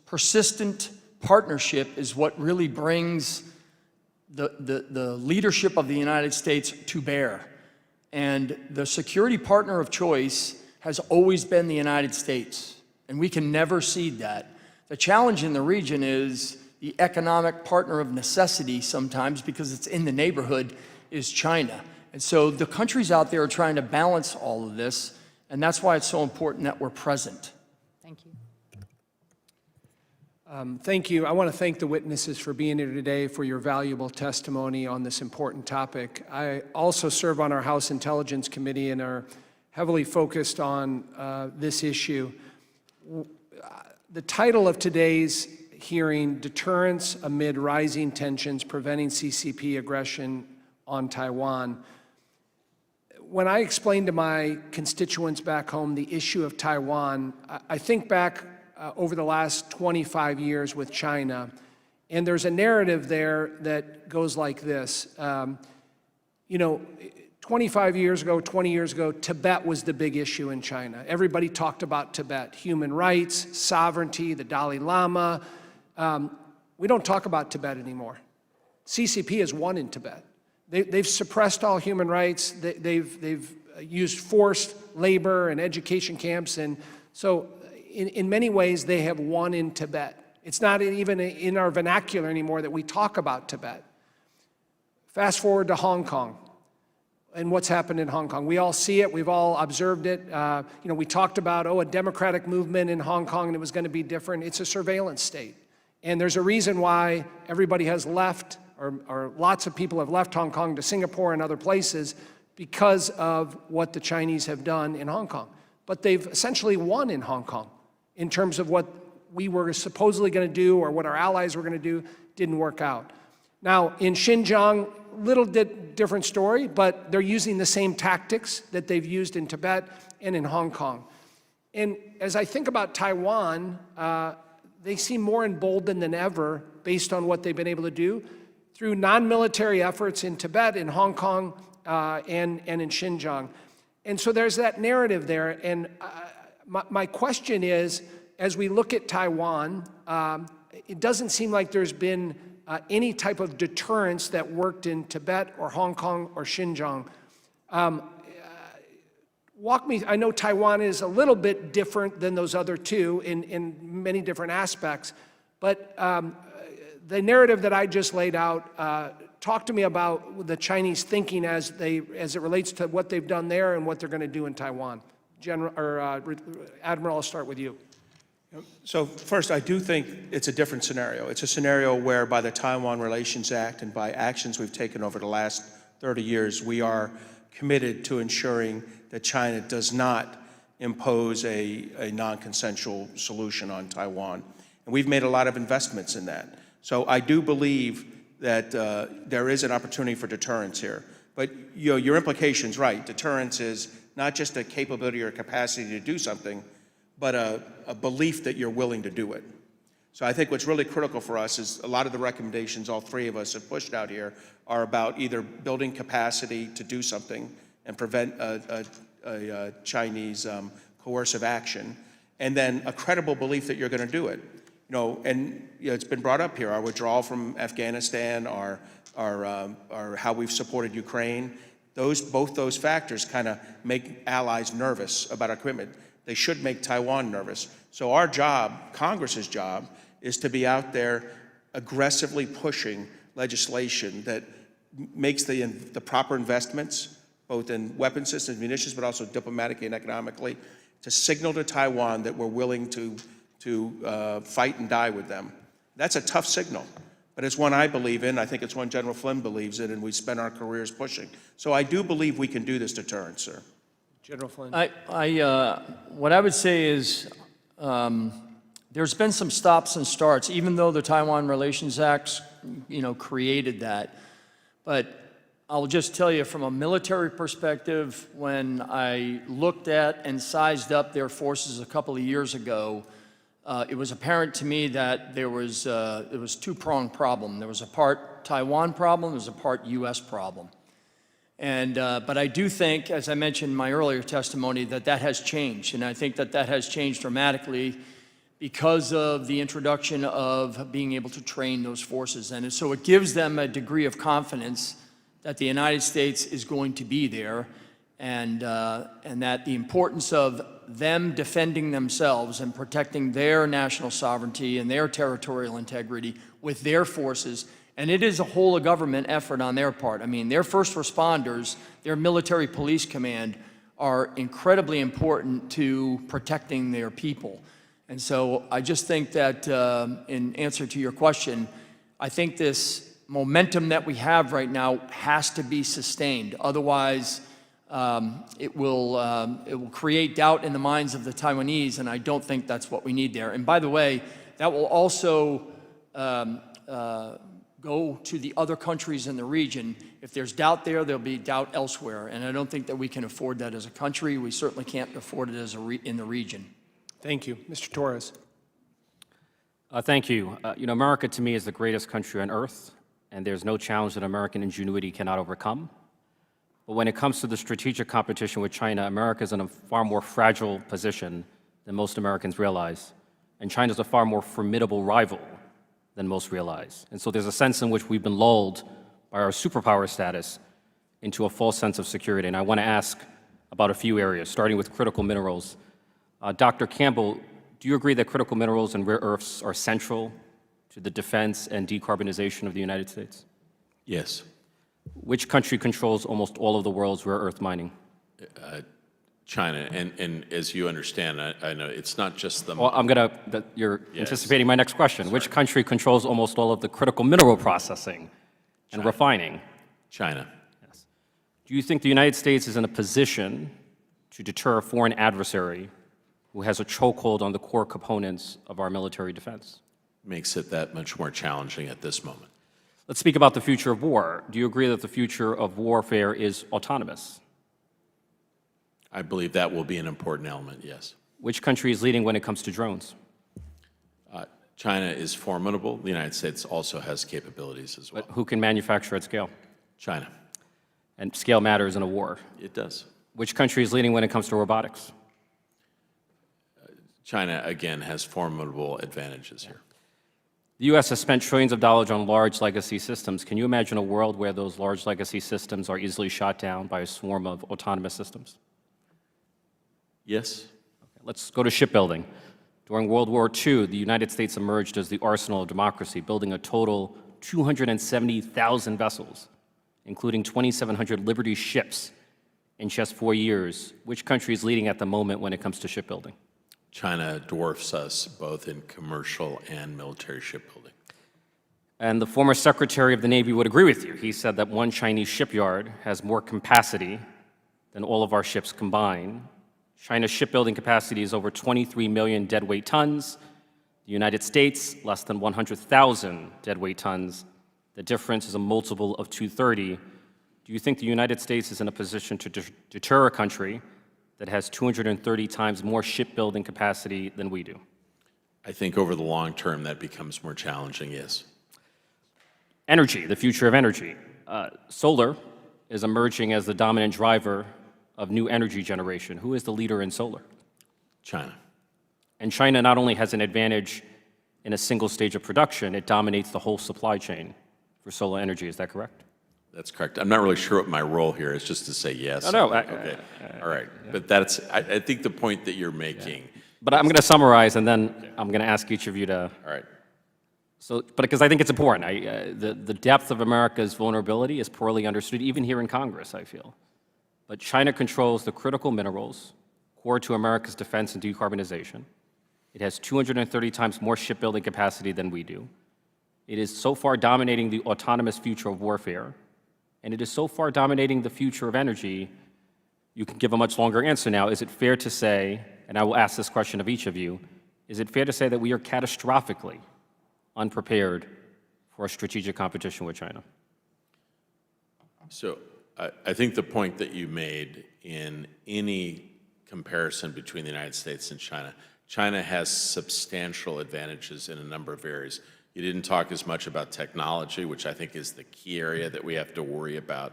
persistent partnership is what really brings the leadership of the United States to bear. And the security partner of choice has always been the United States, and we can never cede that. The challenge in the region is the economic partner of necessity sometimes, because it's in the neighborhood, is China. And so the countries out there are trying to balance all of this, and that's why it's so important that we're present. Thank you. Thank you. I want to thank the witnesses for being here today, for your valuable testimony on this important topic. I also serve on our House Intelligence Committee and are heavily focused on this issue. The title of today's hearing, Deterrence Amid Rising Tensions, Preventing CCP Aggression on Taiwan. When I explain to my constituents back home the issue of Taiwan, I think back over the last 25 years with China, and there's a narrative there that goes like this. 25 years ago, 20 years ago, Tibet was the big issue in China. Everybody talked about Tibet, human rights, sovereignty, the Dalai Lama. We don't talk about Tibet anymore. CCP has won in Tibet. They've suppressed all human rights. They've used forced labor and education camps, and so in many ways, they have won in Tibet. It's not even in our vernacular anymore that we talk about Tibet. Fast forward to Hong Kong and what's happened in Hong Kong. We all see it. We've all observed it. We talked about, a democratic movement in Hong Kong and it was going to be different. It's a surveillance state. And there's a reason why everybody has left, or lots of people have left Hong Kong to Singapore and other places because of what the Chinese have done in Hong Kong. But they've essentially won in Hong Kong. In terms of what we were supposedly going to do or what our allies were going to do, didn't work out. Now, in Xinjiang, little different story, but they're using the same tactics that they've used in Tibet and in Hong Kong. And as I think about Taiwan, they seem more emboldened than ever based on what they've been able to do through non-military efforts in Tibet, in Hong Kong, and in Xinjiang. And so there's that narrative there. And my question is, as we look at Taiwan, it doesn't seem like there's been any type of deterrence that worked in Tibet or Hong Kong or Xinjiang. Walk me, I know Taiwan is a little bit different than those other two in many different aspects, but the narrative that I just laid out, talk to me about the Chinese thinking as it relates to what they've done there and what they're going to do in Taiwan. Admiral, I'll start with you. So first, I do think it's a different scenario. It's a scenario where by the Taiwan Relations Act and by actions we've taken over the last 30 years, we are committed to ensuring that China does not impose a non-consensual solution on Taiwan. And we've made a lot of investments in that. So I do believe that there is an opportunity for deterrence here. But your implication's right. Deterrence is not just a capability or capacity to do something, but a belief that you're willing to do it. So I think what's really critical for us is a lot of the recommendations all three of us have pushed out here are about either building capacity to do something and prevent a Chinese coercive action, and then a credible belief that you're going to do it. It's been brought up here, our withdrawal from Afghanistan, our how we've supported Ukraine. Both those factors kind of make allies nervous about our commitment. They should make Taiwan nervous. So our job, Congress's job, is to be out there aggressively pushing legislation that makes the proper investments, both in weapon systems, munitions, but also diplomatically and economically, to signal to Taiwan that we're willing to fight and die with them. That's a tough signal, but it's one I believe in. I think it's one General Flynn believes in, and we spent our careers pushing. So I do believe we can do this deterrence, sir. General Flynn. What I would say is there's been some stops and starts, even though the Taiwan Relations Act, created that. But I'll just tell you from a military perspective, when I looked at and sized up their forces a couple of years ago, it was apparent to me that there was two-pronged problem. There was a part Taiwan problem, there was a part U.S. problem. But I do think, as I mentioned in my earlier testimony, that has changed. And I think that has changed dramatically because of the introduction of being able to train those forces. And so it gives them a degree of confidence that the United States is going to be there, and that the importance of them defending themselves and protecting their national sovereignty and their territorial integrity with their forces. And it is a whole of government effort on their part. I mean, their first responders, their military police command, are incredibly important to protecting their people. And so I just think that, in answer to your question, I think this momentum that we have right now has to be sustained. Otherwise, it will create doubt in the minds of the Taiwanese, and I don't think that's what we need there. And by the way, that will also go to the other countries in the region. If there's doubt there, there'll be doubt elsewhere, and I don't think that we can afford that as a country. We certainly can't afford it as in the region. Thank you. Mr. Torres. Thank you. America to me is the greatest country on earth, and there's no challenge that American ingenuity cannot overcome. But when it comes to the strategic competition with China, America is in a far more fragile position than most Americans realize, and China is a far more formidable rival than most realize. And so there's a sense in which we've been lulled by our superpower status into a false sense of security. And I want to ask about a few areas, starting with critical minerals. Dr. Campbell, do you agree that critical minerals and rare earths are central to the defense and decarbonization of the United States? Yes. Which country controls almost all of the world's rare earth mining? China, and as you understand, I know it's not just the... Well, you're Yes. anticipating my next question. Sorry. Which country controls almost all of the critical mineral processing and refining? China. Yes. Do you think the United States is in a position to deter a foreign adversary who has a chokehold on the core components of our military defense? Makes it that much more challenging at this moment. Let's speak about the future of war. Do you agree that the future of warfare is autonomous? I believe that will be an important element, yes. Which country is leading when it comes to drones? China is formidable. The United States also has capabilities as well. But who can manufacture at scale? China. And scale matters in a war. It does. Which country is leading when it comes to robotics? China, again, has formidable advantages here. The U.S. has spent trillions of dollars on large legacy systems. Can you imagine a world where those large legacy systems are easily shot down by a swarm of autonomous systems? Yes. Okay, let's go to shipbuilding. During World War II, the United States emerged as the arsenal of democracy, building a total 270,000 vessels, including 2,700 Liberty ships in just 4 years. Which country is leading at the moment when it comes to shipbuilding? China dwarfs us both in commercial and military shipbuilding. And the former Secretary of the Navy would agree with you. He said that one Chinese shipyard has more capacity than all of our ships combined. China's shipbuilding capacity is over 23 million deadweight tons. The United States, less than 100,000 deadweight tons. The difference is a multiple of 230. Do you think the United States is in a position to deter a country that has 230 times more shipbuilding capacity than we do? I think over the long term that becomes more challenging, yes. Energy, the future of energy. Solar is emerging as the dominant driver of new energy generation. Who is the leader in solar? China. And China not only has an advantage in a single stage of production, it dominates the whole supply chain for solar energy. Is that correct? That's correct. I'm not really sure what my role here is, just to say yes. No. Okay. All right. But that's, I think the point that you're making. Yeah. But I'm going to summarize, and then I'm going to ask each of you to. All right. So, but because I think it's important, the depth of America's vulnerability is poorly understood, even here in Congress, I feel. But China controls the critical minerals core to America's defense and decarbonization. It has 230 times more shipbuilding capacity than we do. It is so far dominating the autonomous future of warfare, and it is so far dominating the future of energy, you can give a much longer answer now. Is it fair to say, and I will ask this question of each of you, is it fair to say that we are catastrophically unprepared for a strategic competition with China? So I think the point that you made in any comparison between the United States and China, China has substantial advantages in a number of areas. You didn't talk as much about technology, which I think is the key area that we have to worry about.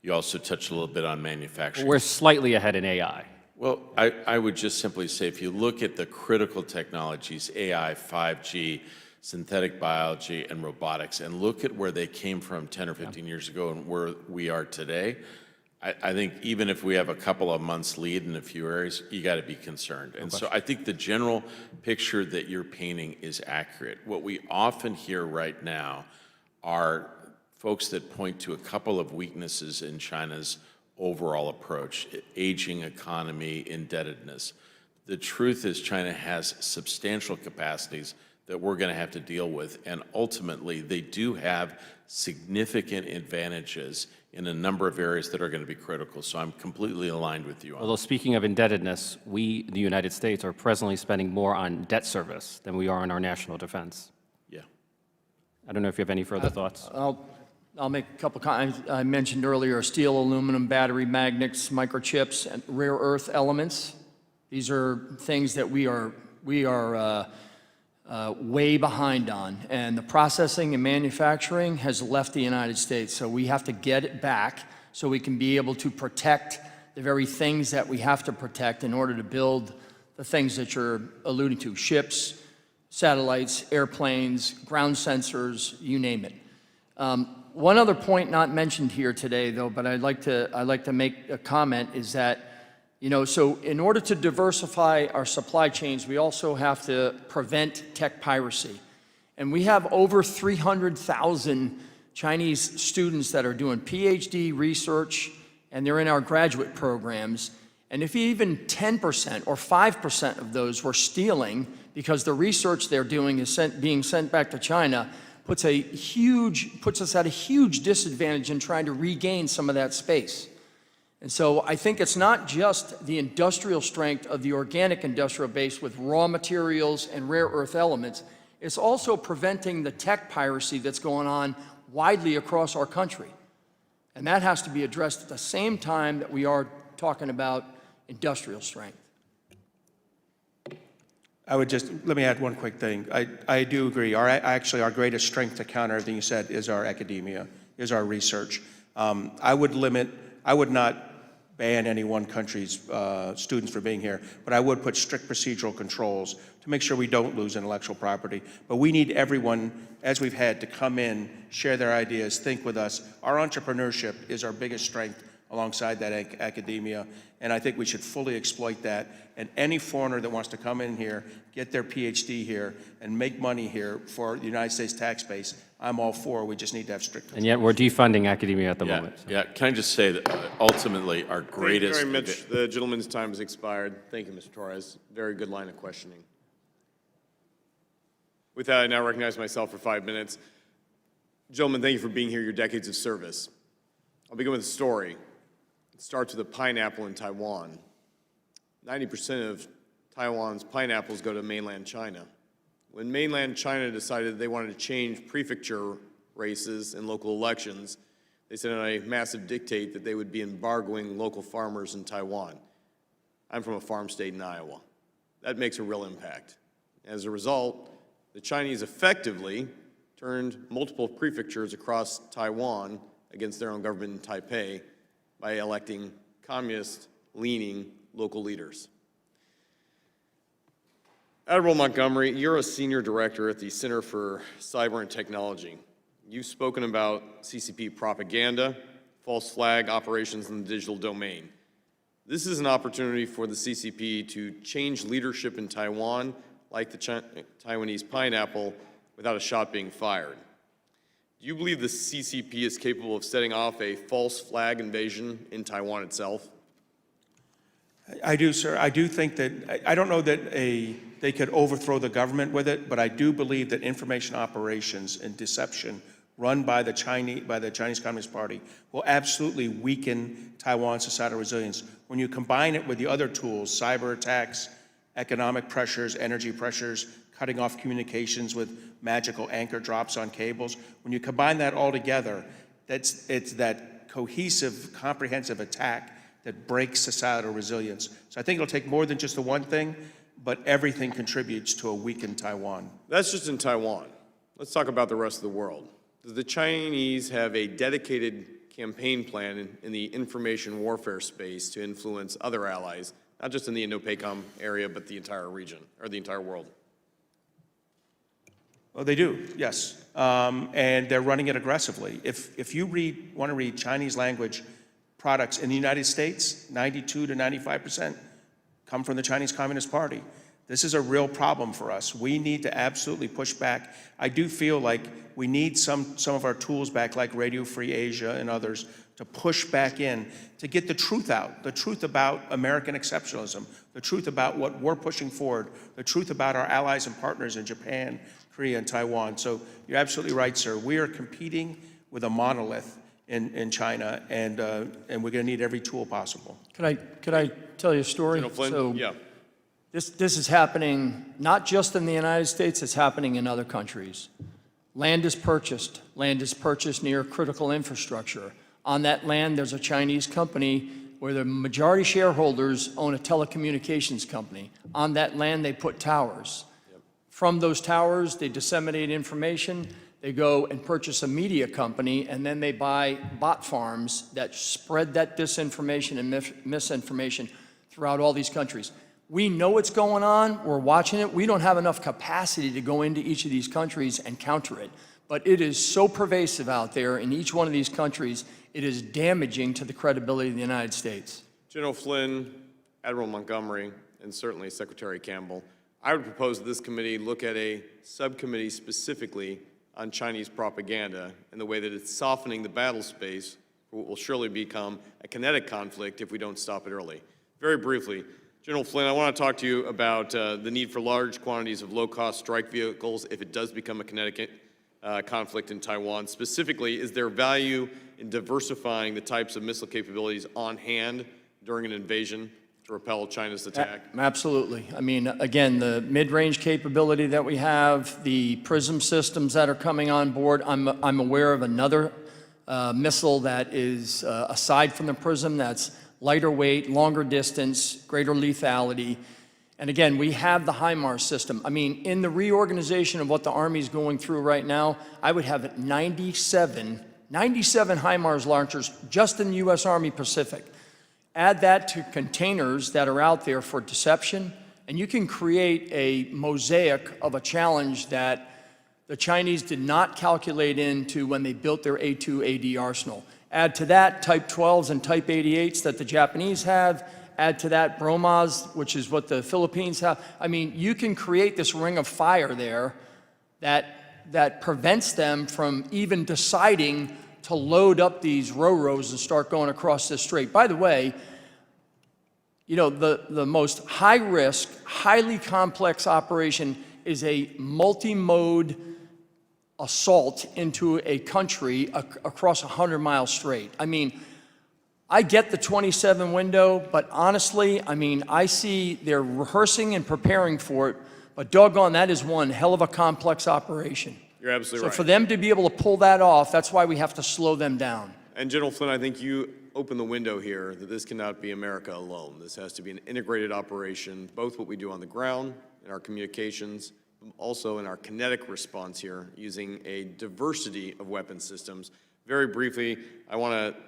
You also touched a little bit on manufacturing. We're slightly ahead in AI. Well, I would just simply say, if you look at the critical technologies, AI, 5G, synthetic biology, and robotics, and look at where they came from 10 or 15 years ago and where we are today, I think even if we have a couple of months lead in a few areas, you got to be concerned. And so I think the general picture that you're painting is accurate. What we often hear right now are folks that point to a couple of weaknesses in China's overall approach: aging economy, indebtedness. The truth is China has substantial capacities that we're going to have to deal with, and ultimately they do have significant advantages in a number of areas that are going to be critical. So I'm completely aligned with you on Although speaking of indebtedness, we, the United States, are presently spending more on debt service than we are on our national defense. Yeah. I don't know if you have any further thoughts. I'll make a couple comments. I mentioned earlier steel, aluminum, battery magnets, microchips, and rare earth elements. These are things that we are way behind on, and the processing and manufacturing has left the United States. So we have to get it back so we can be able to protect the very things that we have to protect in order to build the things that you're alluding to: ships, satellites, airplanes, ground sensors, you name it. One other point not mentioned here today, though, but I'd like to make a comment, is that, so in order to diversify our supply chains, we also have to prevent tech piracy. And we have over 300,000 Chinese students that are doing PhD research, and they're in our graduate programs. And if even 10% or 5% of those were stealing because the research they're doing is being sent back to China, puts us at a huge disadvantage in trying to regain some of that space. And so I think it's not just the industrial strength of the organic industrial base with raw materials and rare earth elements, it's also preventing the tech piracy that's going on widely across our country. And that has to be addressed at the same time that we are talking about industrial strength. Let me add one quick thing. I do agree. Actually, our greatest strength to counter everything you said is our academia, is our research. I would not ban any one country's students for being here, but I would put strict procedural controls to make sure we don't lose intellectual property. But we need everyone, as we've had, to come in, share their ideas, think with us. Our entrepreneurship is our biggest strength alongside that academia, and I think we should fully exploit that. And any foreigner that wants to come in here, get their PhD here, and make money here for the United States tax base, I'm all for. We just need to have strict control. And yet we're defunding academia at the moment. So. Yeah, can I just say that ultimately our greatest... Thank you very much. The gentleman's time has expired. Thank you, Mr. Torres. Very good line of questioning. With that, I now recognize myself for 5 minutes. Gentlemen, thank you for being here, your decades of service. I'll begin with a story. It starts with a pineapple in Taiwan. 90% of Taiwan's pineapples go to mainland China. When mainland China decided they wanted to change prefecture races in local elections, they sent out a massive dictate that they would be embargoing local farmers in Taiwan. I'm from a farm state in Iowa. That makes a real impact. As a result, the Chinese effectively turned multiple prefectures across Taiwan against their own government in Taipei by electing communist-leaning local leaders. Admiral Montgomery, you're a senior director at the Center for Cyber and Technology. You've spoken about CCP propaganda, false flag operations in the digital domain. This is an opportunity for the CCP to change leadership in Taiwan, like the Taiwanese pineapple, without a shot being fired. Do you believe the CCP is capable of setting off a false flag invasion in Taiwan itself? I do, sir. I do think that, I don't know that they could overthrow the government with it, but I do believe that information operations and deception run by the Chinese Communist Party will absolutely weaken Taiwan's societal resilience. When you combine it with the other tools, cyber attacks, economic pressures, energy pressures, cutting off communications with magical anchor drops on cables, when you combine that all together, it's that cohesive, comprehensive attack that breaks societal resilience. So I think it'll take more than just the one thing, but everything contributes to a weakened Taiwan. That's just in Taiwan. Let's talk about the rest of the world. Does the Chinese have a dedicated campaign plan in the information warfare space to influence other allies, not just in the Indo-PACOM area, but the entire region, or the entire world? Well, they do, yes. And they're running it aggressively. If you want to read Chinese language products in the United States, 92 to 95% come from the Chinese Communist Party. This is a real problem for us. We need to absolutely push back. I do feel like we need some of our tools back, like Radio Free Asia and others, to push back in, to get the truth out, the truth about American exceptionalism, the truth about what we're pushing forward, the truth about our allies and partners in Japan, Korea, and Taiwan. So you're absolutely right, sir. We are competing with a monolith in China, and we're going to need every tool possible. Could I tell you a story? General Flynn? So Yeah. this is happening not just in the United States, it's happening in other countries. Land is purchased near critical infrastructure. On that land, there's a Chinese company where the majority shareholders own a telecommunications company. On that land, they put towers. From those towers, they disseminate information. They go and purchase a media company, and then they buy bot farms that spread that disinformation and misinformation throughout all these countries. We know what's going on. We're watching it. We don't have enough capacity to go into each of these countries and counter it. But it is so pervasive out there in each one of these countries, it is damaging to the credibility of the United States. General Flynn, Admiral Montgomery, and certainly Secretary Campbell, I would propose that this committee look at a subcommittee specifically on Chinese propaganda and the way that it's softening the battle space for what will surely become a kinetic conflict if we don't stop it early. Very briefly, General Flynn, I want to talk to you about the need for large quantities of low-cost strike vehicles if it does become a kinetic conflict in Taiwan. Specifically, is there value in diversifying the types of missile capabilities on hand during an invasion to repel China's attack? Absolutely. I mean, again, the mid-range capability that we have, the PRISM systems that are coming on board, I'm aware of another missile that is, aside from the PRISM, that's lighter weight, longer distance, greater lethality. And again, we have the HIMARS system. I mean, in the reorganization of what the Army's going through right now, I would have 97 HIMARS launchers just in the U.S. Army Pacific. Add that to containers that are out there for deception, and you can create a mosaic of a challenge that the Chinese did not calculate into when they built their A2AD arsenal. Add to that Type 12s and Type 88s that the Japanese have. Add to that BROMAS, which is what the Philippines have. I mean, you can create this ring of fire there that prevents them from even deciding to load up these Ro-Ros and start going across this strait. By the way, you know, the most high-risk, highly complex operation is a multi-mode assault into a country across a 100-mile strait. I mean, I get the 27 window, but honestly, I mean, I see they're rehearsing and preparing for it, but doggone, that is one hell of a complex operation. You're absolutely right. So for them to be able to pull that off, that's why we have to slow them down. And General Flynn, I think you open the window here that this cannot be America alone. This has to be an integrated operation, both what we do on the ground, in our communications, also in our kinetic response here, using a diversity of weapon systems. Very briefly, I want to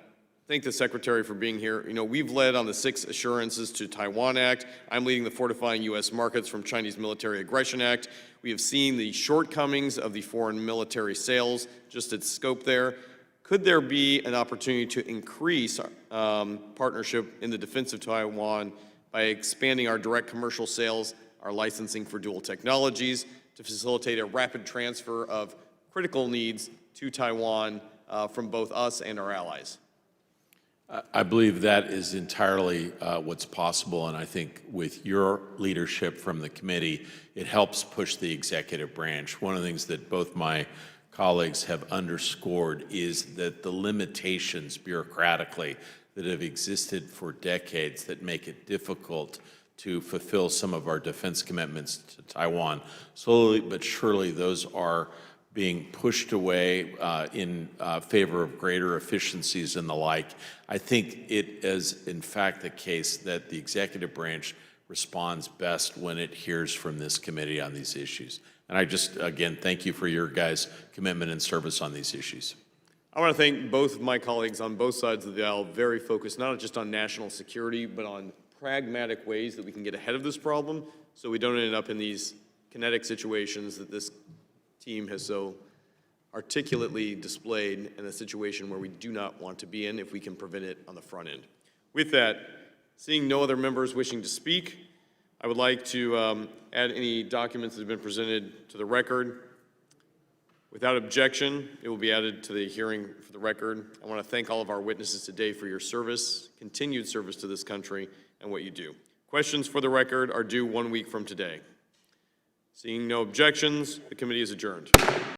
thank the Secretary for being here. You know, we've led on the 6 Assurances to Taiwan Act. I'm leading the Fortifying U.S. Markets from Chinese Military Aggression Act. We have seen the shortcomings of the foreign military sales, just its scope there. Could there be an opportunity to increase partnership in the defense of Taiwan by expanding our direct commercial sales, our licensing for dual technologies, to facilitate a rapid transfer of critical needs to Taiwan from both us and our allies? I believe that is entirely what's possible, and I think with your leadership from the committee, it helps push the executive branch. One of the things that both my colleagues have underscored is that the limitations bureaucratically that have existed for decades that make it difficult to fulfill some of our defense commitments to Taiwan. Slowly but surely, those are being pushed away in favor of greater efficiencies and the like. I think it is, in fact, the case that the executive branch responds best when it hears from this committee on these issues. And I just, again, thank you for your guys' commitment and service on these issues. I want to thank both of my colleagues on both sides of the aisle, very focused not just on national security, but on pragmatic ways that we can get ahead of this problem so we don't end up in these kinetic situations that this team has so articulately displayed, in a situation where we do not want to be in if we can prevent it on the front end. With that, seeing no other members wishing to speak, I would like to add any documents that have been presented to the record. Without objection, it will be added to the hearing for the record. I want to thank all of our witnesses today for your service, continued service to this country, and what you do. Questions for the record are due 1 week from today. Seeing no objections, the committee is adjourned.